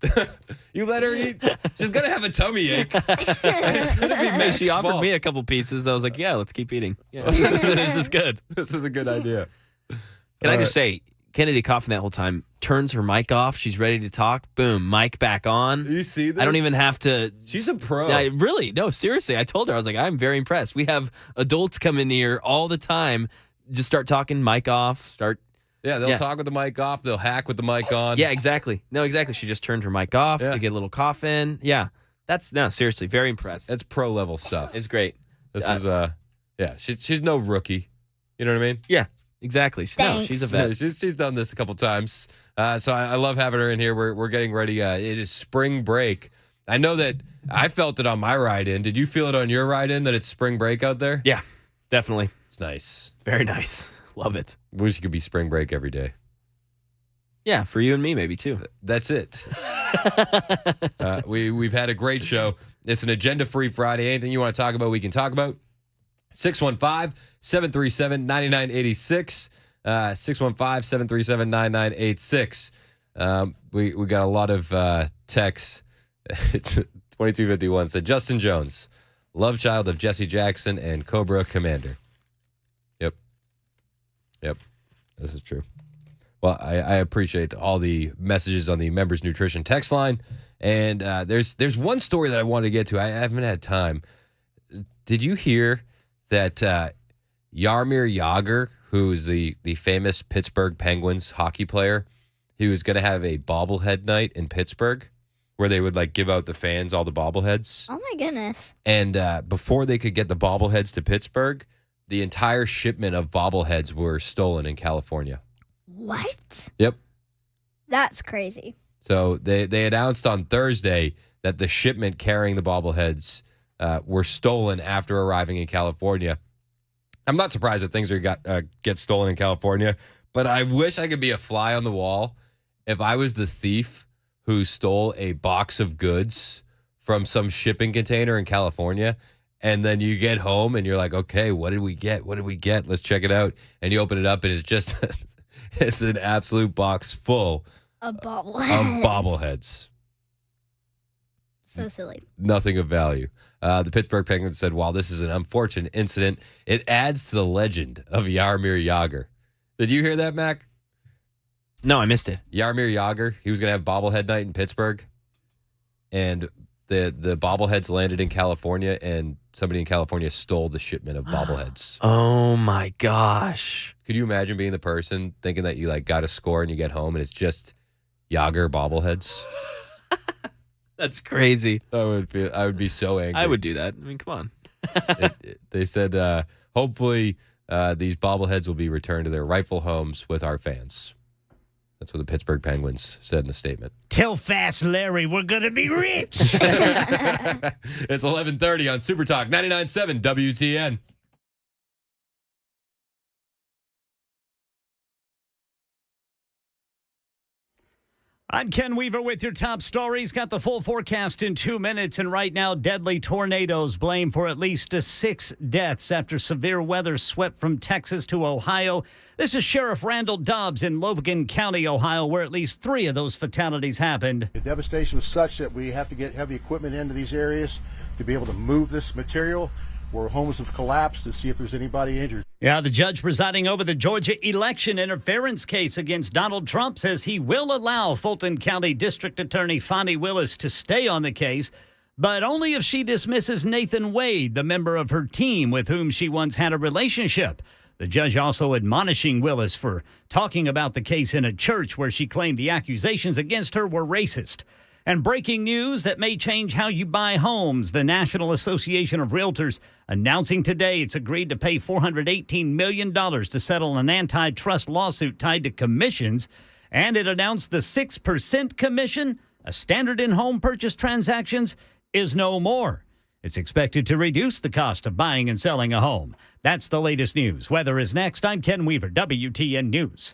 You let her eat. She's gonna have a tummy ache. And it's gonna be Meg's She offered fault. me a couple pieces. I was like, yeah, let's keep eating. Yeah. This is good. This is a good idea. Can I just say, Kennedy coughing that whole time, turns her mic off. She's ready to talk. Boom, mic back on. You see this? I don't even have to. She's a pro. Really? No, seriously. I told her, I was like, I'm very impressed. We have adults come in here all the time, just start talking, mic off, Yeah, they'll talk with the mic off. They'll hack with the mic on. Yeah, exactly. No, exactly. She just turned her mic off Yeah. to get a little cough in. Yeah. Seriously, very impressed. That's pro level stuff. It's great. This is she's no rookie. You know what I mean? Yeah, exactly. She's a vet. She's done this a couple times. So I love having her in here. We're getting ready. It is spring break. I know that I felt it on my ride in. Did you feel it on your ride in that it's spring break out there? Yeah, definitely. It's nice. Very nice. Love it. Wish it could be spring break every day. Yeah, for you and me, maybe too. That's it. We've had a great show. It's an agenda-free Friday. Anything you want to talk about, we can talk about. 615-737-9986. 615-737-9986. We got a lot of texts. It's 2251 said Justin Jones, love child of Jesse Jackson and Cobra Commander. Yep. This is true. Well, I appreciate all the messages on the Members Nutrition text line. And there's one story that I wanted to get to. I haven't had time. Did you hear that Jaromir Jagr, who is the famous Pittsburgh Penguins hockey player, he was going to have a bobblehead night in Pittsburgh where they would give out the fans all the bobbleheads. Oh, my goodness. And before they could get the bobbleheads to Pittsburgh, the entire shipment of bobbleheads were stolen in California. What? Yep. That's crazy. So they announced on Thursday that the shipment carrying the bobbleheads were stolen after arriving in California. I'm not surprised that things get stolen in California, but I wish I could be a fly on the wall if I was the thief who stole a box of goods from some shipping container in California. And then you get home and you're like, okay, what did we get? Let's check it out. And you open it up and it's just It's an absolute box full A bobblehead. of bobbleheads. So silly. Nothing of value. The Pittsburgh Penguins said, while this is an unfortunate incident, it adds to the legend of Jaromir Jagr. Did you hear that, Mac? No, I missed it. Jaromir Jagr, he was going to have bobblehead night in Pittsburgh, and the bobbleheads landed in California, and somebody in California stole the shipment of bobbleheads. Oh my gosh. Could you imagine being the person thinking that you like got a score and you get home and it's just Jagr bobbleheads? That's crazy. I would be so angry. I would do that. I mean, come on. They said, hopefully these bobbleheads will be returned to their rightful homes with our fans. That's what the Pittsburgh Penguins said in a statement. Tell Fast Larry we're going to be rich. It's 11:30 on Super Talk 99.7 WTN. I'm Ken Weaver with your top stories. Got the full forecast in 2 minutes. And right now, deadly tornadoes blame for at least 6 deaths after severe weather swept from Texas to Ohio. This is Sheriff Randall Dobbs in Logan County, Ohio, where at least 3 of those fatalities happened. The devastation was such that we have to get heavy equipment into these areas to be able to move this material where homes have collapsed to see if there's anybody injured. Yeah, the judge presiding over the Georgia election interference case against Donald Trump says he will allow Fulton County District Attorney Fani Willis to stay on the case, but only if she dismisses Nathan Wade, the member of her team with whom she once had a relationship. The judge also admonishing Willis for talking about the case in a church where she claimed the accusations against her were racist. And breaking news that may change how you buy homes. The National Association of Realtors announcing today it's agreed to pay $418 million to settle an antitrust lawsuit tied to commissions. And it announced the 6% commission, a standard in home purchase transactions, is no more. It's expected to reduce the cost of buying and selling a home. That's the latest news. Weather is next. I'm Ken Weaver, WTN News.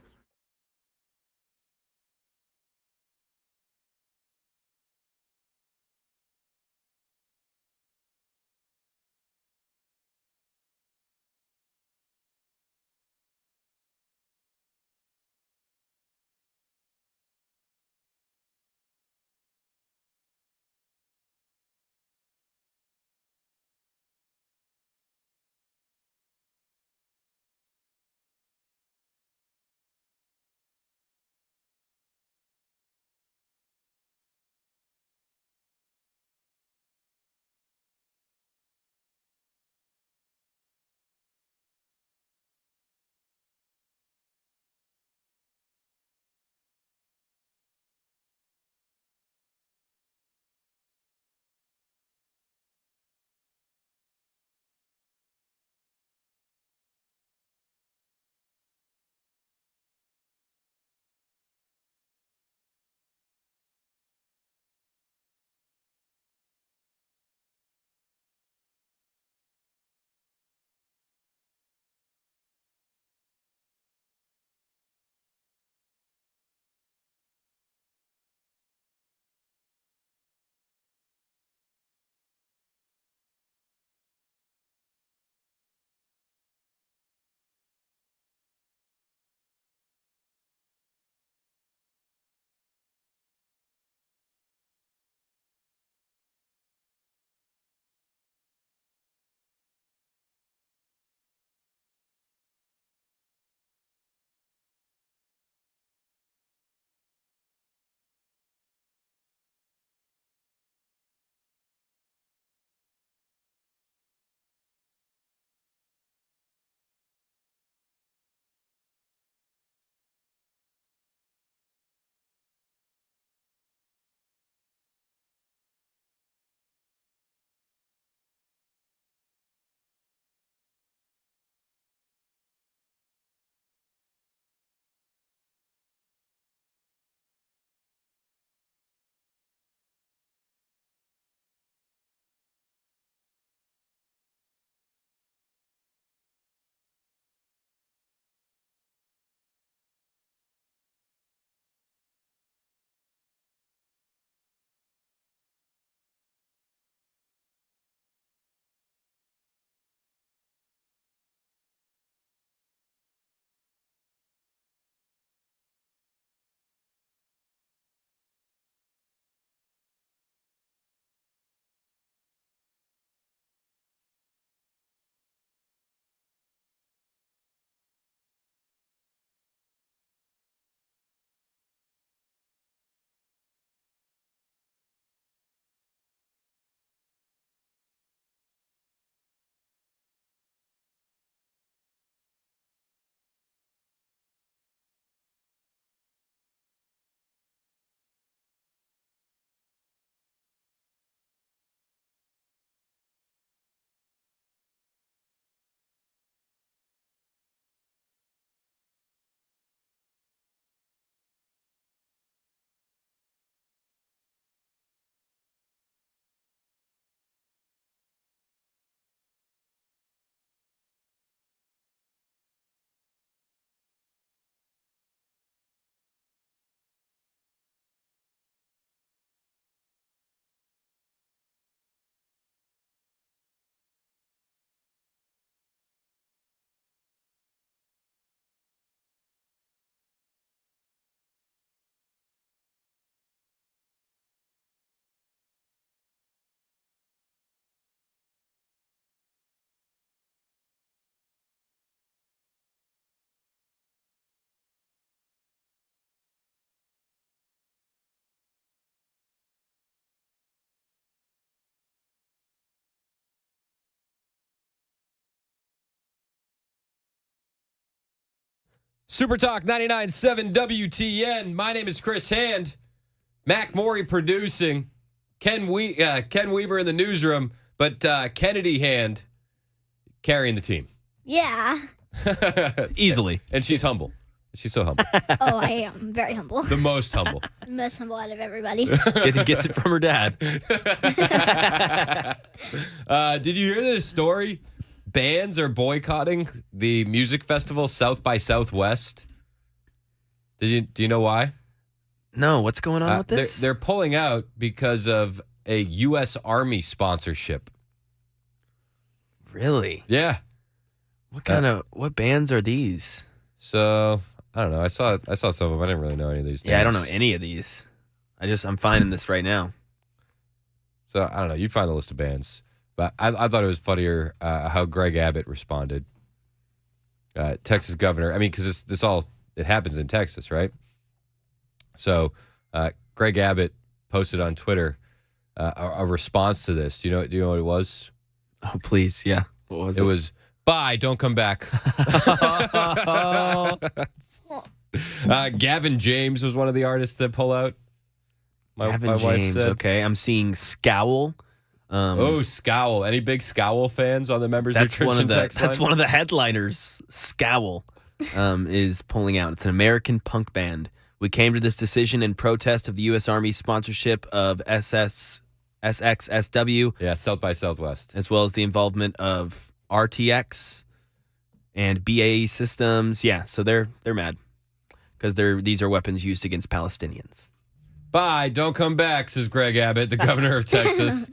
Super Talk 99.7 WTN. My name is Chris Hand. Mac Morey producing. Ken Weaver in the newsroom. But Kennedy Hand carrying the team. Yeah. Easily. And she's humble. She's so humble. Oh, I am very humble. The most humble. The most humble out of everybody. Gets it from her dad. Did you hear this story? Bands are boycotting the music festival South by Southwest. Do you know why? No, what's going on with this? They're pulling out because of a U.S. Army sponsorship. Really? Yeah. What bands are these? So I don't know. I saw some of them. I didn't really know any of these names. Yeah, I don't know any of these. I'm finding this right now. So I don't know. You find the list of bands, but I thought it was funnier how Greg Abbott responded. Texas governor. I mean, because it happens in Texas, right? So Greg Abbott posted on Twitter a response to this. Do you know what it was? Oh, please, yeah. What was it? It was, bye, don't come back. Gavin James was one of the artists that pull out. My wife said. Okay. I'm seeing Scowl. Scowl. Any big Scowl fans on the members nutrition text line? That's one of the headliners. Scowl is pulling out. It's an American punk band. We came to this decision in protest of the U.S. Army sponsorship of SXSW. Yeah, South by Southwest. As well as the involvement of RTX and BAE Systems. Yeah, so they're mad because these are weapons used against Palestinians. Bye, don't come back, says Greg Abbott, the governor of Texas.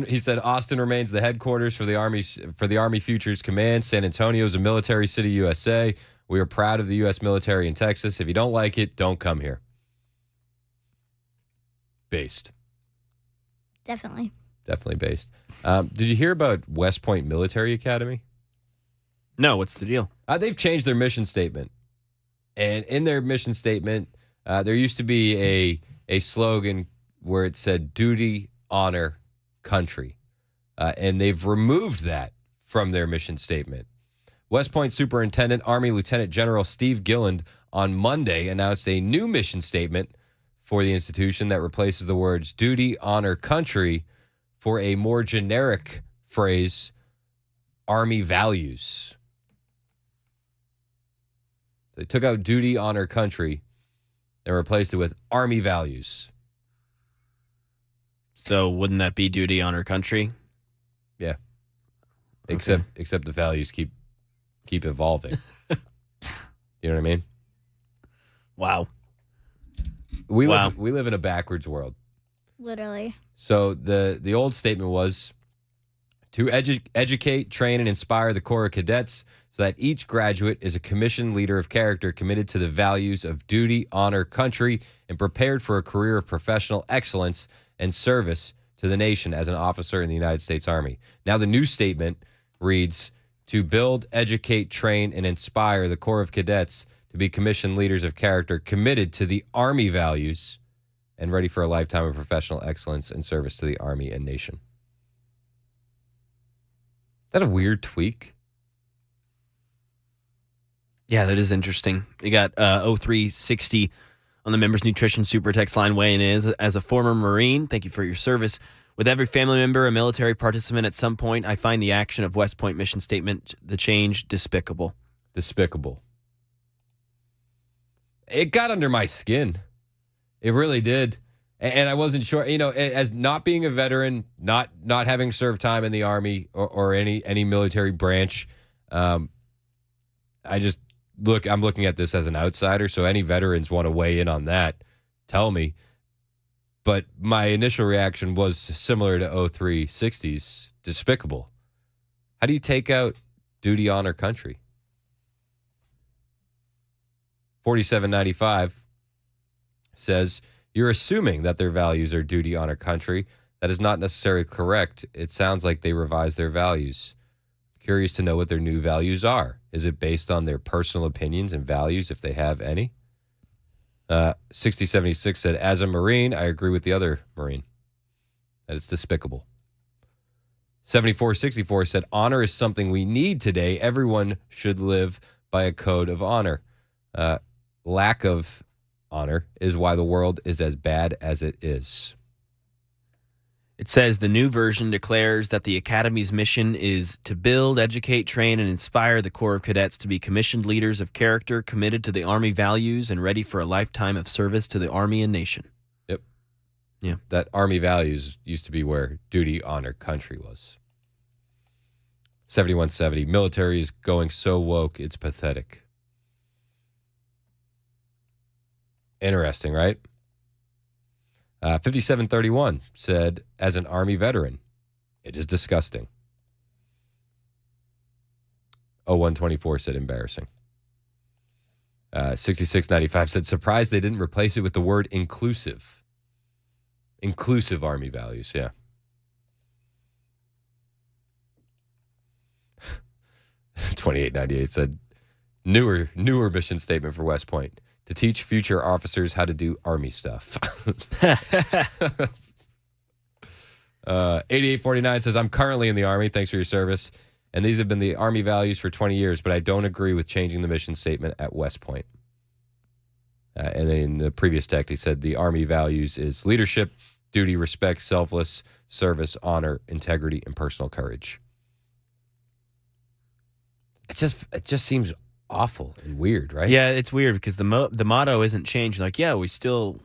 He said Austin remains the headquarters for the Army Futures Command. San Antonio is a military city, USA. We are proud of the U.S. military in Texas. If you don't like it, don't come here. Based. Definitely based. Did you hear about West Point Military Academy? No, what's the deal? They've changed their mission statement. And in their mission statement, there used to be a slogan where it said duty, honor, country. And they've removed that from their mission statement. West Point Superintendent Army Lieutenant General Steve Gilland on Monday announced a new mission statement for the institution that replaces the words duty, honor, country for a more generic phrase, Army values. They took out duty, honor, country and replaced it with Army values. So wouldn't that be duty, honor, country? Yeah. Okay. Except the values keep evolving. You know what I mean? Wow. We live in a backwards world. Literally. So the old statement was to educate, train, and inspire the Corps of Cadets so that each graduate is a commissioned leader of character committed to the values of duty, honor, country, and prepared for a career of professional excellence and service to the nation as an officer in the United States Army. Now the new statement reads, to build, educate, train, and inspire the Corps of Cadets to be commissioned leaders of character committed to the Army values and ready for a lifetime of professional excellence and service to the Army and nation. Is that a weird tweak? Yeah, that is interesting. You got 0360 on the Members Nutrition Super Text line weighing in. As a former Marine, thank you for your service. With every family member a military participant at some point, I find the action of West Point mission statement, the change, despicable. Despicable. It got under my skin. It really did. And I wasn't sure, as not being a veteran, not having served time in the Army or any military branch, I'm looking at this as an outsider. So any veterans want to weigh in on that, tell me. But my initial reaction was similar to 0360's, despicable. How do you take out duty, honor, country? 4795 says, you're assuming that their values are duty, honor, country. That is not necessarily correct. It sounds like they revised their values. Curious to know what their new values are. Is it based on their personal opinions and values, if they have any? 6076 said, as a Marine, I agree with the other Marine that it's despicable. 7464 said, honor is something we need today. Everyone should live by a code of honor. Lack of honor is why the world is as bad as it is. It says the new version declares that the Academy's mission is to build, educate, train, and inspire the Corps of Cadets to be commissioned leaders of character, committed to the Army values, and ready for a lifetime of service to the Army and nation. Yep. Yeah. That Army values used to be where duty, honor, country was. 7170. Military is going so woke, it's pathetic. Interesting, right? 5731 said, as an Army veteran, it is disgusting. 0124 said, embarrassing. 6695 said, surprised they didn't replace it with the word inclusive. Inclusive Army values, yeah. $28.98 said, newer mission statement for West Point. To teach future officers how to do Army stuff. 8849 says, I'm currently in the Army. Thanks for your service. And these have been the Army values for 20 years, but I don't agree with changing the mission statement at West Point. And then in the previous text, he said the Army values is leadership, duty, respect, selfless, service, honor, integrity, and personal courage. It just seems awful and weird, right? Yeah, it's weird because the motto isn't changed. Like, yeah, we still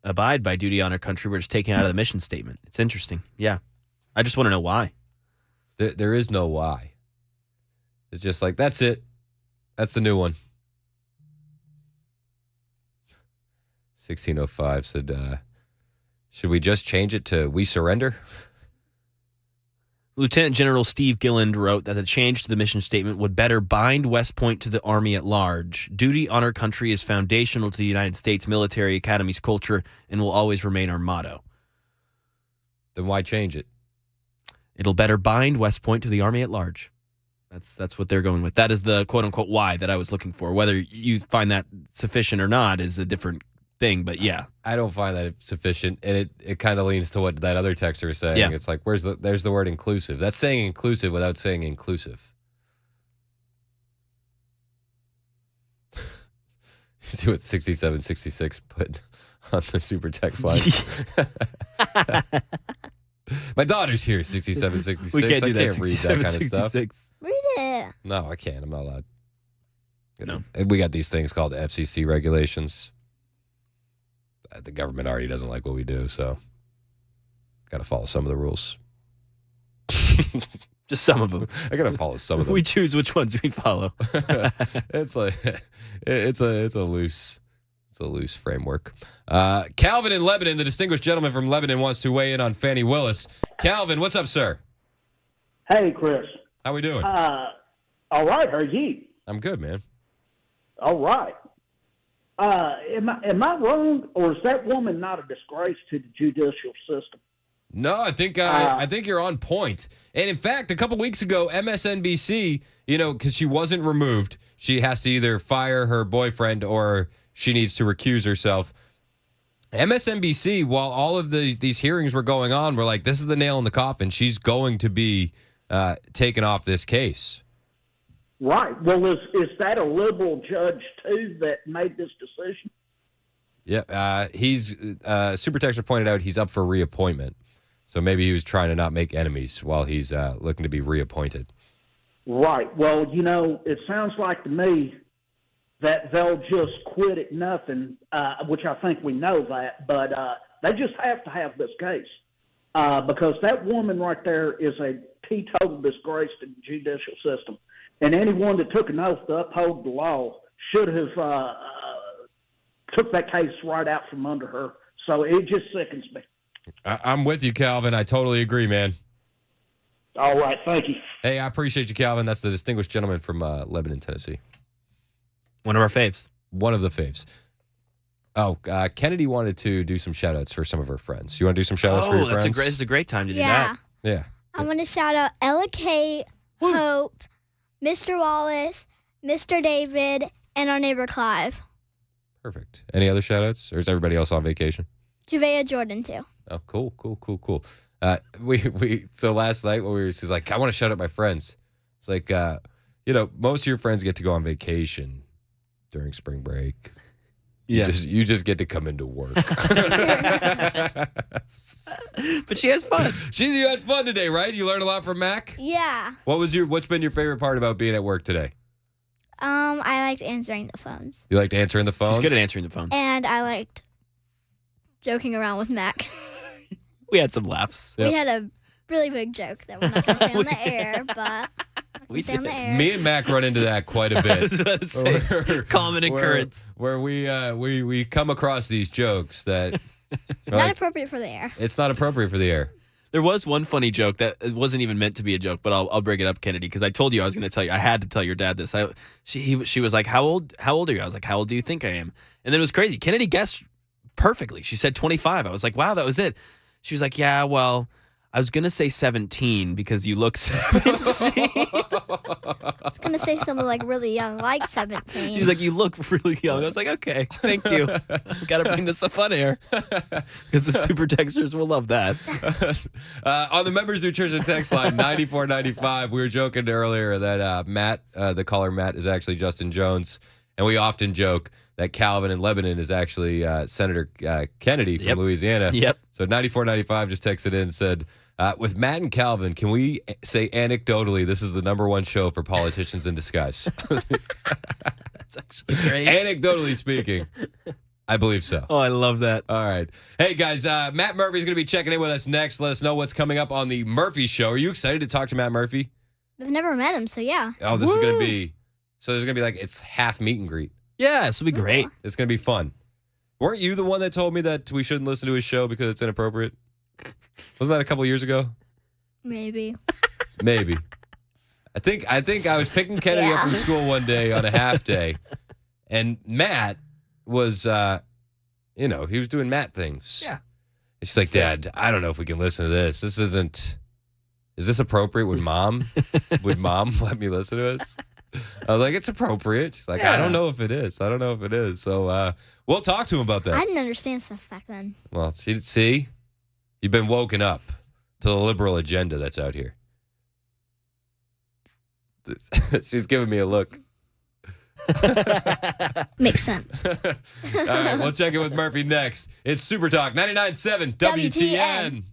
abide by duty, honor, country. We're just taking it out of the mission statement. It's interesting. Yeah. I just want to know why. There is no why. It's just like, that's it. That's the new one. 1605 said, should we just change it to we surrender? Lieutenant General Steve Gilland wrote that the change to the mission statement would better bind West Point to the Army at large. Duty, honor, country is foundational to the United States Military Academy's culture and will always remain our motto. Then why change it? It'll better bind West Point to the Army at large. That's what they're going with. That is the quote-unquote why that I was looking for. Whether you find that sufficient or not is a different thing, but yeah. I don't find that sufficient, and it kind of leans to what that other texter is saying. Yeah. It's like, there's the word inclusive. That's saying inclusive without saying inclusive. See what 6766 put on the super text line. My daughter's here, 6766. We can't do that, I can't read that kind of stuff. 6766. Read it. No, I can't. I'm not allowed. No. We got these things called FCC regulations. The government already doesn't like what we do, so got to follow some of the rules. Just some of them. I got to follow some of them. We choose which ones we follow. It's like it's a loose framework. Calvin in Lebanon, the distinguished gentleman from Lebanon, wants to weigh in on Fannie Willis. Calvin, what's up, sir? Hey, Chris. How we doing? All right. How are you? I'm good, man. All right. Am I wrong, or is that woman not a disgrace to the judicial system? No, I think you're on point. And in fact, a couple weeks ago, MSNBC, because she wasn't removed, she has to either fire her boyfriend or she needs to recuse herself. MSNBC, while all of these hearings were going on, were like, this is the nail in the coffin. She's going to be taken off this case. Right. Well, is that a liberal judge, too, that made this decision? Yeah. Super Texter pointed out he's up for reappointment. So maybe he was trying to not make enemies while he's looking to be reappointed. Right. Well, it sounds like to me that they'll just quit at nothing, which I think we know that, but they just have to have this case because that woman right there is a teetotal disgrace to the judicial system. And anyone that took an oath to uphold the law should have took that case right out from under her. So it just sickens me. I'm with you, Calvin. I totally agree, man. All right. Thank you. Hey, I appreciate you, Calvin. That's the distinguished gentleman from Lebanon, Tennessee. One of our faves. One of the faves. Oh, Kennedy wanted to do some shout-outs for some of her friends. You want to do some shout-outs for your friends? This is a great time to do that. Yeah. I want to shout out Ella Kate, Hope, Mr. Wallace, Mr. David, and our neighbor Clive. Perfect. Any other shout-outs? Or is everybody else on vacation? Javea Jordan, too. Oh, cool. So last night when she's like, I want to shout out my friends. It's like, most of your friends get to go on vacation during spring break. Yeah. You just get to come into work. But she has fun. You had fun today, right? You learned a lot from Mac? Yeah. What's been your favorite part about being at work today? I liked answering the phones. You liked answering the phones? She's good at answering the phone. And I liked joking around with Mac. We had some laughs. We had a really big joke that we're not going to say on the air, but we say on the air. Me and Mac run into that quite a bit. I was about to say, common occurrence. Where we come across these jokes that Not appropriate for the air. It's not appropriate for the air. There was one funny joke that it wasn't even meant to be a joke, but I'll bring it up, Kennedy, because I told you I was going to tell you. I had to tell your dad this. She was like, "How old are you?" I was like, "How old do you think I am?" And then it was crazy. Kennedy guessed perfectly. She said 25. I was like, "Wow, that was it." She was like, "Yeah, well, I was going to say 17 because you look 17." I was going to say something like really young, like 17. She was like, "You look really young." I was like, "Okay, thank you." Got to bring this up on air because the super texters will love that. On the Members Nutrition text line, 9495, we were joking earlier that Matt, the caller Matt, is actually Justin Jones. And we often joke that Calvin in Lebanon is actually Senator Kennedy from Louisiana. Yep. So 9495 just texted in and said, with Matt and Calvin, can we say anecdotally this is the #1 show for politicians in disguise? That's actually great. Anecdotally speaking, I believe so. Oh, I love that. All right. Hey, guys, Matt Murphy's going to be checking in with us next. Let us know what's coming up on the Murphy Show. Are you excited to talk to Matt Murphy? I've never met him, so yeah. Oh, this is going to be, so there's going to be like, it's half meet and greet. Yeah, this will be great. It's going to be fun. Weren't you the one that told me that we shouldn't listen to his show because it's inappropriate? Wasn't that a couple years ago? Maybe. Maybe. I think I was picking Kennedy up from school one day on a half day, and Matt was, he was doing Matt things. Yeah. And she's like, "Dad, I don't know if we can listen to this. Is this appropriate? Would mom let me listen to this?" I was like, "It's appropriate." She's like, "I don't know if it is. I don't know if it is." So we'll talk to him about that. I didn't understand stuff back then. Well, see, you've been woken up to the liberal agenda that's out here. She's giving me a look. Makes sense. All right, we'll check in with Murphy next. It's Super Talk 99.7 WTN.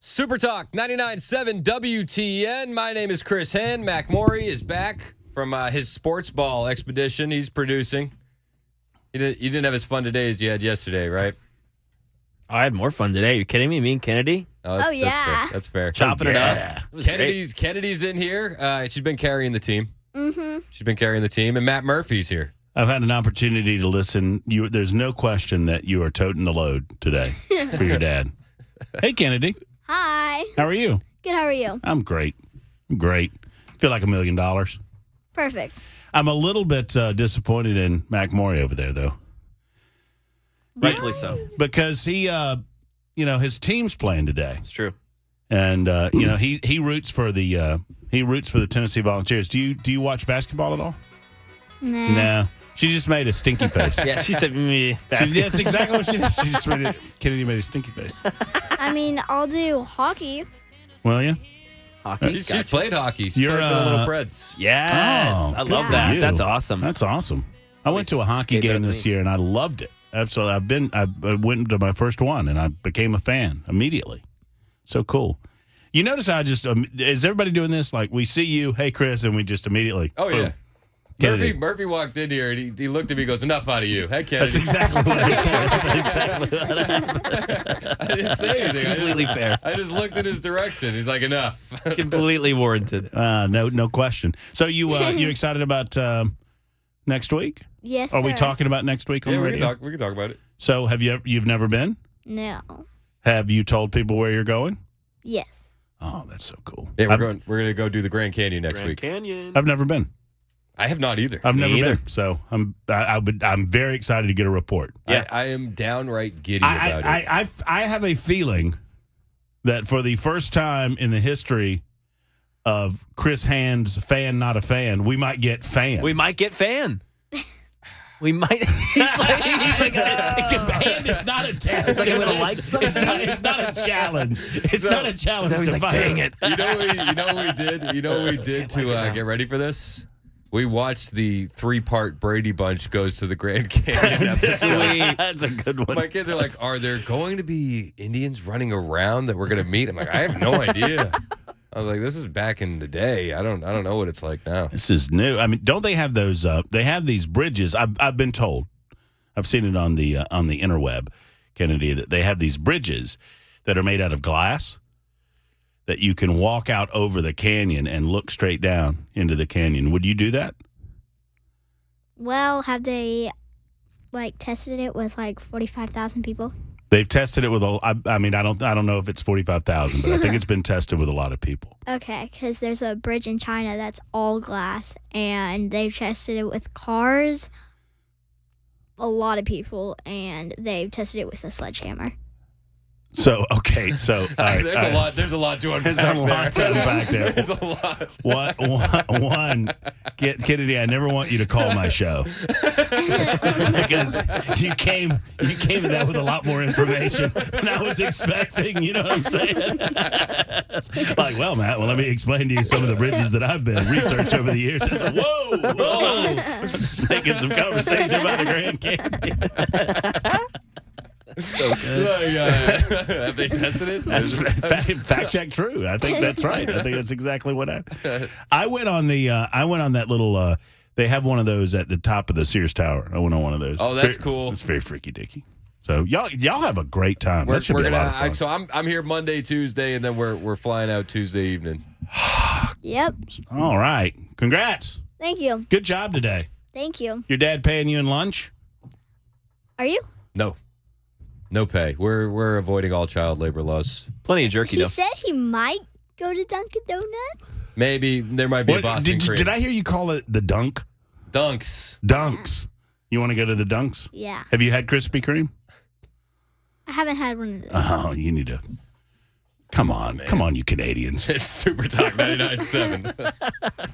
Super Talk 99.7 WTN. My name is Chris Hand. Mac Maury is back from his sports ball expedition he's producing. You didn't have as fun today as you had yesterday, right? I had more fun today. Are you kidding me? Me and Kennedy? Oh, yeah. That's fair. Chopping it up. It was Kennedy's in here. She's been carrying the team. Mm-hmm. She's been carrying the team. And Matt Murphy's here. I've had an opportunity to listen. There's no question that you are toting the load today for your dad. Hey, Kennedy. Hi. How are you? Good, how are you? I'm great. Feel like $1 million. Perfect. I'm a little bit disappointed in Mac Maury over there, though. Rightfully so. Because he, his team's playing today. It's true. And he roots for the Tennessee Volunteers. Do you watch basketball at all? Nah. No. She just made a stinky face. Yeah, she said, That's exactly what she did. She just Kennedy made a stinky face. I mean, I'll do hockey. Will you? Hockey? She's played hockey. She's You're, played for the Little Preds. Yes. I good love for that. you. That's awesome. That's awesome. I went to a hockey game this year, and I loved it. Absolutely. I went to my first one, and I became a fan immediately. So cool. You notice how is everybody doing this? Like, we see you, hey, Chris, and we just immediately. Oh, yeah. Murphy walked in here and he looked at me and goes, enough out of you. Hey, Kennedy. That's exactly what I said. That's exactly what happened. I didn't say anything. It's completely fair. I just looked in his direction. He's like, enough. Completely warranted. No question. So you excited about next week? Yes, Are we sir. talking about next week on the radio? We can talk about it. So you've never been? No. Have you told people where you're going? Yes. Oh, that's so cool. Yeah, we're going to go do the Grand Canyon next week. Canyon. I've never been. I have not either. I've never been. So I'm very excited to get a report. Yeah, I am downright giddy about it. I have a feeling that for the first time in the history of Chris Hand's Fan Not a Fan, we might get fan. We might get fan. We might. He's like and it's not a test. It's like I'm gonna like something. It's not a challenge. It's not a challenge. He's like, dang it. You know what we did to get ready for this? We watched the 3-part Brady Bunch goes to the Grand Canyon episode. That's a good one. My kids are like, are there going to be Indians running around that we're going to meet? I'm like, I have no idea. I was like, this is back in the day. I don't know what it's like now. This is new. I mean, don't they have those? They have these bridges. I've been told. I've seen it on the interweb, Kennedy, that they have these bridges that are made out of glass that you can walk out over the canyon and look straight down into the canyon. Would you do that? Well, have they tested it with 45,000 people? They've tested it with I mean, I don't know if it's 45,000, but I think it's been tested with a lot of people. Okay, because there's a bridge in China that's all glass, and they've tested it with cars, a lot of people, and they've tested it with a sledgehammer. So okay, so there's a lot to unpack. There's a lot to unpack there. There's a lot. One, Kennedy, I never want you to call my show because you came to that with a lot more information than I was expecting. You know what I'm saying? Like, well, Matt, let me explain to you some of the bridges that I've been researched over the years. I said, whoa, just making some conversation about the Grand Canyon. So good. Have they tested it? That's fact check true. I think that's right. I think that's exactly what happened. I went on that little. They have one of those at the top of the Sears Tower. I went on one of those. Oh, that's cool. It's very freaky dicky. So y'all have a great time. That should be a lot of fun. So I'm here Monday, Tuesday, and then we're flying out Tuesday evening. Yep. All right. Congrats. Thank you. Good job today. Thank you. Your dad paying you in lunch? Are you? No pay. We're avoiding all child labor laws. Plenty of jerky, He though. said he might go to Dunkin' Donuts. Maybe there might be a Boston cream. Did I hear you call it the Dunk? Dunks. You want to go to the Dunks? Yeah. Have you had Krispy Kreme? I haven't had one of those. Oh, you need to. Come on, you Canadians. It's Super Talk 99.7.